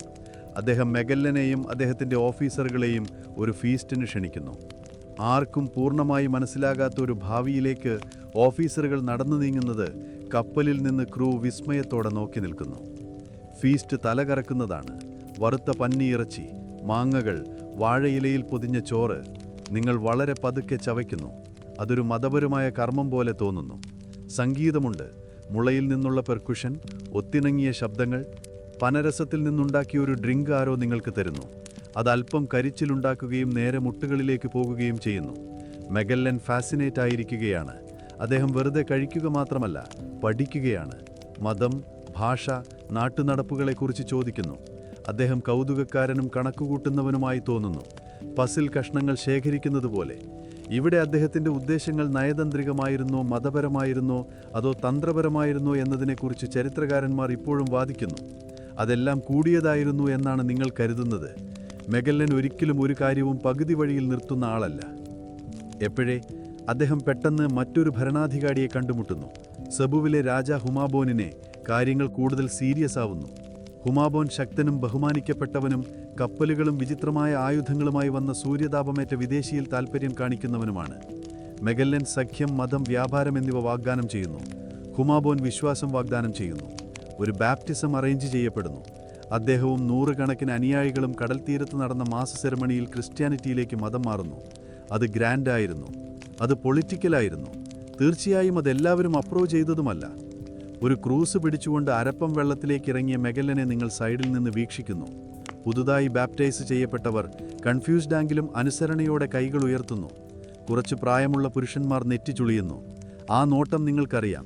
അദ്ദേഹം മെഗല്ലനെയും അദ്ദേഹത്തിൻ്റെ ഓഫീസറുകളെയും ഒരു ഫീസ്റ്റിന് ക്ഷണിക്കുന്നു. ആർക്കും പൂർണ്ണമായി മനസ്സിലാകാത്ത ഒരു ഭാവിയിലേക്ക് ഓഫീസറുകൾ നടന്നു നീങ്ങുന്നത് കപ്പലിൽ നിന്ന് ക്രൂ വിസ്മയത്തോടെ നോക്കി നിൽക്കുന്നു. ഫീസ്റ്റ് തലകറക്കുന്നതാണ്. വറുത്ത പന്നിയിറച്ചി, മാങ്ങകൾ, വാഴയിലയിൽ പൊതിഞ്ഞ ചോറ്. നിങ്ങൾ വളരെ പതുക്കെ ചവയ്ക്കുന്നു. അതൊരു മതപരമായ കർമ്മം പോലെ തോന്നുന്നു. സംഗീതമുണ്ട്. മുളയിൽ നിന്നുള്ള പെർക്കുഷൻ, ഒത്തിണങ്ങിയ ശബ്ദങ്ങൾ. പനരസത്തിൽ നിന്നുണ്ടാക്കിയ ഒരു ഡ്രിങ്ക് ആരോ നിങ്ങൾക്ക് തരുന്നു. അത് അല്പം കരിച്ചിലുണ്ടാക്കുകയും നേരെ മുട്ടുകളിലേക്ക് പോകുകയും ചെയ്യുന്നു. മെഗല്ലൻ ഫാസിനേറ്റ് ആയിരിക്കുകയാണ്. അദ്ദേഹം വെറുതെ കഴിക്കുക മാത്രമല്ല, പഠിക്കുകയാണ്. മതം, ഭാഷ, നാട്ടുനടപ്പുകളെക്കുറിച്ച് ചോദിക്കുന്നു. അദ്ദേഹം കൗതുകക്കാരനും കണക്കുകൂട്ടുന്നവനുമായി തോന്നുന്നു. പസിൽ കഷ്ണങ്ങൾ ശേഖരിക്കുന്നത് പോലെ. ഇവിടെ അദ്ദേഹത്തിൻ്റെ ഉദ്ദേശങ്ങൾ നയതന്ത്രികമായിരുന്നോ, മതപരമായിരുന്നോ, അതോ തന്ത്രപരമായിരുന്നോ എന്നതിനെക്കുറിച്ച് ചരിത്രകാരന്മാർ ഇപ്പോഴും വാദിക്കുന്നു. അതെല്ലാം കൂടിയതായിരുന്നു എന്നാണ് നിങ്ങൾ കരുതുന്നത്. മെഗല്ലൻ ഒരിക്കലും ഒരു കാര്യവും പകുതി വഴിയിൽ നിർത്തുന്ന ആളല്ല. എപ്പോഴേ അദ്ദേഹം പെട്ടെന്ന് മറ്റൊരു ഭരണാധികാരിയെ കണ്ടുമുട്ടുന്നു. സബുവിലെ രാജ ഹുമാബോനിനെ. കാര്യങ്ങൾ കൂടുതൽ സീരിയസ് ആവുന്നു. ഹുമാബോൻ ശക്തനും ബഹുമാനിക്കപ്പെട്ടവനും കപ്പലുകളും വിചിത്രമായ ആയുധങ്ങളുമായി വന്ന സൂര്യതാപമേറ്റ വിദേശിയിൽ താൽപ്പര്യം കാണിക്കുന്നവനുമാണ്. മെഗല്ലൻ സഖ്യം, മതം, വ്യാപാരം എന്നിവ വാഗ്ദാനം ചെയ്യുന്നു. ഹുമാബോൻ വിശ്വാസം വാഗ്ദാനം ചെയ്യുന്നു. ഒരു ബാപ്റ്റിസം അറേഞ്ച് ചെയ്യപ്പെടുന്നു. അദ്ദേഹവും നൂറുകണക്കിന് അനുയായികളും കടൽ തീരത്ത് നടന്ന മാസ സെറമണിയിൽ ക്രിസ്ത്യാനിറ്റിയിലേക്ക് മതം മാറുന്നു. അത് ഗ്രാൻഡായിരുന്നു, അത് പൊളിറ്റിക്കലായിരുന്നു. തീർച്ചയായും അതെല്ലാവരും അപ്രൂവ് ചെയ്തതുമല്ല. ഒരു ക്രൂസ് പിടിച്ചുകൊണ്ട് അരപ്പം വെള്ളത്തിലേക്ക് ഇറങ്ങിയ മെഗല്ലനെ നിങ്ങൾ സൈഡിൽ നിന്ന് വീക്ഷിക്കുന്നു. പുതുതായി ബാപ്റ്റൈസ് ചെയ്യപ്പെട്ടവർ കൺഫ്യൂസ്ഡാങ്കിലും അനുസരണയോടെ കൈകൾ ഉയർത്തുന്നു. കുറച്ച് പ്രായമുള്ള പുരുഷന്മാർ നെറ്റിച്ചുളിയുന്നു. ആ നോട്ടം നിങ്ങൾക്കറിയാം.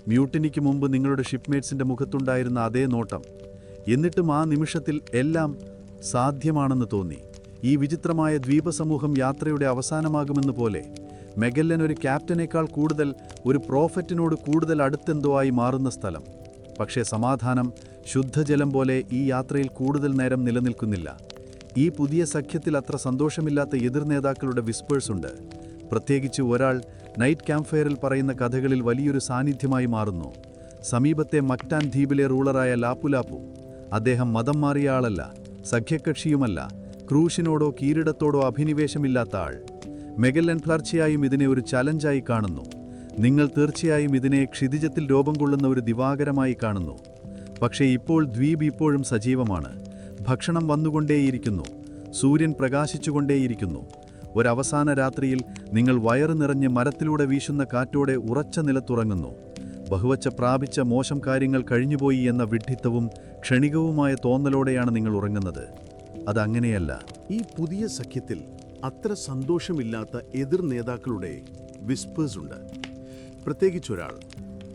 മ്യൂട്ടിനിക്ക് മുമ്പ് നിങ്ങളുടെ ഷിപ്പ്മേറ്റ്സിൻ്റെ മുഖത്തുണ്ടായിരുന്ന അതേ നോട്ടം. എന്നിട്ടും ആ നിമിഷത്തിൽ എല്ലാം സാധ്യമാണെന്ന് തോന്നി. ഈ വിചിത്രമായ ദ്വീപസമൂഹം യാത്രയുടെ അവസാനമാകുമെന്ന് പോലെ മെഗല്ലൻ ഒരു ക്യാപ്റ്റനേക്കാൾ കൂടുതൽ, ഒരു പ്രോഫറ്റിനോട് കൂടുതൽ അടുത്തെന്തോ ആയി മാറുന്ന സ്ഥലം. പക്ഷേ സമാധാനം ശുദ്ധജലം പോലെ ഈ യാത്രയിൽ കൂടുതൽ നേരം നിലനിൽക്കുന്നില്ല. ഈ പുതിയ സഖ്യത്തിൽ അത്ര സന്തോഷമില്ലാത്ത എതിർനേതാക്കളുടെ വിസ്പേഴ്സ് ഉണ്ട്. പ്രത്യേകിച്ച് ഒരാൾ നൈറ്റ് ക്യാമ്പ് ഫയറിൽ പറയുന്ന കഥകളിൽ വലിയൊരു സാന്നിധ്യമായി മാറുന്നു. സമീപത്തെ മക്ടാൻ ദ്വീപിലെ റൂളറായ ലാപ്പുലാപ്പു. അദ്ദേഹം മതം മാറിയ ആളല്ല, സഖ്യകക്ഷിയുമല്ല, ക്രൂശിനോടോ കിരീടത്തോടോ അഭിനിവേശമില്ലാത്ത ആൾ. മെഗല്ലൻ തീർച്ചയായും ഇതിനെ ഒരു ചലഞ്ചായി കാണുന്നു. നിങ്ങൾ തീർച്ചയായും ഇതിനെ ക്ഷിതിജത്തിൽ രൂപം കൊള്ളുന്ന ഒരു ദിവാകരമായി കാണുന്നു. പക്ഷേ ഇപ്പോൾ ദ്വീപ് ഇപ്പോഴും സജീവമാണ്. ഭക്ഷണം വന്നുകൊണ്ടേയിരിക്കുന്നു. സൂര്യൻ പ്രകാശിച്ചുകൊണ്ടേയിരിക്കുന്നു. ഒരവസാന രാത്രിയിൽ നിങ്ങൾ വയറ് നിറഞ്ഞ് മരത്തിലൂടെ വീശുന്ന കാറ്റോടെ ഉറച്ച നിലത്തുറങ്ങുന്നു. ബഹുവച്ച പ്രാപിച്ച മോശം കാര്യങ്ങൾ കഴിഞ്ഞുപോയി എന്ന വിഡ്ഢിത്തവും ക്ഷണികവുമായ തോന്നലോടെയാണ് നിങ്ങൾ ഉറങ്ങുന്നത്. അതങ്ങനെയല്ല. ഈ പുതിയ സഖ്യത്തിൽ അത്ര സന്തോഷമില്ലാത്ത എതിർ നേതാക്കളുടെ വിസ്പേഴ്സ് ഉണ്ട്. പ്രത്യേകിച്ചൊരാൾ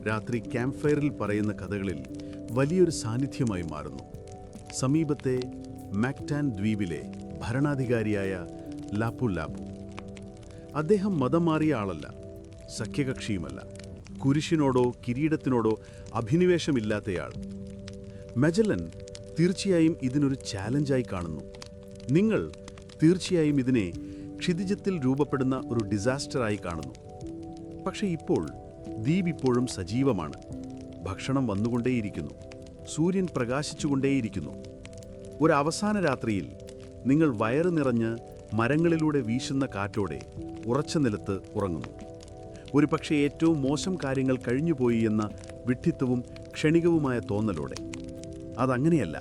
രാത്രി ക്യാമ്പ് ഫയറിൽ പറയുന്ന കഥകളിൽ വലിയൊരു സാന്നിധ്യമായി മാറുന്നു. സമീപത്തെ മാക്ടാൻ ദ്വീപിലെ ഭരണാധികാരിയായ ലാപ്പു. അദ്ദേഹം മതം മാറിയ ആളല്ല, സഖ്യകക്ഷിയുമല്ല, കുരിശിനോടോ കിരീടത്തിനോടോ അഭിനിവേശമില്ലാത്തയാൾ. മെജല്ലൻ തീർച്ചയായും ഇതിനൊരു ചാലഞ്ചായി കാണുന്നു. നിങ്ങൾ തീർച്ചയായും ഇതിനെ ക്ഷിതിജത്തിൽ രൂപപ്പെടുന്ന ഒരു ഡിസാസ്റ്ററായി കാണുന്നു. പക്ഷേ ഇപ്പോൾ ദ്വീപ് ഇപ്പോഴും സജീവമാണ്. ഭക്ഷണം വന്നുകൊണ്ടേയിരിക്കുന്നു. സൂര്യൻ പ്രകാശിച്ചുകൊണ്ടേയിരിക്കുന്നു. ഒരു അവസാന രാത്രിയിൽ നിങ്ങൾ വയറ് നിറഞ്ഞ് മരങ്ങളിലൂടെ വീശുന്ന കാറ്റോടെ ഉറച്ച നിലത്ത് ഉറങ്ങുന്നു. ഒരു പക്ഷേ ഏറ്റവും മോശം കാര്യങ്ങൾ കഴിഞ്ഞുപോയി എന്ന വിഡ്ഢിത്തവും ക്ഷണികവുമായ തോന്നലോടെ. അതങ്ങനെയല്ല.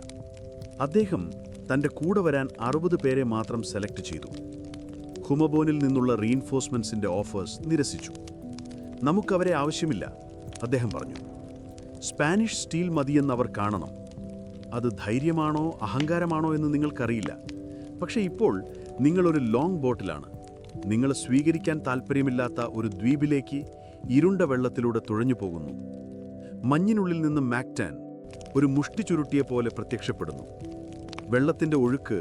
അദ്ദേഹം തൻ്റെ കൂടെ വരാൻ 60 പേരെ മാത്രം സെലക്ട് ചെയ്തു. ഹുമബോനിൽ നിന്നുള്ള റീൻഫോഴ്സ്മെൻറ്റ്സിൻ്റെ ഓഫേഴ്സ് നിരസിച്ചു. നമുക്കവരെ ആവശ്യമില്ല, അദ്ദേഹം പറഞ്ഞു. സ്പാനിഷ് സ്റ്റീൽ മതിയെന്ന് അവർ കാണണം. അത് ധൈര്യമാണോ അഹങ്കാരമാണോ എന്ന് നിങ്ങൾക്കറിയില്ല. പക്ഷേ ഇപ്പോൾ നിങ്ങളൊരു ലോങ് ബോട്ടിലാണ്. നിങ്ങൾ സ്വീകരിക്കാൻ താൽപ്പര്യമില്ലാത്ത ഒരു ദ്വീപിലേക്ക് ഇരുണ്ട വെള്ളത്തിലൂടെ തുഴഞ്ഞു പോകുന്നു. മഞ്ഞിനുള്ളിൽ നിന്ന് മാക്ടാൻ ഒരു മുഷ്ടി ചുരുട്ടിയെ പോലെ പ്രത്യക്ഷപ്പെടുന്നു. വെള്ളത്തിൻ്റെ ഒഴുക്ക്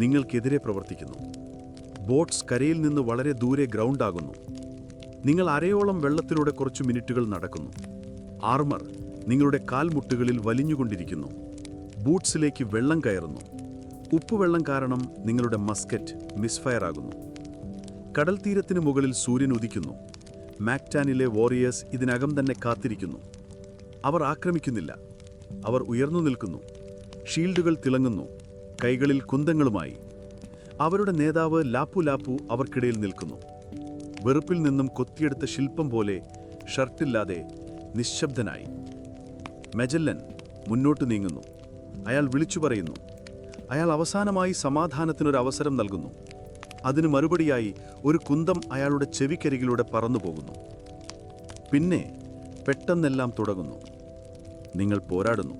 നിങ്ങൾക്കെതിരെ പ്രവർത്തിക്കുന്നു. ബോട്ട്സ് കരയിൽ നിന്ന് വളരെ ദൂരെ ഗ്രൗണ്ടാകുന്നു. നിങ്ങൾ അരയോളം വെള്ളത്തിലൂടെ കുറച്ചു മിനിറ്റുകൾ നടക്കുന്നു. ആർമർ നിങ്ങളുടെ കാൽമുട്ടുകളിൽ വലിഞ്ഞുകൊണ്ടിരിക്കുന്നു. ബൂട്ട്സിലേക്ക് വെള്ളം കയറുന്നു. ഉപ്പുവെള്ളം കാരണം നിങ്ങളുടെ മസ്കറ്റ് മിസ്ഫയർ ആകുന്നു. കടൽ തീരത്തിന് മുകളിൽ സൂര്യൻ ഉദിക്കുന്നു. മാക്ടാനിലെ വാരിയേഴ്സ് ഇതിനകം തന്നെ കാത്തിരിക്കുന്നു. അവർ ആക്രമിക്കുന്നില്ല. അവർ ഉയർന്നു നിൽക്കുന്നു. ഷീൽഡുകൾ തിളങ്ങുന്നു, കൈകളിൽ കുന്തങ്ങളുമായി. അവരുടെ നേതാവ് ലാപ്പു അവർക്കിടയിൽ നിൽക്കുന്നു. വെറുപ്പിൽ നിന്നും കൊത്തിയെടുത്ത ശില്പം പോലെ, ഷർട്ടില്ലാതെ, നിശബ്ദനായി. മെജല്ലൻ മുന്നോട്ട് നീങ്ങുന്നു. അയാൾ വിളിച്ചു പറയുന്നു. അയാൾ അവസാനമായി സമാധാനത്തിനൊരു അവസരം നൽകുന്നു. അതിന് മറുപടിയായി ഒരു കുന്തം അയാളുടെ ചെവിക്കരികിലൂടെ പറന്നുപോകുന്നു. പിന്നെ പെട്ടെന്നെല്ലാം തുടങ്ങുന്നു. നിങ്ങൾ പോരാടുന്നു.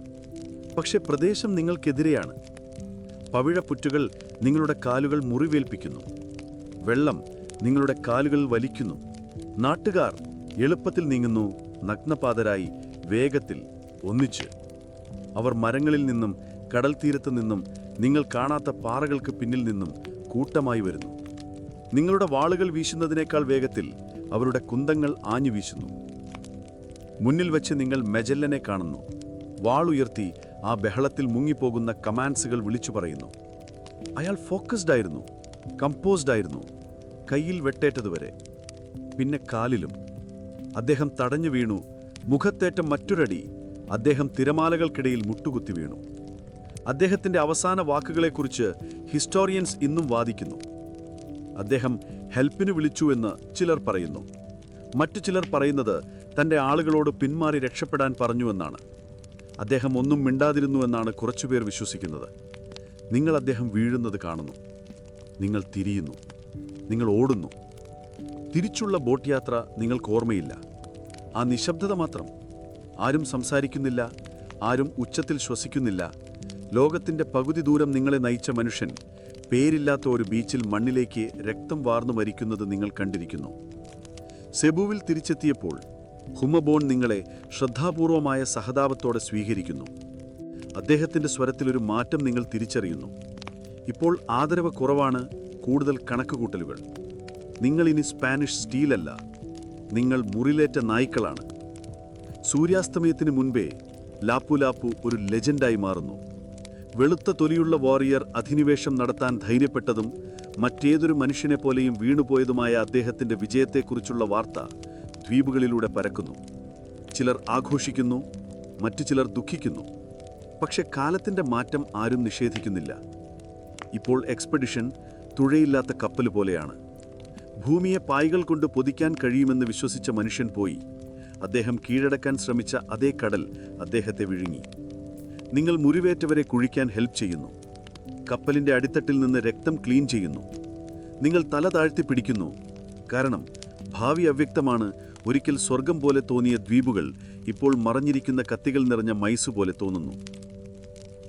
പക്ഷെ പ്രദേശം നിങ്ങൾക്കെതിരെയാണ്. പവിഴപ്പുറ്റുകൾ നിങ്ങളുടെ കാലുകൾ മുറിവേൽപ്പിക്കുന്നു. വെള്ളം നിങ്ങളുടെ കാലുകൾ വലിക്കുന്നു. നാട്ടുകാർ എളുപ്പത്തിൽ നീങ്ങുന്നു, നഗ്നപാതരായി, വേഗത്തിൽ, ഒന്നിച്ച്. അവർ മരങ്ങളിൽ നിന്നും കടൽ തീരത്ത് നിന്നും നിങ്ങൾ കാണാത്ത പാറകൾക്ക് പിന്നിൽ നിന്നും കൂട്ടമായി വരുന്നു. നിങ്ങളുടെ വാളുകൾ വീശുന്നതിനേക്കാൾ വേഗത്തിൽ അവരുടെ കുന്തങ്ങൾ ആഞ്ഞു വീശുന്നു. മുന്നിൽ വെച്ച് നിങ്ങൾ മെജല്ലനെ കാണുന്നു. വാളുയർത്തി ആ ബഹളത്തിൽ മുങ്ങിപ്പോകുന്ന കമാൻഡ്സുകൾ വിളിച്ചു പറയുന്നു. അയാൾ ഫോക്കസ്ഡ് ആയിരുന്നു, കമ്പോസ്ഡ് ആയിരുന്നു, കയ്യിൽ വെട്ടേറ്റതുവരെ. പിന്നെ കാലിലും. അദ്ദേഹം തടഞ്ഞു വീണു. മുഖത്തേറ്റ മറ്റൊരടി. അദ്ദേഹം തിരമാലകൾക്കിടയിൽ മുട്ടുകുത്തി വീണു. അദ്ദേഹത്തിൻ്റെ അവസാന വാക്കുകളെക്കുറിച്ച് ഹിസ്റ്റോറിയൻസ് ഇന്നും വാദിക്കുന്നു. അദ്ദേഹം ഹെൽപ്പിന് വിളിച്ചു എന്ന് ചിലർ പറയുന്നു. മറ്റു ചിലർ പറയുന്നത് തൻ്റെ ആളുകളോട് പിന്മാറി രക്ഷപ്പെടാൻ പറഞ്ഞുവെന്നാണ്. അദ്ദേഹം ഒന്നും മിണ്ടാതിരുന്നുവെന്നാണ് കുറച്ചുപേർ വിശ്വസിക്കുന്നത്. നിങ്ങൾ അദ്ദേഹം വീഴുന്നത് കാണുന്നു. നിങ്ങൾ തിരിയുന്നു. നിങ്ങൾ ഓടുന്നു. തിരിച്ചുള്ള ബോട്ട് യാത്ര നിങ്ങൾക്ക് ഓർമ്മയില്ല. ആ നിശബ്ദത മാത്രം. ആരും സംസാരിക്കുന്നില്ല, ആരും ഉച്ചത്തിൽ ശ്വസിക്കുന്നില്ല. ലോകത്തിൻ്റെ പകുതി ദൂരം നിങ്ങളെ നയിച്ച മനുഷ്യൻ പേരില്ലാത്ത ഒരു ബീച്ചിൽ മണ്ണിലേക്ക് രക്തം വാർന്നു മരിക്കുന്നത് നിങ്ങൾ കണ്ടിരിക്കുന്നു. സെബുവിൽ തിരിച്ചെത്തിയപ്പോൾ ഹുമബോൺ നിങ്ങളെ ശ്രദ്ധാപൂർവമായ സഹതാപത്തോടെ സ്വീകരിക്കുന്നു. അദ്ദേഹത്തിൻ്റെ സ്വരത്തിലൊരു മാറ്റം നിങ്ങൾ തിരിച്ചറിയുന്നു. ഇപ്പോൾ ആദരവ് കുറവാണ്, കൂടുതൽ കണക്കുകൂട്ടലുകൾ. നിങ്ങളിനി സ്പാനിഷ് സ്റ്റീലല്ല, നിങ്ങൾ മുറിലേറ്റ നായ്ക്കളാണ്. സൂര്യാസ്തമയത്തിന് മുൻപേ ലാപ്പു ലാപ്പു ഒരു ലെജൻഡായി മാറുന്നു. വെളുത്ത തൊലിയുള്ള വാറിയർ അധിനിവേശം നടത്താൻ ധൈര്യപ്പെട്ടതും മറ്റേതൊരു മനുഷ്യനെപ്പോലെയും വീണുപോയതുമായ അദ്ദേഹത്തിൻ്റെ വിജയത്തെക്കുറിച്ചുള്ള വാർത്ത ദ്വീപുകളിലൂടെ പരക്കുന്നു. ചിലർ ആഘോഷിക്കുന്നു, മറ്റു ചിലർ ദുഃഖിക്കുന്നു. പക്ഷെ കാലത്തിൻ്റെ മാറ്റം ആരും നിഷേധിക്കുന്നില്ല. ഇപ്പോൾ എക്സ്പെഡിഷൻ തുഴയില്ലാത്ത കപ്പൽ പോലെയാണ്. ഭൂമിയെ പായ്കൾ കൊണ്ട് പൊതിക്കാൻ കഴിയുമെന്ന് വിശ്വസിച്ച മനുഷ്യൻ പോയി. അദ്ദേഹം കീഴടക്കാൻ ശ്രമിച്ച അതേ കടൽ അദ്ദേഹത്തെ വിഴുങ്ങി. നിങ്ങൾ മുറിവേറ്റവരെ കുഴിക്കാൻ ഹെൽപ്പ് ചെയ്യുന്നു. കപ്പലിൻ്റെ അടിത്തട്ടിൽ നിന്ന് രക്തം ക്ലീൻ ചെയ്യുന്നു. നിങ്ങൾ തല താഴ്ത്തി പിടിക്കുന്നു. കാരണം ഭാവി അവ്യക്തമാണ്. ഒരിക്കൽ സ്വർഗം പോലെ തോന്നിയ ദ്വീപുകൾ ഇപ്പോൾ മറഞ്ഞിരിക്കുന്ന കത്തികൾ നിറഞ്ഞ മൈസു പോലെ തോന്നുന്നു.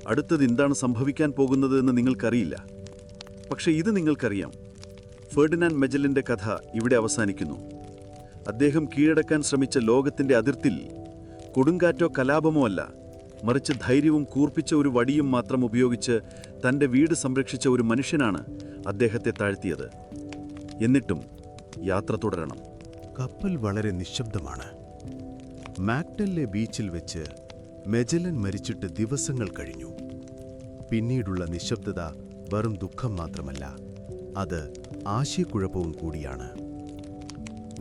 അടുത്തത് എന്താണ് സംഭവിക്കാൻ പോകുന്നത് എന്ന് നിങ്ങൾക്കറിയില്ല. പക്ഷേ ഇത് നിങ്ങൾക്കറിയാം. ഫെർഡിനാൻഡ് മെജലിൻ്റെ കഥ ഇവിടെ അവസാനിക്കുന്നു. അദ്ദേഹം കീഴടക്കാൻ ശ്രമിച്ച ലോകത്തിൻ്റെ അതിർത്തിൽ കൊടുങ്കാറ്റോ കലാപമോ അല്ല, മറിച്ച് ധൈര്യവും കൂർപ്പിച്ച ഒരു വടിയും മാത്രം ഉപയോഗിച്ച് തൻ്റെ വീട് സംരക്ഷിച്ച ഒരു മനുഷ്യനാണ് അദ്ദേഹത്തെ താഴ്ത്തിയത്. എന്നിട്ടും യാത്ര തുടരണം. കപ്പൽ വളരെ നിശബ്ദമാണ്. മാക്ടലിലെ ബീച്ചിൽ വെച്ച് മെജലൻ മരിച്ചിട്ട് ദിവസങ്ങൾ കഴിഞ്ഞു. പിന്നീടുള്ള നിശബ്ദത വെറും ദുഃഖം മാത്രമല്ല, അത് ആശയക്കുഴപ്പവും കൂടിയാണ്.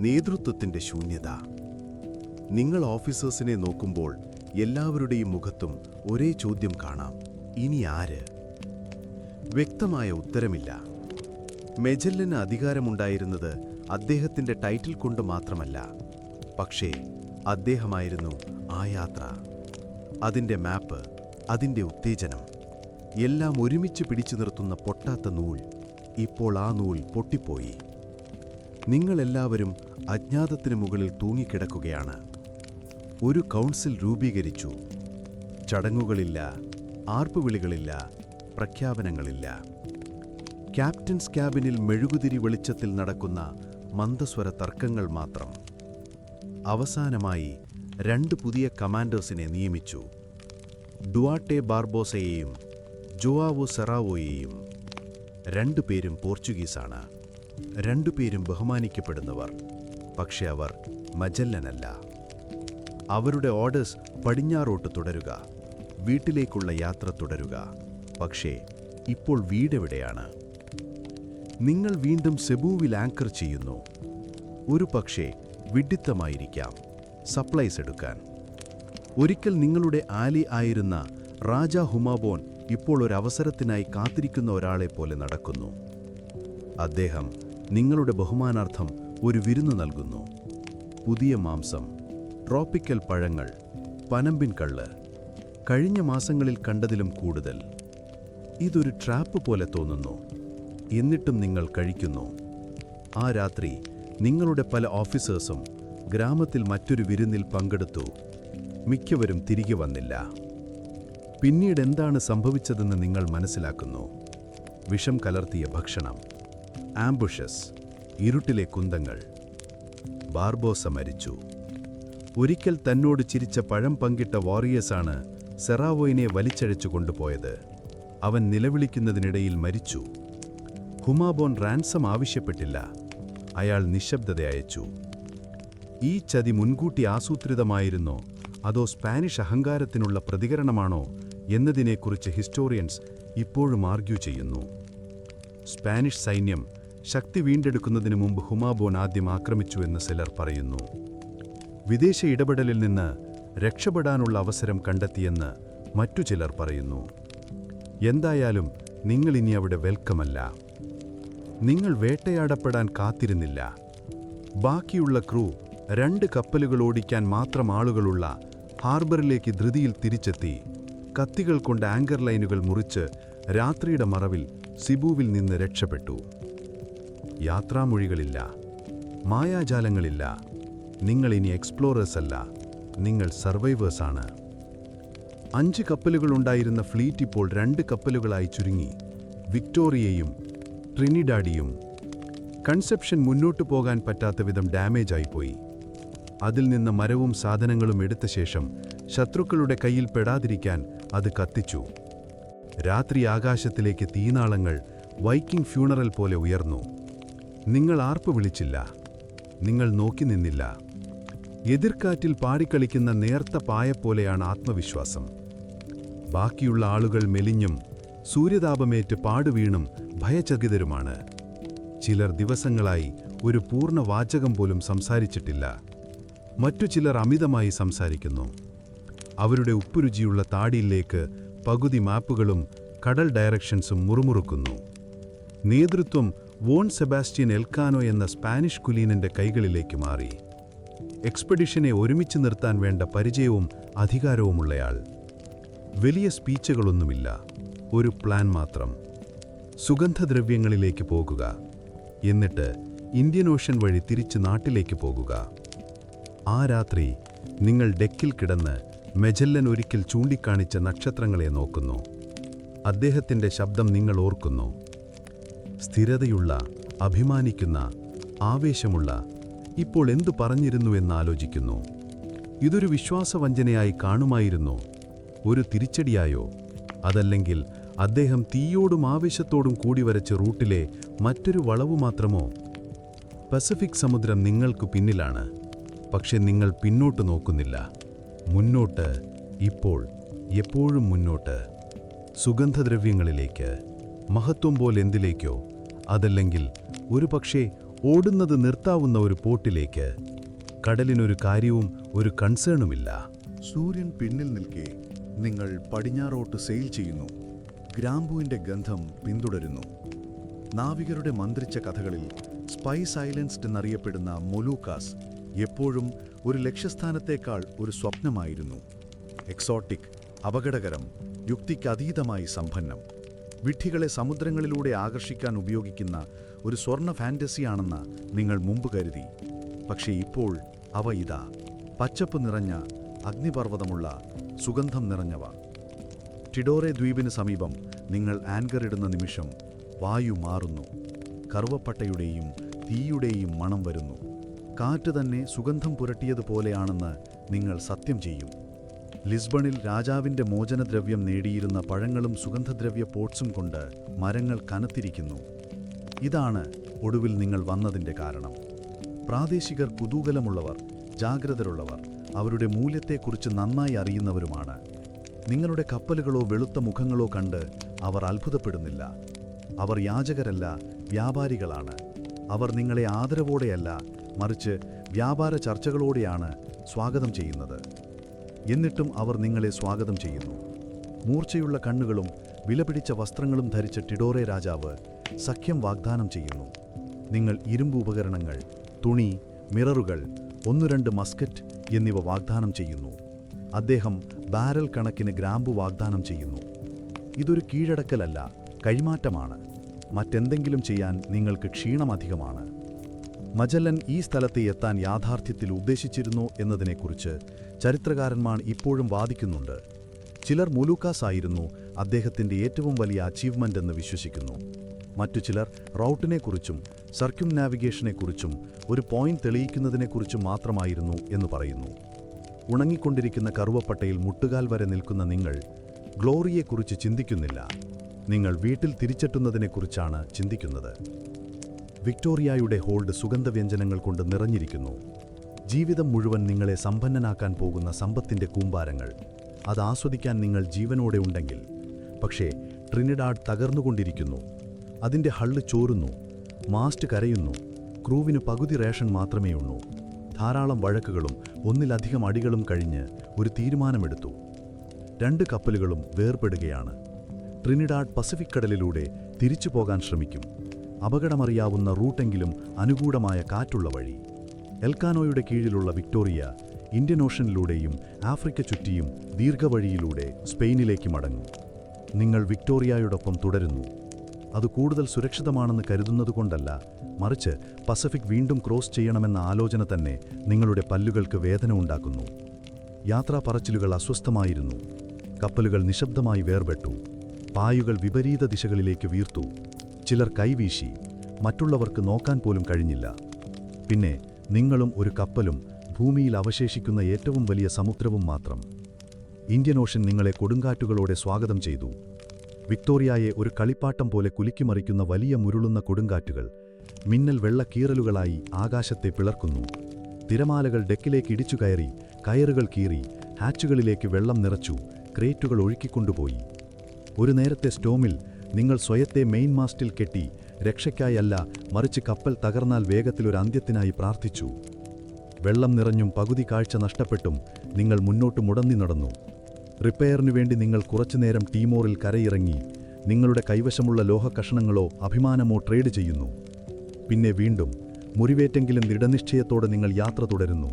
നേതൃത്വത്തിൻ്റെ ശൂന്യത. നിങ്ങൾ ഓഫീസേഴ്സിനെ നോക്കുമ്പോൾ എല്ലാവരുടെയും മുഖത്തും ഒരേ ചോദ്യം കാണാം: ഇനി ആര്? വ്യക്തമായ ഉത്തരമില്ല. മെജല്ലന് അധികാരമുണ്ടായിരുന്നത് അദ്ദേഹത്തിൻ്റെ ടൈറ്റിൽ കൊണ്ട് മാത്രമല്ല, പക്ഷേ അദ്ദേഹമായിരുന്നു ആ യാത്ര, അതിൻ്റെ മാപ്പ്, അതിൻ്റെ ഉത്തേജനം. എല്ലാം ഒരുമിച്ച് പിടിച്ചു നിർത്തുന്ന പൊട്ടാത്ത നൂൽ. ഇപ്പോൾ ആ നൂൽ പൊട്ടിപ്പോയി. നിങ്ങളെല്ലാവരും അജ്ഞാതത്തിന് മുകളിൽ തൂങ്ങിക്കിടക്കുകയാണ്. ഒരു കൗൺസിൽ രൂപീകരിച്ചു. ചടങ്ങുകളില്ല, ആർപ്പുവിളികളില്ല, പ്രഖ്യാപനങ്ങളില്ല. ക്യാപ്റ്റൻസ് ക്യാബിനിൽ മെഴുകുതിരി വെളിച്ചത്തിൽ നടക്കുന്ന മന്ദസ്വര തർക്കങ്ങൾ മാത്രം. അവസാനമായി 2 പുതിയ കമാൻഡേഴ്സിനെ നിയമിച്ചു: ഡുവാട്ടെ ബാർബോസയെയും ജോആവോ സെറാവോയെയും. 2 പേരും പോർച്ചുഗീസാണ്. 2 പേരും ബഹുമാനിക്കപ്പെടുന്നവർ. പക്ഷെ അവർ മജല്ലനല്ല. അവരുടെ ഓർഡേഴ്സ് പടിഞ്ഞാറോട്ട് തുടരുക, വീട്ടിലേക്കുള്ള യാത്ര തുടരുക. പക്ഷേ ഇപ്പോൾ വീടെവിടെയാണ്? നിങ്ങൾ വീണ്ടും സെബുവിൽ ആങ്കർ ചെയ്യുന്നു. ഒരു പക്ഷേ വിഡ്ഢിത്തമായിരിക്കാം സപ്ലൈസ് എടുക്കാൻ. ഒരിക്കൽ നിങ്ങളുടെ ആലി ആയിരുന്ന രാജ ഹുമാബോൻ ഇപ്പോൾ ഒരു അവസരത്തിനായി കാത്തിരിക്കുന്ന ഒരാളെപ്പോലെ നടക്കുന്നു. അദ്ദേഹം നിങ്ങളുടെ ബഹുമാനാർത്ഥം ഒരു വിരുന്ന് നൽകുന്നു. പുതിയ മാംസം, ട്രോപ്പിക്കൽ പഴങ്ങൾ, പനമ്പിൻ കള്ള്, കഴിഞ്ഞ മാസങ്ങളിൽ കണ്ടതിലും കൂടുതൽ. ഇതൊരു ട്രാപ്പ് പോലെ തോന്നുന്നു. എന്നിട്ടും നിങ്ങൾ കഴിക്കുന്നു. ആ രാത്രി നിങ്ങളുടെ പല ഓഫീസേഴ്സും ഗ്രാമത്തിൽ മറ്റൊരു വിരുന്നിൽ പങ്കെടുത്തു. മിക്കവരും തിരികെ വന്നില്ല. പിന്നീട് എന്താണ് സംഭവിച്ചതെന്ന് നിങ്ങൾ മനസ്സിലാക്കുന്നു. വിഷം കലർത്തിയ ഭക്ഷണം, ആംബുഷസ്, ഇരുട്ടിലെ കുന്തങ്ങൾ. ബാർബോസ മരിച്ചു. ഒരിക്കൽ തന്നോട് ചിരിച്ച പഴം പങ്കിട്ട വാറിയേഴ്സാണ് സെറാവോയിനെ വലിച്ചഴച്ചു കൊണ്ടുപോയത്. അവൻ നിലവിളിക്കുന്നതിനിടയിൽ മരിച്ചു. ഹുമാബോൻ റാൻസം ആവശ്യപ്പെട്ടില്ല. അയാൾ നിശബ്ദത അയച്ചു. ഈ ചതി മുൻകൂട്ടി ആസൂത്രിതമായിരുന്നോ അതോ സ്പാനിഷ് അഹങ്കാരത്തിനുള്ള പ്രതികരണമാണോ എന്നതിനെക്കുറിച്ച് ഹിസ്റ്റോറിയൻസ് ഇപ്പോഴും ആർഗ്യൂ ചെയ്യുന്നു. സ്പാനിഷ് സൈന്യം ശക്തി വീണ്ടെടുക്കുന്നതിന് മുമ്പ് ഹുമാബോൻ ആദ്യം ആക്രമിച്ചുവെന്ന് ചിലർ പറയുന്നു. വിദേശ ഇടപെടലിൽ നിന്ന് രക്ഷപ്പെടാനുള്ള അവസരം കണ്ടെത്തിയെന്ന് മറ്റു ചിലർ പറയുന്നു. എന്തായാലും നിങ്ങളിനി അവിടെ വെൽക്കമല്ല. നിങ്ങൾ വേട്ടയാടപ്പെടാൻ കാത്തിരുന്നില്ല. ബാക്കിയുള്ള ക്രൂ 2 കപ്പലുകൾ ഓടിക്കാൻ മാത്രം ആളുകളുള്ള ഹാർബറിലേക്ക് ധൃതിയിൽ തിരിച്ചെത്തി കത്തികൾ കൊണ്ട് ആങ്കർ ലൈനുകൾ മുറിച്ച് രാത്രിയുടെ മറവിൽ സിബുവിൽ നിന്ന് രക്ഷപ്പെട്ടു. യാത്രാമൊഴികളില്ല, മായാജാലങ്ങളില്ല. നിങ്ങൾ ഇനി എക്സ്പ്ലോറേഴ്സ് അല്ല, നിങ്ങൾ സർവൈവേഴ്സാണ്. 5 കപ്പലുകളുണ്ടായിരുന്ന ഫ്ലീറ്റ് ഇപ്പോൾ 2 കപ്പലുകളായി ചുരുങ്ങി. വിക്ടോറിയയും ട്രിനിഡാഡിയും. കൺസെപ്ഷൻ മുന്നോട്ടു പോകാൻ പറ്റാത്ത വിധം ഡാമേജായിപ്പോയി. അതിൽ നിന്ന് മരവും സാധനങ്ങളും എടുത്ത ശേഷം ശത്രുക്കളുടെ കയ്യിൽ പെടാതിരിക്കാൻ അത് കത്തിച്ചു. രാത്രി ആകാശത്തിലേക്ക് തീനാളങ്ങൾ വൈക്കിംഗ് ഫ്യൂണറൽ പോലെ ഉയർന്നു. നിങ്ങൾ ആർപ്പ് വിളിച്ചില്ല, നിങ്ങൾ നോക്കി നിന്നില്ല. എതിർക്കാറ്റിൽ പാടിക്കളിക്കുന്ന നേർത്ത പായപ്പോലെയാണ് ആത്മവിശ്വാസം. ബാക്കിയുള്ള ആളുകൾ മെലിഞ്ഞും സൂര്യതാപമേറ്റ് പാടുവീണും ഭയചകിതരുമാണ്. ചിലർ ദിവസങ്ങളായി ഒരു പൂർണ്ണ വാചകം പോലും സംസാരിച്ചിട്ടില്ല. മറ്റു ചിലർ അമിതമായി സംസാരിക്കുന്നു. അവരുടെ ഉപ്പുരുചിയുള്ള താടിയിലേക്ക് പകുതി മാപ്പുകളും കടൽ ഡയറക്ഷൻസും മുറുമുറുക്കുന്നു. നേതൃത്വം വോൺ സെബാസ്റ്റ്യൻ എൽക്കാനോ എന്ന സ്പാനിഷ് കുലീനന്റെ കൈകളിലേക്ക് മാറി. എക്സ്പെഡിഷനെ ഒരുമിച്ച് നിർത്താൻ വേണ്ട പരിചയവും അധികാരവുമുള്ളയാൾ. വലിയ സ്പീച്ചുകളൊന്നുമില്ല, ഒരു പ്ലാൻ മാത്രം. സുഗന്ധദ്രവ്യങ്ങളിലേക്ക് പോകുക, എന്നിട്ട് ഇന്ത്യൻ ഓഷൻ വഴി തിരിച്ച് നാട്ടിലേക്ക് പോകുക. ആ രാത്രി നിങ്ങൾ ഡെക്കിൽ കിടന്ന് മെജല്ലൻ ഒരിക്കൽ ചൂണ്ടിക്കാണിച്ച നക്ഷത്രങ്ങളെ നോക്കുന്നു. അദ്ദേഹത്തിൻ്റെ ശബ്ദം നിങ്ങൾ ഓർക്കുന്നു. സ്ഥിരതയുള്ള, അഭിമാനിക്കുന്ന, ആവേശമുള്ള, ഇപ്പോൾ എന്തു പറഞ്ഞിരുന്നു എന്നാലോചിക്കുന്നു. ഇതൊരു വിശ്വാസവഞ്ചനയായി കാണുമായിരുന്നോ? ഒരു തിരിച്ചടിയായോ? അതല്ലെങ്കിൽ അദ്ദേഹം തീയോടും ആവേശത്തോടും കൂടി വരച്ച റൂട്ടിലെ മറ്റൊരു വളവു മാത്രമോ? പസഫിക് സമുദ്രം നിങ്ങൾക്ക് പിന്നിലാണ്, പക്ഷെ നിങ്ങൾ പിന്നോട്ട് നോക്കുന്നില്ല. മുന്നോട്ട്, ഇപ്പോൾ, എപ്പോഴും മുന്നോട്ട്. സുഗന്ധദ്രവ്യങ്ങളിലേക്ക്, മഹത്വം പോലെന്തിലേക്കോ, അതല്ലെങ്കിൽ ഒരു പക്ഷേ ഓടുന്നത് നിർത്താവുന്ന ഒരു പോട്ടിലേക്ക്. കടലിനൊരു കാര്യവും ഒരു കൺസേണുമില്ല. സൂര്യൻ പിന്നിൽ നിൽക്കെ നിങ്ങൾ പടിഞ്ഞാറോട്ട് സെയിൽ ചെയ്യുന്നു. ഗ്രാമ്പൂവിൻ്റെ ഗന്ധം പിന്തുടരുന്നു. നാവികരുടെ മന്ത്രിച്ച കഥകളിൽ സ്പൈസ് ഐലൻഡ്സ് എന്നറിയപ്പെടുന്ന മൊലൂക്കാസ് എപ്പോഴും ഒരു ലക്ഷ്യസ്ഥാനത്തേക്കാൾ ഒരു സ്വപ്നമായിരുന്നു. എക്സോട്ടിക്, അപകടകരം, യുക്തിക്കതീതമായി സമ്പന്നം. വിഡ്ഢികളെ സമുദ്രങ്ങളിലൂടെ ആകർഷിക്കാൻ ഉപയോഗിക്കുന്ന ഒരു സ്വർണ്ണ ഫാന്റസിയാണെന്ന് നിങ്ങൾ മുമ്പ് കരുതി. പക്ഷേ ഇപ്പോൾ അവ ഇതാ, പച്ചപ്പ് നിറഞ്ഞ, അഗ്നിപർവ്വതമുള്ള, സുഗന്ധം നിറഞ്ഞവ. ടിഡോറെ ദ്വീപിന് സമീപം നിങ്ങൾ ആങ്കർ ഇടുന്ന നിമിഷം വായു മാറുന്നു. കറുവപ്പട്ടയുടെയും തീയുടെയും മണം വരുന്നു. കാറ്റ് തന്നെ സുഗന്ധം പുരട്ടിയതുപോലെയാണെന്ന് നിങ്ങൾ സത്യം ചെയ്യും. ലിസ്ബണിൽ രാജാവിൻ്റെ മോചനദ്രവ്യം നേടിയിരുന്ന പഴങ്ങളും സുഗന്ധദ്രവ്യ പോട്ട്സും കൊണ്ട് മരങ്ങൾ കനത്തിരിക്കുന്നു. ഇതാണ് ഒടുവിൽ നിങ്ങൾ വന്നതിൻ്റെ കാരണം. പ്രാദേശികർ കുതൂഹലമുള്ളവർ, ജാഗ്രതരുള്ളവർ, അവരുടെ മൂല്യത്തെക്കുറിച്ച് നന്നായി അറിയുന്നവരുമാണ്. നിങ്ങളുടെ കപ്പലുകളോ വെളുത്ത മുഖങ്ങളോ കണ്ട് അവർ അത്ഭുതപ്പെടുന്നില്ല. അവർ യാചകരല്ല, വ്യാപാരികളാണ്. അവർ നിങ്ങളെ ആദരവോടെയല്ല, മറിച്ച് വ്യാപാര ചർച്ചകളോടെയാണ് സ്വാഗതം ചെയ്യുന്നത്. എന്നിട്ടും അവർ നിങ്ങളെ സ്വാഗതം ചെയ്യുന്നു. മൂർച്ചയുള്ള കണ്ണുകളും വിലപിടിച്ച വസ്ത്രങ്ങളും ധരിച്ച ടിഡോറെ രാജാവ് സഖ്യം വാഗ്ദാനം ചെയ്യുന്നു. നിങ്ങൾ ഇരുമ്പ് ഉപകരണങ്ങൾ, തുണി, മിററുകൾ, 1-2 മസ്കറ്റ് എന്നിവ വാഗ്ദാനം ചെയ്യുന്നു. അദ്ദേഹം ബാരൽ കണക്കിന് ഗ്രാമ്പു വാഗ്ദാനം ചെയ്യുന്നു. ഇതൊരു കീഴടക്കലല്ല, കൈമാറ്റമാണ്. മറ്റെന്തെങ്കിലും ചെയ്യാൻ നിങ്ങൾക്ക് ക്ഷീണമധികമാണ്. മജല്ലൻ ഈ സ്ഥലത്ത് എത്താൻ യാഥാർത്ഥ്യത്തിൽ ഉദ്ദേശിച്ചിരുന്നോ എന്നതിനെക്കുറിച്ച് ചരിത്രകാരന്മാർ ഇപ്പോഴും വാദിക്കുന്നുണ്ട്. ചിലർ മൊലൂക്കാസ് ആയിരുന്നു അദ്ദേഹത്തിൻ്റെ ഏറ്റവും വലിയ അച്ചീവ്മെൻ്റ് എന്ന് വിശ്വസിക്കുന്നു. മറ്റു ചിലർ റൗട്ടിനെക്കുറിച്ചും സർക്യൂം നാവിഗേഷനെക്കുറിച്ചും ഒരു പോയിന്റ് തെളിയിക്കുന്നതിനെക്കുറിച്ചും മാത്രമായിരുന്നു എന്ന് പറയുന്നു. ഉണങ്ങിക്കൊണ്ടിരിക്കുന്ന കറുവപ്പട്ടയിൽ മുട്ടുകാൽ വരെ നിൽക്കുന്ന നിങ്ങൾ ഗ്ലോറിയെക്കുറിച്ച് ചിന്തിക്കുന്നില്ല. നിങ്ങൾ വീട്ടിൽ തിരിച്ചെത്തുന്നതിനെക്കുറിച്ചാണ് ചിന്തിക്കുന്നത്. വിക്ടോറിയയുടെ ഹോൾഡ് സുഗന്ധവ്യഞ്ജനങ്ങൾ കൊണ്ട് നിറഞ്ഞിരിക്കുന്നു. ജീവിതം മുഴുവൻ നിങ്ങളെ സമ്പന്നനാക്കാൻ പോകുന്ന സമ്പത്തിൻ്റെ കൂമ്പാരങ്ങൾ. അത് ആസ്വദിക്കാൻ നിങ്ങൾ ജീവനോടെ ഉണ്ടെങ്കിൽ. പക്ഷേ ട്രിനിഡാഡ് തകർന്നുകൊണ്ടിരിക്കുന്നു. അതിൻ്റെ ഹള്ള് ചോരുന്നു, മാസ്റ്റ് കരയുന്നു. ക്രൂവിന് പകുതി റേഷൻ മാത്രമേ ഉള്ളൂ. ധാരാളം വഴക്കുകളും 1-ലധികം അടികളും കഴിഞ്ഞ് ഒരു തീരുമാനമെടുത്തു. 2 കപ്പലുകളും വേർപെടുകയാണ്. ട്രിനിഡാഡ് പസഫിക് കടലിലൂടെ തിരിച്ചു പോകാൻ ശ്രമിക്കും. അപകടമറിയാവുന്ന റൂട്ടെങ്കിലും അനുകൂലമായ കാറ്റുള്ള വഴി. എൽക്കാനോയുടെ കീഴിലുള്ള വിക്ടോറിയ ഇന്ത്യൻ ഓഷനിലൂടെയും ആഫ്രിക്ക ചുറ്റിയും ദീർഘവഴിയിലൂടെ സ്പെയിനിലേക്ക് മടങ്ങും. നിങ്ങൾ വിക്ടോറിയയോടൊപ്പം തുടരുന്നു. അത് കൂടുതൽ സുരക്ഷിതമാണെന്ന് കരുതുന്നതുകൊണ്ടല്ല, മറിച്ച് പസഫിക് വീണ്ടും ക്രോസ് ചെയ്യണമെന്ന ആലോചന തന്നെ നിങ്ങളുടെ പല്ലുകൾക്ക് വേദന ഉണ്ടാക്കുന്നു. യാത്രാ പറച്ചിലുകൾ അസ്വസ്ഥമായിരുന്നു. കപ്പലുകൾ നിശബ്ദമായി വേർപെട്ടു. പായുകൾ വിപരീത ദിശകളിലേക്ക് വീർത്തു. ചിലർ കൈവീശി, മറ്റുള്ളവർക്ക് നോക്കാൻ പോലും കഴിഞ്ഞില്ല. പിന്നെ നിങ്ങളും ഒരു കപ്പലും ഭൂമിയിൽ അവശേഷിക്കുന്ന ഏറ്റവും വലിയ സമുദ്രവും മാത്രം. ഇന്ത്യൻ ഓഷൻ നിങ്ങളെ കൊടുങ്കാറ്റുകളോടെ സ്വാഗതം ചെയ്തു. വിക്ടോറിയയെ ഒരു കളിപ്പാട്ടം പോലെ കുലുക്കിമറിക്കുന്ന വലിയ മുരുളുന്ന കൊടുങ്കാറ്റുകൾ മിന്നൽ വെള്ളക്കീറലുകളായി ആകാശത്തെ പിളർക്കുന്നു. തിരമാലകൾ ഡെക്കിലേക്ക് ഇടിച്ചുകയറി, കയറുകൾ കീറി, ഹാച്ചുകളിലേക്ക് വെള്ളം നിറച്ചു, ക്രേറ്റുകൾ ഒഴുക്കിക്കൊണ്ടുപോയി. ഒരു നേരത്തെ സ്റ്റോമിൽ നിങ്ങൾ സ്വയത്തെ മെയിൻ മാസ്റ്റിൽ കെട്ടി രക്ഷയ്ക്കായല്ല, മറിച്ച് കപ്പൽ തകർന്നാൽ വേഗത്തിലൊരു അന്ത്യത്തിനായി പ്രാർത്ഥിച്ചു. വെള്ളം നിറഞ്ഞും പകുതി കാഴ്ച നഷ്ടപ്പെട്ടും നിങ്ങൾ മുന്നോട്ട് മുടന്നി നടന്നു. റിപ്പയറിനു വേണ്ടി നിങ്ങൾ കുറച്ചുനേരം ടീമോറിൽ കരയിറങ്ങി. നിങ്ങളുടെ കൈവശമുള്ള ലോഹക്കഷണങ്ങളോ അഭിമാനമോ ട്രേഡ് ചെയ്യുന്നു. പിന്നെ വീണ്ടും മുറിവേറ്റെങ്കിലും ദൃഢനിശ്ചയത്തോടെ നിങ്ങൾ യാത്ര തുടരുന്നു.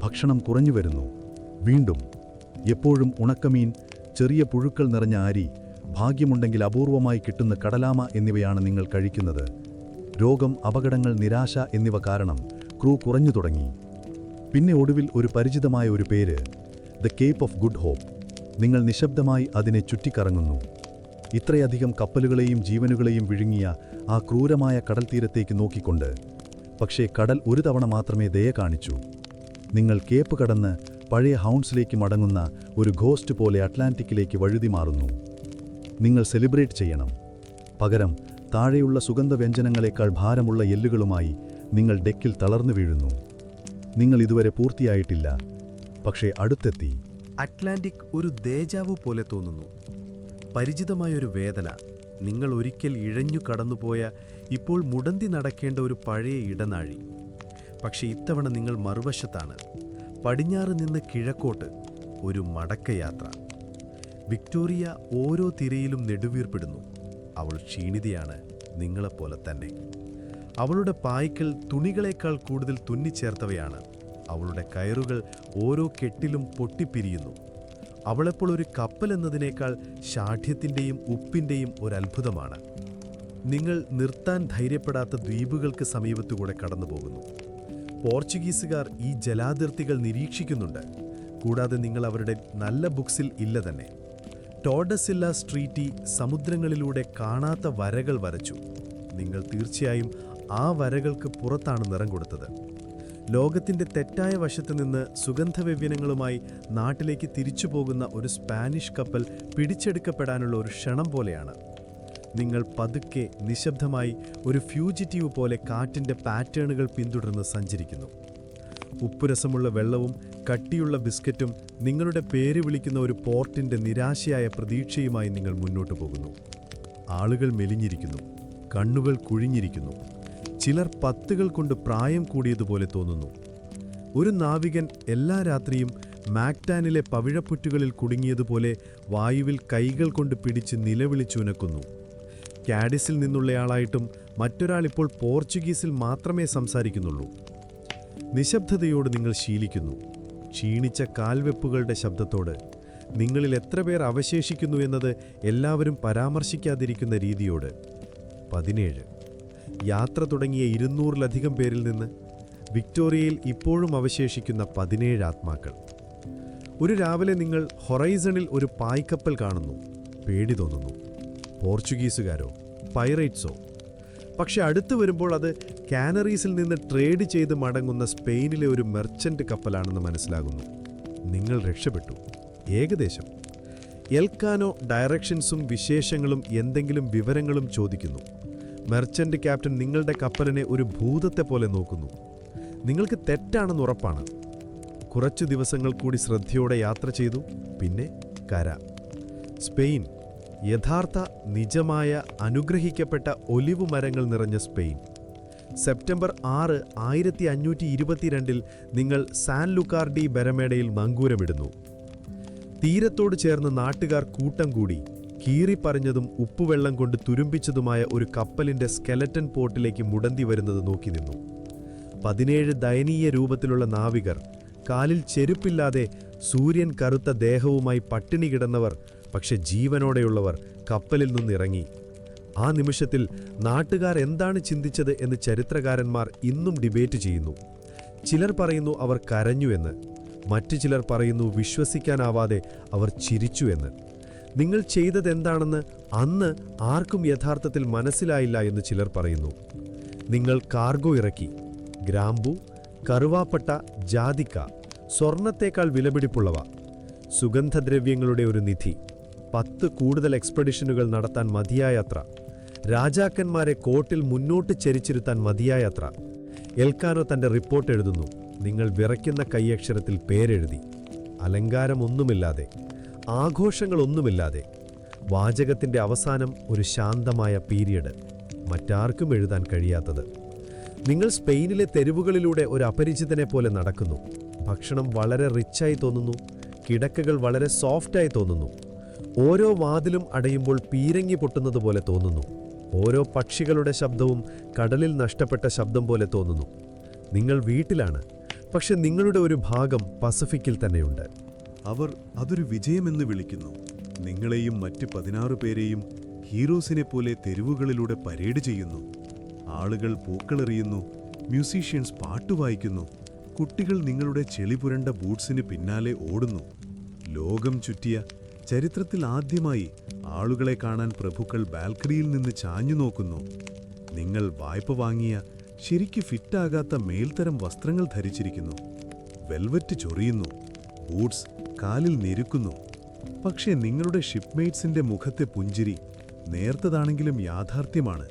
ഭക്ഷണം കുറഞ്ഞു വരുന്നു. വീണ്ടും എപ്പോഴും ഉണക്കമീൻ, ചെറിയ പുഴുക്കൾ നിറഞ്ഞ അരി, ഭാഗ്യമുണ്ടെങ്കിൽ അപൂർവമായി കിട്ടുന്ന കടലാമ എന്നിവയാണ് നിങ്ങൾ കഴിക്കുന്നത്. രോഗം, അപകടങ്ങൾ, നിരാശ എന്നിവ കാരണം ക്രൂ കുറഞ്ഞു തുടങ്ങി. പിന്നെ ഒടുവിൽ ഒരു പരിചിതമായ ഒരു പേര്, the cape of good hope. നിങ്ങൾ നിശബ്ദമായി അതിനെ ചുറ്റിക്കറങ്ങുന്നു. ഇത്രയധികം കപ്പലുകളെയും ജീവനുകളെയും വിഴുങ്ങിയ ആ ക്രൂരമായ കടൽത്തീരത്തേക്ക് നോക്കിക്കൊണ്ട്. പക്ഷേ കടൽ ഒരു തവണ മാത്രമേ ദയ കാണിച്ചു. നിങ്ങൾ കേപ്പ് കടന്ന് പഴയ ഹൗൺസിലേക്ക് മടങ്ങുന്ന ഒരു ഘോസ്റ്റ് പോലെ അറ്റ്ലാന്റിക്കിലേക്ക് വഴുതി മാറുന്നു. നിങ്ങൾ സെലിബ്രേറ്റ് ചെയ്യണം. പകരം താഴെയുള്ള സുഗന്ധവ്യഞ്ജനങ്ങളെക്കാൾ ഭാരമുള്ള എല്ലുകളുമായി നിങ്ങൾ ഡെക്കിൽ തളർന്നു വീഴുന്നു. നിങ്ങൾ ഇതുവരെ പൂർത്തിയായിട്ടില്ല, പക്ഷേ അടുത്തെത്തി. അറ്റ്ലാന്റിക് ഒരു ദേജാവു പോലെ തോന്നുന്നു. പരിചിതമായൊരു വേദന. നിങ്ങൾ ഒരിക്കൽ ഇഴഞ്ഞു കടന്നുപോയ, ഇപ്പോൾ മുടന്തി നടക്കേണ്ട ഒരു പഴയ ഇടനാഴി. പക്ഷേ ഇത്തവണ നിങ്ങൾ മറുവശത്താണ്. പടിഞ്ഞാറ് നിന്ന് കിഴക്കോട്ട് ഒരു മടക്കയാത്ര. വിക്ടോറിയ ഓരോ തിരയിലും നെടുവീർപ്പിടുന്നു. അവൾ ക്ഷീണിതയാണ്, നിങ്ങളെപ്പോലെ തന്നെ. അവളുടെ പായ്ക്കൽ തുണികളേക്കാൾ കൂടുതൽ തുന്നിച്ചേർത്തവയാണ്. അവളുടെ കയറുകൾ ഓരോ കെട്ടിലും പൊട്ടിപ്പിരിയുന്നു. അവളെപ്പോൾ ഒരു കപ്പൽ എന്നതിനേക്കാൾ ശാഠ്യത്തിൻ്റെയും ഉപ്പിൻ്റെയും ഒരത്ഭുതമാണ്. നിങ്ങൾ നിർത്താൻ ധൈര്യപ്പെടാത്ത ദ്വീപുകൾക്ക് സമീപത്തുകൂടെ കടന്നുപോകുന്നു. പോർച്ചുഗീസുകാർ ഈ ജലാതിർത്തികൾ നിരീക്ഷിക്കുന്നുണ്ട്. കൂടാതെ നിങ്ങൾ അവരുടെ നല്ല ബുക്സിൽ ഇല്ല തന്നെ. ടോർഡസില്ല സ്ട്രീറ്റി സമുദ്രങ്ങളിലൂടെ കാണാത്ത വരകൾ വരച്ചു. നിങ്ങൾ തീർച്ചയായും ആ വരകൾക്ക് പുറത്താണ് നിറം കൊടുത്തത്. ലോകത്തിൻ്റെ തെറ്റായ വശത്ത് നിന്ന് സുഗന്ധവ്യഞ്ജനങ്ങളുമായി നാട്ടിലേക്ക് തിരിച്ചു പോകുന്ന ഒരു സ്പാനിഷ് കപ്പൽ പിടിച്ചെടുക്കപ്പെടാനുള്ള ഒരു ക്ഷണം പോലെയാണ്. നിങ്ങൾ പതുക്കെ നിശബ്ദമായി ഒരു ഫ്യൂജിറ്റീവ് പോലെ കാറ്റിൻ്റെ പാറ്റേണുകൾ പിന്തുടർന്ന് സഞ്ചരിക്കുന്നു. ഉപ്പുരസമുള്ള വെള്ളവും കട്ടിയുള്ള ബിസ്ക്കറ്റും നിങ്ങളുടെ പേര് വിളിക്കുന്ന ഒരു പോർട്ടിൻ്റെ നിരാശയായ പ്രതീക്ഷയുമായി നിങ്ങൾ മുന്നോട്ടു പോകുന്നു. ആളുകൾ മെലിഞ്ഞിരിക്കുന്നു, കണ്ണുകൾ കുഴിഞ്ഞിരിക്കുന്നു. ചിലർ പത്തുകൾ കൊണ്ട് പ്രായം കൂടിയതുപോലെ തോന്നുന്നു. ഒരു നാവികൻ എല്ലാ രാത്രിയും മാക്ടാനിലെ പവിഴപ്പുറ്റുകളിൽ കുടുങ്ങിയതുപോലെ വായുവിൽ കൈകൾ കൊണ്ട് പിടിച്ച് നിലവിളിച്ചുനക്കുന്നു. കാഡിസിൽ നിന്നുള്ളയാളായിട്ടും മറ്റൊരാൾ ഇപ്പോൾ പോർച്ചുഗീസിൽ മാത്രമേ സംസാരിക്കുന്നുള്ളൂ. നിശബ്ദതയോട് നിങ്ങൾ ശീലിക്കുന്നു. ക്ഷീണിച്ച കാൽവെപ്പുകളുടെ ശബ്ദത്തോട്. നിങ്ങളിൽ എത്ര പേർ അവശേഷിക്കുന്നു എന്നത് എല്ലാവരും പരാമർശിക്കാതിരിക്കുന്ന രീതിയോട്. 17. യാത്ര തുടങ്ങിയ 200-ലധികം പേരിൽ നിന്ന് വിക്ടോറിയയിൽ ഇപ്പോഴും അവശേഷിക്കുന്ന 17 ആത്മാക്കൾ. ഒരു രാവിലെ നിങ്ങൾ ഹൊറൈസണിൽ ഒരു പായ്ക്കപ്പൽ കാണുന്നു. പേടി തോന്നുന്നു. പോർച്ചുഗീസുകാരോ പൈറേറ്റ്സോ? പക്ഷെ അടുത്ത് വരുമ്പോൾ അത് കാനറീസിൽ നിന്ന് ട്രേഡ് ചെയ്ത് മടങ്ങുന്ന സ്പെയിനിലെ ഒരു മെർച്ചൻ്റ് കപ്പലാണെന്ന് മനസ്സിലാകുന്നു. നിങ്ങൾ രക്ഷപ്പെട്ടു. ഏകദേശം. എൽക്കാനോ ഡയറക്ഷൻസും വിശേഷങ്ങളും എന്തെങ്കിലും വിവരങ്ങളും ചോദിക്കുന്നു. മെർച്ചൻ്റ് ക്യാപ്റ്റൻ നിങ്ങളുടെ കപ്പലിനെ ഒരു ഭൂതത്തെ പോലെ നോക്കുന്നു. നിങ്ങൾക്ക് തെറ്റാണെന്ന് ഉറപ്പാണ്. കുറച്ചു ദിവസങ്ങൾ കൂടി ശ്രദ്ധയോടെ യാത്ര ചെയ്തു. പിന്നെ കര. സ്പെയിൻ. യഥാർത്ഥ, നിജമായ, അനുഗ്രഹിക്കപ്പെട്ട ഒലിവ് മരങ്ങൾ നിറഞ്ഞ സ്പെയിൻ. സെപ്റ്റംബർ 6, 1522 നിങ്ങൾ സാൻ ലുക്കാർ ഡി ബെരമേഡയിൽ നങ്കൂരമിടുന്നു. തീരത്തോട് ചേർന്ന് നാട്ടുകാർ കൂട്ടം കൂടി കീറിപ്പറഞ്ഞതും ഉപ്പുവെള്ളം കൊണ്ട് തുരുമ്പിച്ചതുമായ ഒരു കപ്പലിൻ്റെ സ്കെലറ്റൻ പോർട്ടിലേക്ക് മുടന്തി വരുന്നത് നോക്കി നിന്നു. 17 ദയനീയ രൂപത്തിലുള്ള നാവികർ കാലിൽ ചെരുപ്പില്ലാതെ സൂര്യൻ കറുത്ത ദേഹവുമായി പട്ടിണി കിടന്നവർ, പക്ഷെ ജീവനോടെയുള്ളവർ കപ്പലിൽ നിന്നിറങ്ങി. ആ നിമിഷത്തിൽ നാട്ടുകാർ എന്താണ് ചിന്തിച്ചത് എന്ന് ചരിത്രകാരന്മാർ ഇന്നും ഡിബേറ്റ് ചെയ്യുന്നു. ചിലർ പറയുന്നു അവർ കരഞ്ഞു എന്ന്, മറ്റു ചിലർ പറയുന്നു വിശ്വസിക്കാനാവാതെ അവർ ചിരിച്ചു എന്ന്. നിങ്ങൾ ചെയ്തതെന്താണെന്ന് അന്ന് ആർക്കും യഥാർത്ഥത്തിൽ മനസ്സിലായില്ല എന്ന് ചിലർ പറയുന്നു. നിങ്ങൾ കാർഗോ ഇറക്കി, ഗ്രാമ്പു, കറുവാപ്പട്ട, ജാതിക്ക, സ്വർണത്തേക്കാൾ വിലപിടിപ്പുള്ളവ, സുഗന്ധദ്രവ്യങ്ങളുടെ ഒരു നിധി, 10 കൂടുതൽ എക്സ്പെഡിഷനുകൾ നടത്താൻ മതിയായത്ര, രാജാക്കന്മാരെ കോട്ടിൽ മുന്നോട്ട് ചരിച്ചിരുത്താൻ മതിയായത്ര. എൽക്കാനോ തന്റെ റിപ്പോർട്ട് എഴുതുന്നു. നിങ്ങൾ വിറയ്ക്കുന്ന കൈയക്ഷരത്തിൽ പേരെഴുതി, അലങ്കാരമൊന്നുമില്ലാതെ, ആഘോഷങ്ങളൊന്നുമില്ലാതെ. വാചകത്തിന്റെ അവസാനം ഒരു ശാന്തമായ പീരിയഡ്, മറ്റാർക്കും എഴുതാൻ കഴിയാത്തത്. നിങ്ങൾ സ്പെയിനിലെ തെരുവുകളിലൂടെ ഒരു അപരിചിതനെ പോലെ നടക്കുന്നു. ഭക്ഷണം വളരെ റിച്ചായി തോന്നുന്നു, കിടക്കകൾ വളരെ സോഫ്റ്റായി തോന്നുന്നു. ഓരോ വാതിലും അടയുമ്പോൾ പീരങ്ങി പൊട്ടുന്നത് പോലെ തോന്നുന്നു. ഓരോ പക്ഷികളുടെ ശബ്ദവും കടലിൽ നഷ്ടപ്പെട്ട ശബ്ദം പോലെ തോന്നുന്നു. നിങ്ങൾ വീട്ടിലാണ്, പക്ഷെ നിങ്ങളുടെ ഒരു ഭാഗം പസഫിക്കിൽ തന്നെയുണ്ട്. അവർ അതൊരു വിജയമെന്ന് വിളിക്കുന്നു. നിങ്ങളെയും മറ്റ് 16 പേരെയും ഹീറോസിനെ പോലെ തെരുവുകളിലൂടെ പരേഡ് ചെയ്യുന്നു. ആളുകൾ പൂക്കളെറിയുന്നു, മ്യൂസീഷ്യൻസ് പാട്ടുവായിക്കുന്നു, കുട്ടികൾ നിങ്ങളുടെ ചെളിപുരണ്ട ബൂട്ട്സിന് പിന്നാലെ ഓടുന്നു. ലോകം ചുറ്റിയ ചരിത്രത്തിൽ ആദ്യമായി ആളുകളെ കാണാൻ പ്രഭുക്കൾ ബാൽക്കണിയിൽ നിന്ന് ചാഞ്ഞു നോക്കുന്നു. നിങ്ങൾ വായ്പ വാങ്ങിയ ശരിക്ക് ഫിറ്റാകാത്ത മേൽത്തരം വസ്ത്രങ്ങൾ ധരിച്ചിരിക്കുന്നു. വെൽവെറ്റ് ചൊറിയുന്നു, ബൂട്ട്സ് കാലിൽ ഞെരുക്കുന്നു. പക്ഷേ നിങ്ങളുടെ ഷിപ്പ്മേറ്റ്സിന്റെ മുഖത്തെ പുഞ്ചിരി നേർത്തതാണെങ്കിലും യാഥാർത്ഥ്യമാണ്.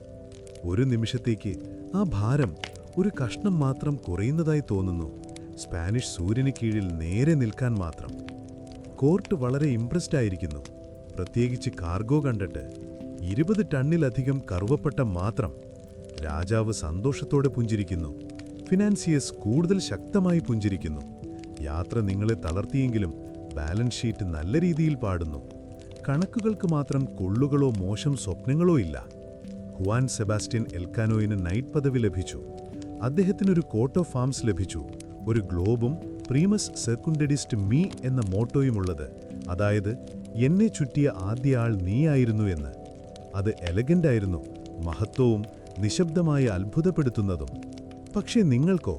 ഒരു നിമിഷത്തേക്ക് ആ ഭാരം ഒരു കഷ്ണം മാത്രം കുറയുന്നതായി തോന്നുന്നു. സ്പാനിഷ് സൂര്യന് കീഴിൽ നേരെ നിൽക്കാൻ മാത്രം. കോർട്ട് വളരെ ഇംപ്രസ്ഡ് ആയിരിക്കുന്നു, പ്രത്യേകിച്ച് കാർഗോ കണ്ടിട്ട്. 20 ടണ്ണിലധികം കറുവപ്പട്ട മാത്രം. രാജാവ് സന്തോഷത്തോടെ പുഞ്ചിരിക്കുന്നു. ഫിനാൻസിയേഴ്സ് കൂടുതൽ ശക്തമായി പുഞ്ചിരിക്കുന്നു. യാത്ര നിങ്ങളെ തളർത്തിയെങ്കിലും ബാലൻസ് ഷീറ്റ് നല്ല രീതിയിൽ പാടുന്നു. കണക്കുകൾക്ക് മാത്രം കൊള്ളുകളോ മോശം സ്വപ്നങ്ങളോ ഇല്ല. ഹുവാൻ സെബാസ്റ്റ്യൻ എൽക്കാനോയിന് നൈറ്റ് പദവി ലഭിച്ചു. അദ്ദേഹത്തിനൊരു കോട്ട് ഓഫ് ആംസ് ലഭിച്ചു, ഒരു ഗ്ലോബും പ്രീമസ് സെർക്കുണ്ടഡിസ്റ്റ് മീ എന്ന മോട്ടോയുമുള്ളത്. അതായത് എന്നെ ചുറ്റിയ ആദ്യ ആൾ നീയായിരുന്നു എന്ന്. അത് എലഗന്റായിരുന്നു, മഹത്വവും നിശബ്ദമായി അത്ഭുതപ്പെടുത്തുന്നതും. പക്ഷേ നിങ്ങൾക്കോ?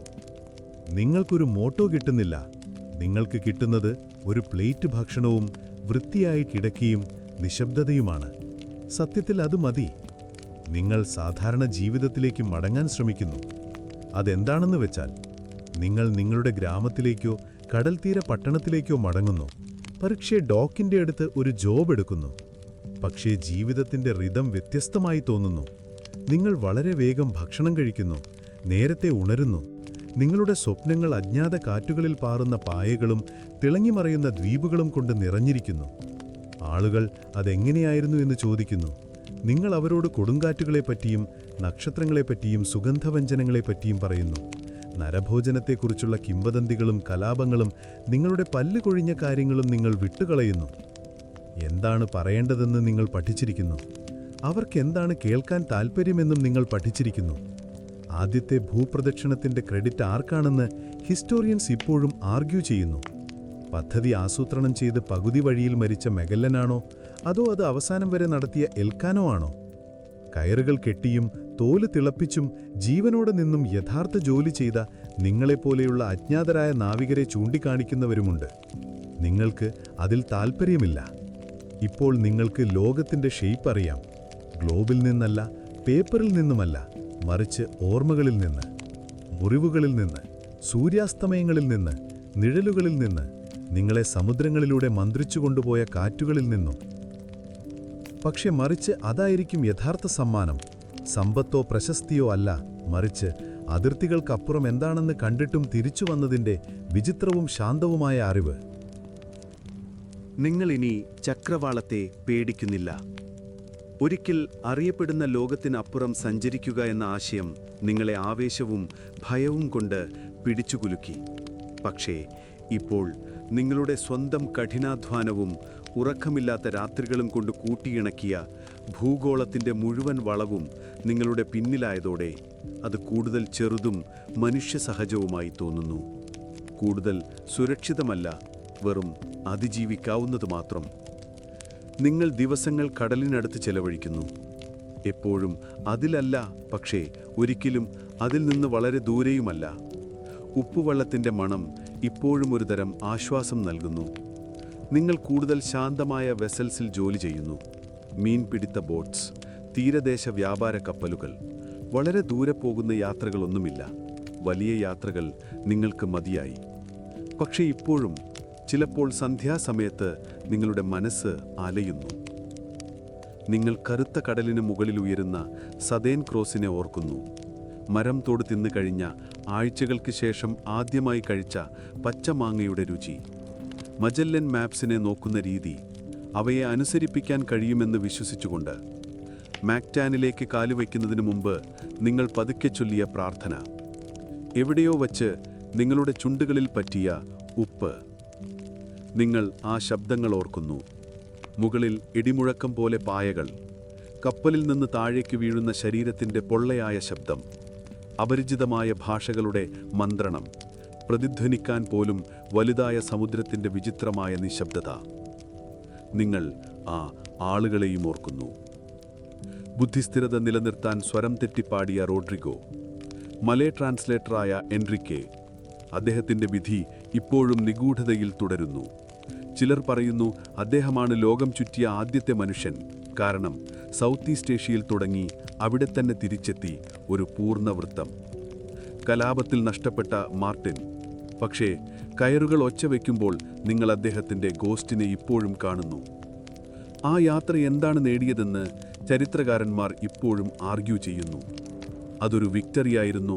നിങ്ങൾക്കൊരു മോട്ടോ കിട്ടുന്നില്ല. നിങ്ങൾക്ക് കിട്ടുന്നത് ഒരു പ്ലേറ്റ് ഭക്ഷണവും വൃത്തിയായി കിടക്കിയും നിശബ്ദതയുമാണ്. സത്യത്തിൽ അത് മതി. നിങ്ങൾ സാധാരണ ജീവിതത്തിലേക്ക് മടങ്ങാൻ ശ്രമിക്കുന്നു. അതെന്താണെന്ന് വെച്ചാൽ, നിങ്ങൾ നിങ്ങളുടെ ഗ്രാമത്തിലേക്കോ കടൽത്തീര പട്ടണത്തിലേക്കോ മടങ്ങുന്നു. പക്ഷേ ഡോക്കിന്റെ അടുത്ത് ഒരു ജോബ് എടുക്കുന്നു. പക്ഷേ ജീവിതത്തിന്റെ റിതം വ്യത്യസ്തമായി തോന്നുന്നു. നിങ്ങൾ വളരെ വേഗം ഭക്ഷണം കഴിക്കുന്നു, നേരത്തെ ഉണരുന്നു. നിങ്ങളുടെ സ്വപ്നങ്ങൾ അജ്ഞാത കാറ്റുകളിൽ പാറുന്ന പായകളും തിളങ്ങിമറയുന്ന ദ്വീപുകളും കൊണ്ട് നിറഞ്ഞിരിക്കുന്നു. ആളുകൾ അതെങ്ങനെയായിരുന്നു എന്ന് ചോദിക്കുന്നു. നിങ്ങൾ അവരോട് കൊടുങ്കാറ്റുകളെപ്പറ്റിയും നക്ഷത്രങ്ങളെപ്പറ്റിയും സുഗന്ധവ്യഞ്ജനങ്ങളെപ്പറ്റിയും പറയുന്നു. നരഭോജനത്തെക്കുറിച്ചുള്ള കിംവദന്തികളും കലാപങ്ങളും നിങ്ങളുടെ പല്ല് കൊഴിഞ്ഞ കാര്യങ്ങളും നിങ്ങൾ വിട്ടുകളയുന്നു. എന്താണ് പറയേണ്ടതെന്ന് നിങ്ങൾ പഠിച്ചിരിക്കുന്നു. അവർക്കെന്താണ് കേൾക്കാൻ താൽപ്പര്യമെന്നും നിങ്ങൾ പഠിച്ചിരിക്കുന്നു. ആദ്യത്തെ ഭൂപ്രദക്ഷിണത്തിന്റെ ക്രെഡിറ്റ് ആർക്കാണെന്ന് ഹിസ്റ്റോറിയൻസ് ഇപ്പോഴും ആർഗ്യൂ ചെയ്യുന്നു. പദ്ധതി ആസൂത്രണം ചെയ്ത് പകുതി വഴിയിൽ മരിച്ച മെഗല്ലനാണോ, അതോ അത് അവസാനം വരെ നടത്തിയ എൽക്കാനോ ആണോ? കയറുകൾ കെട്ടിയും തോല് തിളപ്പിച്ചും ജീവനോടെ നിന്നും യഥാർത്ഥ ജോലി ചെയ്ത നിങ്ങളെപ്പോലെയുള്ള അജ്ഞാതരായ നാവികരെ ചൂണ്ടിക്കാണിക്കുന്നവരുമുണ്ട്. നിങ്ങൾക്ക് അതിൽ താൽപ്പര്യമില്ല. ഇപ്പോൾ നിങ്ങൾക്ക് ലോകത്തിന്റെ ഷേപ്പ് അറിയാം. ഗ്ലോബിൽ നിന്നല്ല, പേപ്പറിൽ നിന്നുമല്ല, മറിച്ച് ഓർമ്മകളിൽ നിന്ന്, മുറിവുകളിൽ നിന്ന്, സൂര്യാസ്തമയങ്ങളിൽ നിന്ന്, നിഴലുകളിൽ നിന്ന്, നിങ്ങളെ സമുദ്രങ്ങളിലൂടെ മന്ത്രിച്ചുകൊണ്ടുപോയ കാറ്റുകളിൽ നിന്നും. പക്ഷെ മറിച്ച് അതായിരിക്കും യഥാർത്ഥ സമ്മാനം. സമ്പത്തോ പ്രശസ്തിയോ അല്ല, മറിച്ച് അതിർത്തികൾക്കപ്പുറം എന്താണെന്ന് കണ്ടിട്ടും തിരിച്ചു വന്നതിൻ്റെ വിചിത്രവും ശാന്തവുമായ അറിവ്. നിങ്ങളിനി ചക്രവാളത്തെ പേടിക്കുന്നില്ല. ഒരിക്കൽ അറിയപ്പെടുന്ന ലോകത്തിനപ്പുറം സഞ്ചരിക്കുക എന്ന ആശയം നിങ്ങളെ ആവേശവും ഭയവും കൊണ്ട് പിടിച്ചുകുലുക്കി. പക്ഷേ ഇപ്പോൾ നിങ്ങളുടെ സ്വന്തം കഠിനാധ്വാനവും ഉറക്കമില്ലാത്ത രാത്രികളും കൊണ്ട് കൂട്ടിയിണക്കിയ ഭൂഗോളത്തിൻ്റെ മുഴുവൻ വളവും നിങ്ങളുടെ പിന്നിലായതോടെ അത് കൂടുതൽ ചെറുതും മനുഷ്യസഹജവുമായി തോന്നുന്നു. കൂടുതൽ സുരക്ഷിതമല്ല, വെറും അതിജീവിക്കാവുന്നത് മാത്രം. നിങ്ങൾ ദിവസങ്ങൾ കടലിനടുത്ത് ചെലവഴിക്കുന്നു. എപ്പോഴും അതിലല്ല, പക്ഷേ ഒരിക്കലും അതിൽ നിന്ന് വളരെ ദൂരെയുമല്ല. ഉപ്പുവെള്ളത്തിൻ്റെ മണം ഇപ്പോഴും ഒരുതരം ആശ്വാസം നൽകുന്നു. നിങ്ങൾ കൂടുതൽ ശാന്തമായ വെസൽസിൽ ജോലി ചെയ്യുന്നു. മീൻപിടുത്ത ബോട്ട്സ്, തീരദേശ വ്യാപാര കപ്പലുകൾ. വളരെ ദൂരെ പോകുന്ന യാത്രകളൊന്നുമില്ല. വലിയ യാത്രകൾ നിങ്ങൾക്ക് മതിയായി. പക്ഷേ ഇപ്പോഴും ചിലപ്പോൾ സന്ധ്യാസമയത്ത് നിങ്ങളുടെ മനസ്സ് അലയുന്നു. നിങ്ങൾ കറുത്ത കടലിന് മുകളിൽ ഉയരുന്ന സദേൻ ക്രോസിനെ ഓർക്കുന്നു. മരം തോട് തിന്നു കഴിഞ്ഞ ആഴ്ചകൾക്ക് ശേഷം ആദ്യമായി കഴിച്ച പച്ചമാങ്ങയുടെ രുചി. മജല്ലൻ മാപ്സിനെ നോക്കുന്ന രീതി, അവയെ അനുസരിപ്പിക്കാൻ കഴിയുമെന്ന് വിശ്വസിച്ചുകൊണ്ട്. മാക്ടാനിലേക്ക് കാലുവയ്ക്കുന്നതിന് മുമ്പ് നിങ്ങൾ പതുക്കെ ചൊല്ലിയ പ്രാർത്ഥന. എവിടെയോ വച്ച് നിങ്ങളുടെ ചുണ്ടുകളിൽ പറ്റിയ ഉപ്പ്. നിങ്ങൾ ആ ശബ്ദങ്ങൾ ഓർക്കുന്നു. മുകളിൽ ഇടിമുഴക്കം പോലെ പായകൾ, കപ്പലിൽ നിന്ന് താഴേക്ക് വീഴുന്ന ശരീരത്തിൻ്റെ പൊള്ളയായ ശബ്ദം, അപരിചിതമായ ഭാഷകളുടെ മന്ത്രണം, പ്രതിധ്വനിക്കാൻ പോലും വലുതായ സമുദ്രത്തിൻ്റെ വിചിത്രമായ നിശബ്ദത. നിങ്ങൾ ആ ആളുകളെയും ഓർക്കുന്നു. ബുദ്ധിസ്ഥിരത നിലനിർത്താൻ സ്വരം തെറ്റിപ്പാടിയ റോഡ്രിഗോ, മലേ ട്രാൻസ്ലേറ്ററായ എൻറിക്കെ. അദ്ദേഹത്തിൻ്റെ വിധി ഇപ്പോഴും നിഗൂഢതയിൽ തുടരുന്നു. ചിലർ പറയുന്നു അദ്ദേഹമാണ് ലോകം ചുറ്റിയ ആദ്യത്തെ മനുഷ്യൻ. കാരണം സൗത്ത് ഈസ്റ്റ് ഏഷ്യയിൽ തുടങ്ങി അവിടെ തന്നെ തിരിച്ചെത്തി ഒരു പൂർണ്ണവൃത്തം. കലാപത്തിൽ നഷ്ടപ്പെട്ട മാർട്ടിൻ. പക്ഷേ കയറുകൾ ഒച്ചവെക്കുമ്പോൾ നിങ്ങൾ അദ്ദേഹത്തിൻ്റെ ഗോസ്റ്റിനെ ഇപ്പോഴും കാണുന്നു. ആ യാത്ര എന്താണ് നേടിയതെന്ന് ചരിത്രകാരന്മാർ ഇപ്പോഴും ആർഗ്യൂ ചെയ്യുന്നു. അതൊരു വിക്ടറിയായിരുന്നോ,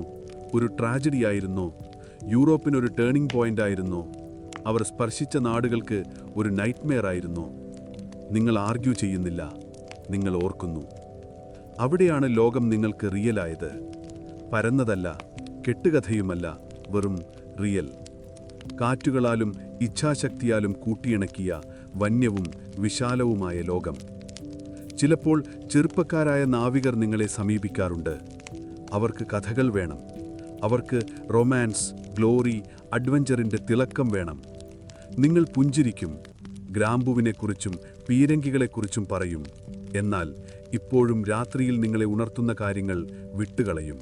ഒരു ട്രാജഡിയായിരുന്നോ, യൂറോപ്പിനൊരു ടേണിംഗ് പോയിൻ്റായിരുന്നോ, അവർ സ്പർശിച്ച നാടുകൾക്ക് ഒരു നൈറ്റ്മെയർ ആയിരുന്നോ? നിങ്ങൾ ആർഗ്യൂ ചെയ്യുന്നില്ല, നിങ്ങൾ ഓർക്കുന്നു. അവിടെയാണ് ലോകം നിങ്ങൾക്ക് റിയലായത്. പരന്നതല്ല, കെട്ടുകഥയുമല്ല, വെറും റിയൽ. കാറ്റുകളാലും ഇച്ഛാശക്തിയാലും കൂട്ടിയിണക്കിയ വന്യവും വിശാലവുമായ ലോകം. ചിലപ്പോൾ ചെറുപ്പക്കാരായ നാവികർ നിങ്ങളെ സമീപിക്കാറുണ്ട്. അവർക്ക് കഥകൾ വേണം. അവർക്ക് റൊമാൻസ്, ഗ്ലോറി, അഡ്വഞ്ചറിൻ്റെ തിളക്കം വേണം. നിങ്ങൾ പുഞ്ചിരിക്കും, ഗ്രാമ്പുവിനെക്കുറിച്ചും പീരങ്കികളെക്കുറിച്ചും പറയും. എന്നാൽ ഇപ്പോഴും രാത്രിയിൽ നിങ്ങളെ ഉണർത്തുന്ന കാര്യങ്ങൾ വിട്ടുകളയും.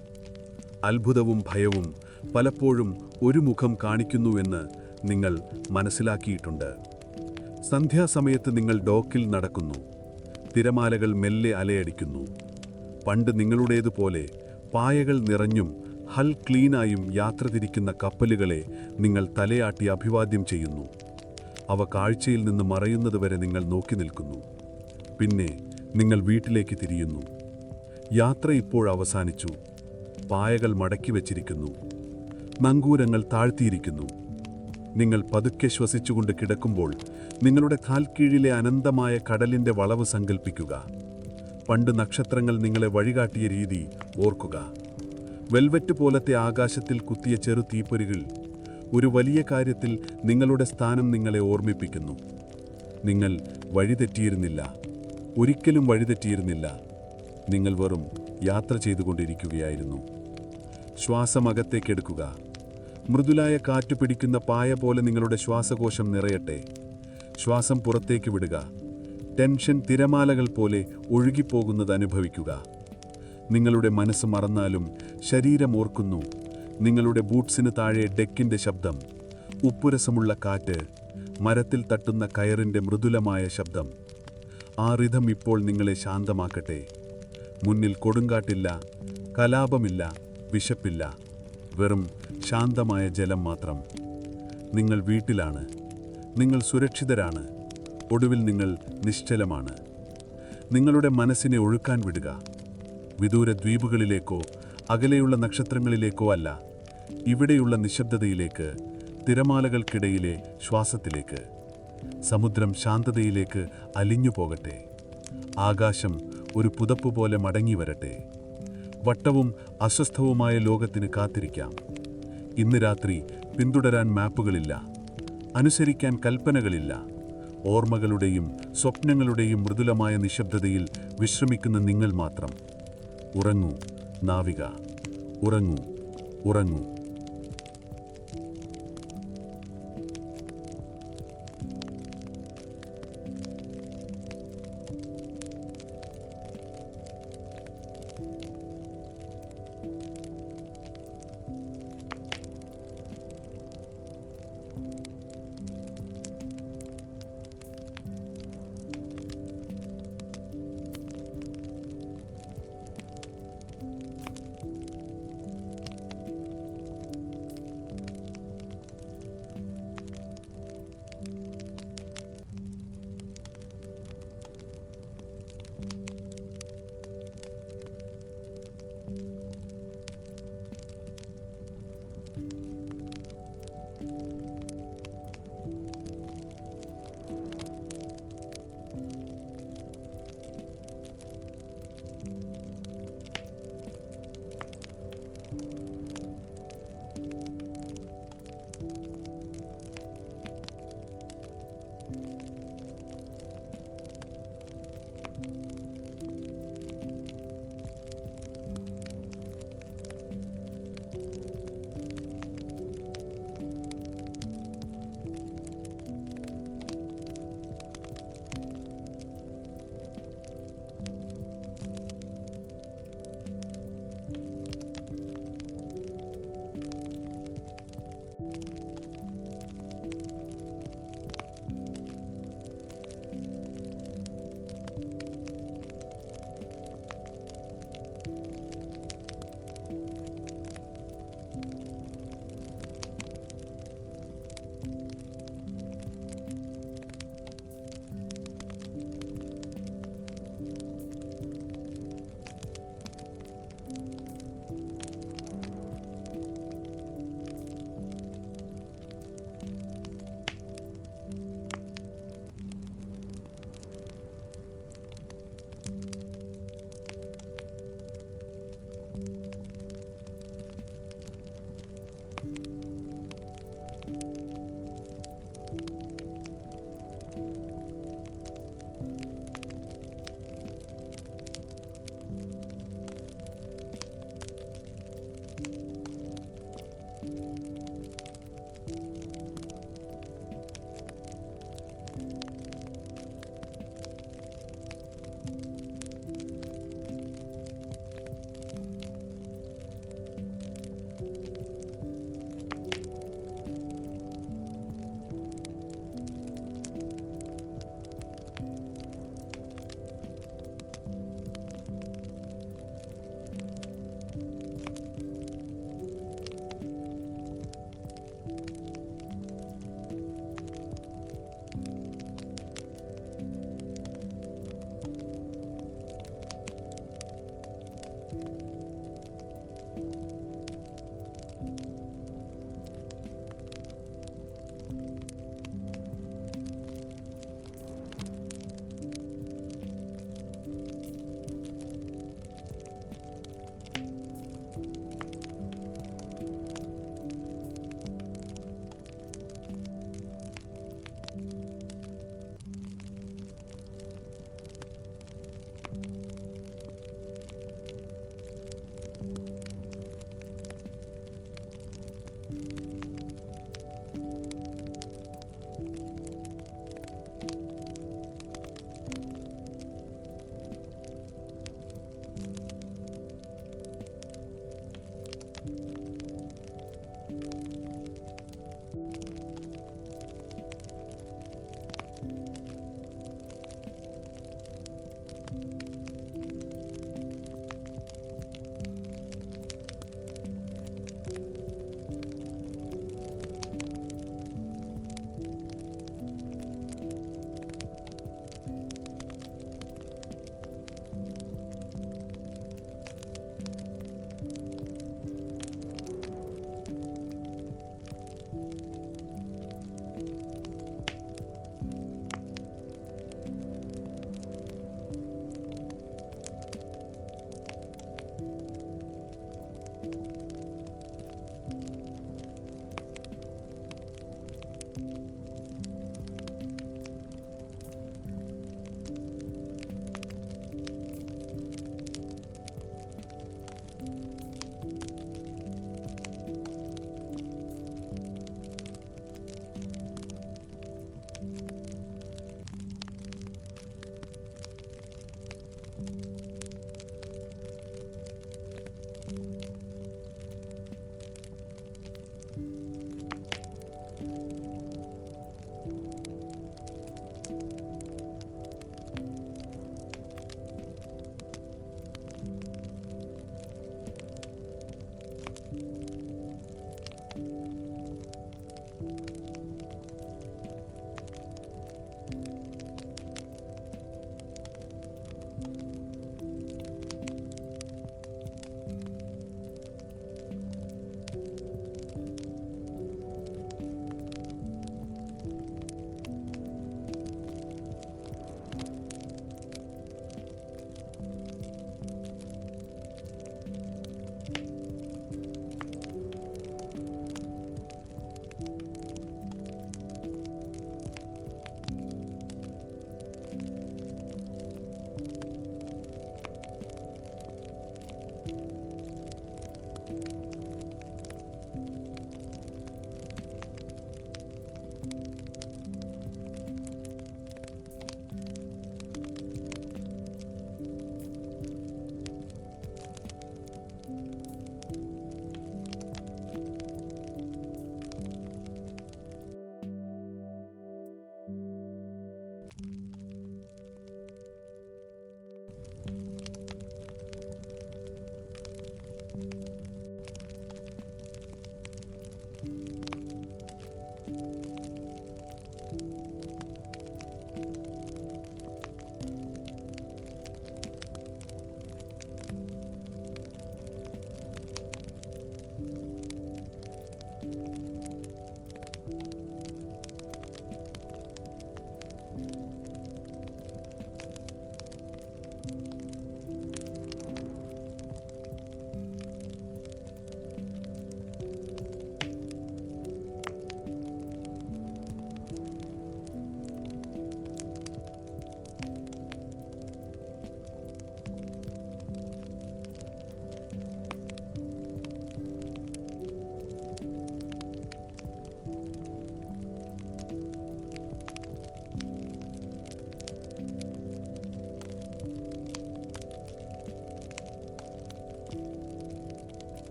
അത്ഭുതവും ഭയവും പലപ്പോഴും ഒരു മുഖം കാണിക്കുന്നുവെന്ന് നിങ്ങൾ മനസ്സിലാക്കിയിട്ടുണ്ട്. സന്ധ്യാസമയത്ത് നിങ്ങൾ ഡോക്കിൽ നടക്കുന്നു. തിരമാലകൾ മെല്ലെ അലയടിക്കുന്നു. പണ്ട് നിങ്ങളുടേതുപോലെ പായകൾ നിറഞ്ഞും ഹൽ ക്ലീനായും യാത്ര തിരിക്കുന്ന കപ്പലുകളെ നിങ്ങൾ തലയാട്ടി അഭിവാദ്യം ചെയ്യുന്നു. അവ കാഴ്ചയിൽ നിന്ന് മറയുന്നതുവരെ നിങ്ങൾ നോക്കി നിൽക്കുന്നു. പിന്നെ നിങ്ങൾ വീട്ടിലേക്ക് തിരിയുന്നു. യാത്ര ഇപ്പോൾ അവസാനിച്ചു. പായകൾ മടക്കി വച്ചിരിക്കുന്നു. നങ്കൂരങ്ങൾ താഴ്ത്തിയിരിക്കുന്നു. നിങ്ങൾ പതുക്കെ ശ്വസിച്ചുകൊണ്ട് കിടക്കുമ്പോൾ നിങ്ങളുടെ കാൽക്കീഴിലെ അനന്തമായ കടലിൻ്റെ വളവ് സങ്കൽപ്പിക്കുക. പണ്ട് നക്ഷത്രങ്ങൾ നിങ്ങളെ വഴികാട്ടിയ രീതി ഓർക്കുക. വെൽവെറ്റ് പോലത്തെ ആകാശത്തിൽ കുത്തിയ ചെറു തീപ്പൊരികൾ ഒരു വലിയ കാര്യത്തിൽ നിങ്ങളുടെ സ്ഥാനം നിങ്ങളെ ഓർമ്മിപ്പിക്കുന്നു. നിങ്ങൾ വഴിതെറ്റിയിരുന്നില്ല, ഒരിക്കലും വഴിതെറ്റിയിരുന്നില്ല. നിങ്ങൾ വെറും യാത്ര ചെയ്തുകൊണ്ടിരിക്കുകയായിരുന്നു. ശ്വാസമകത്തേക്കെടുക്കുക. മൃദുലായ കാറ്റ് പിടിക്കുന്ന പായ പോലെ നിങ്ങളുടെ ശ്വാസകോശം നിറയട്ടെ. ശ്വാസം പുറത്തേക്ക് വിടുക. ടെൻഷൻ തിരമാലകൾ പോലെ ഒഴുകിപ്പോകുന്നത് അനുഭവിക്കുക. നിങ്ങളുടെ മനസ്സ് മറന്നാലും ശരീരം ഓർക്കുന്നു. നിങ്ങളുടെ ബൂട്ട്സിന് താഴെ ഡെക്കിൻ്റെ ശബ്ദം, ഉപ്പുരസമുള്ള കാറ്റ്, മരത്തിൽ തട്ടുന്ന കയറിൻ്റെ മൃദുലമായ ശബ്ദം. ആ റിഥം ഇപ്പോൾ നിങ്ങളെ ശാന്തമാക്കട്ടെ. മുന്നിൽ കൊടുങ്കാട്ടില്ല, കലാപമില്ല, വിശപ്പില്ല. വെറും ശാന്തമായ ജലം മാത്രം. നിങ്ങൾ വീട്ടിലാണ്. നിങ്ങൾ സുരക്ഷിതരാണ്. ഒടുവിൽ നിങ്ങൾ നിശ്ചലമാണ്. നിങ്ങളുടെ മനസ്സിനെ ഒഴുക്കാൻ വിടുക. വിദൂര ദ്വീപുകളിലേക്കോ അകലെയുള്ള നക്ഷത്രങ്ങളിലേക്കോ അല്ല, ഇവിടെയുള്ള നിശബ്ദതയിലേക്ക്, തിരമാലകൾക്കിടയിലെ ശ്വാസത്തിലേക്ക്. സമുദ്രം ശാന്തതയിലേക്ക് അലിഞ്ഞു പോകട്ടെ. ആകാശം ഒരു പുതപ്പ് പോലെ മടങ്ങി വരട്ടെ. വട്ടവും അസ്വസ്ഥവുമായ ലോകത്തിന് കാത്തിരിക്കാം. ഇന്ന് രാത്രി പിന്തുടരാൻ മാപ്പുകളില്ല, അനുസരിക്കാൻ കൽപ്പനകളില്ല. ഓർമ്മകളുടെയും സ്വപ്നങ്ങളുടെയും മൃദുലമായ നിശബ്ദതയിൽ വിശ്രമിക്കുന്ന നിങ്ങൾ മാത്രം. ഉറങ്ങൂ നാവിക, ഉറങ്ങൂ, ഉറങ്ങൂ.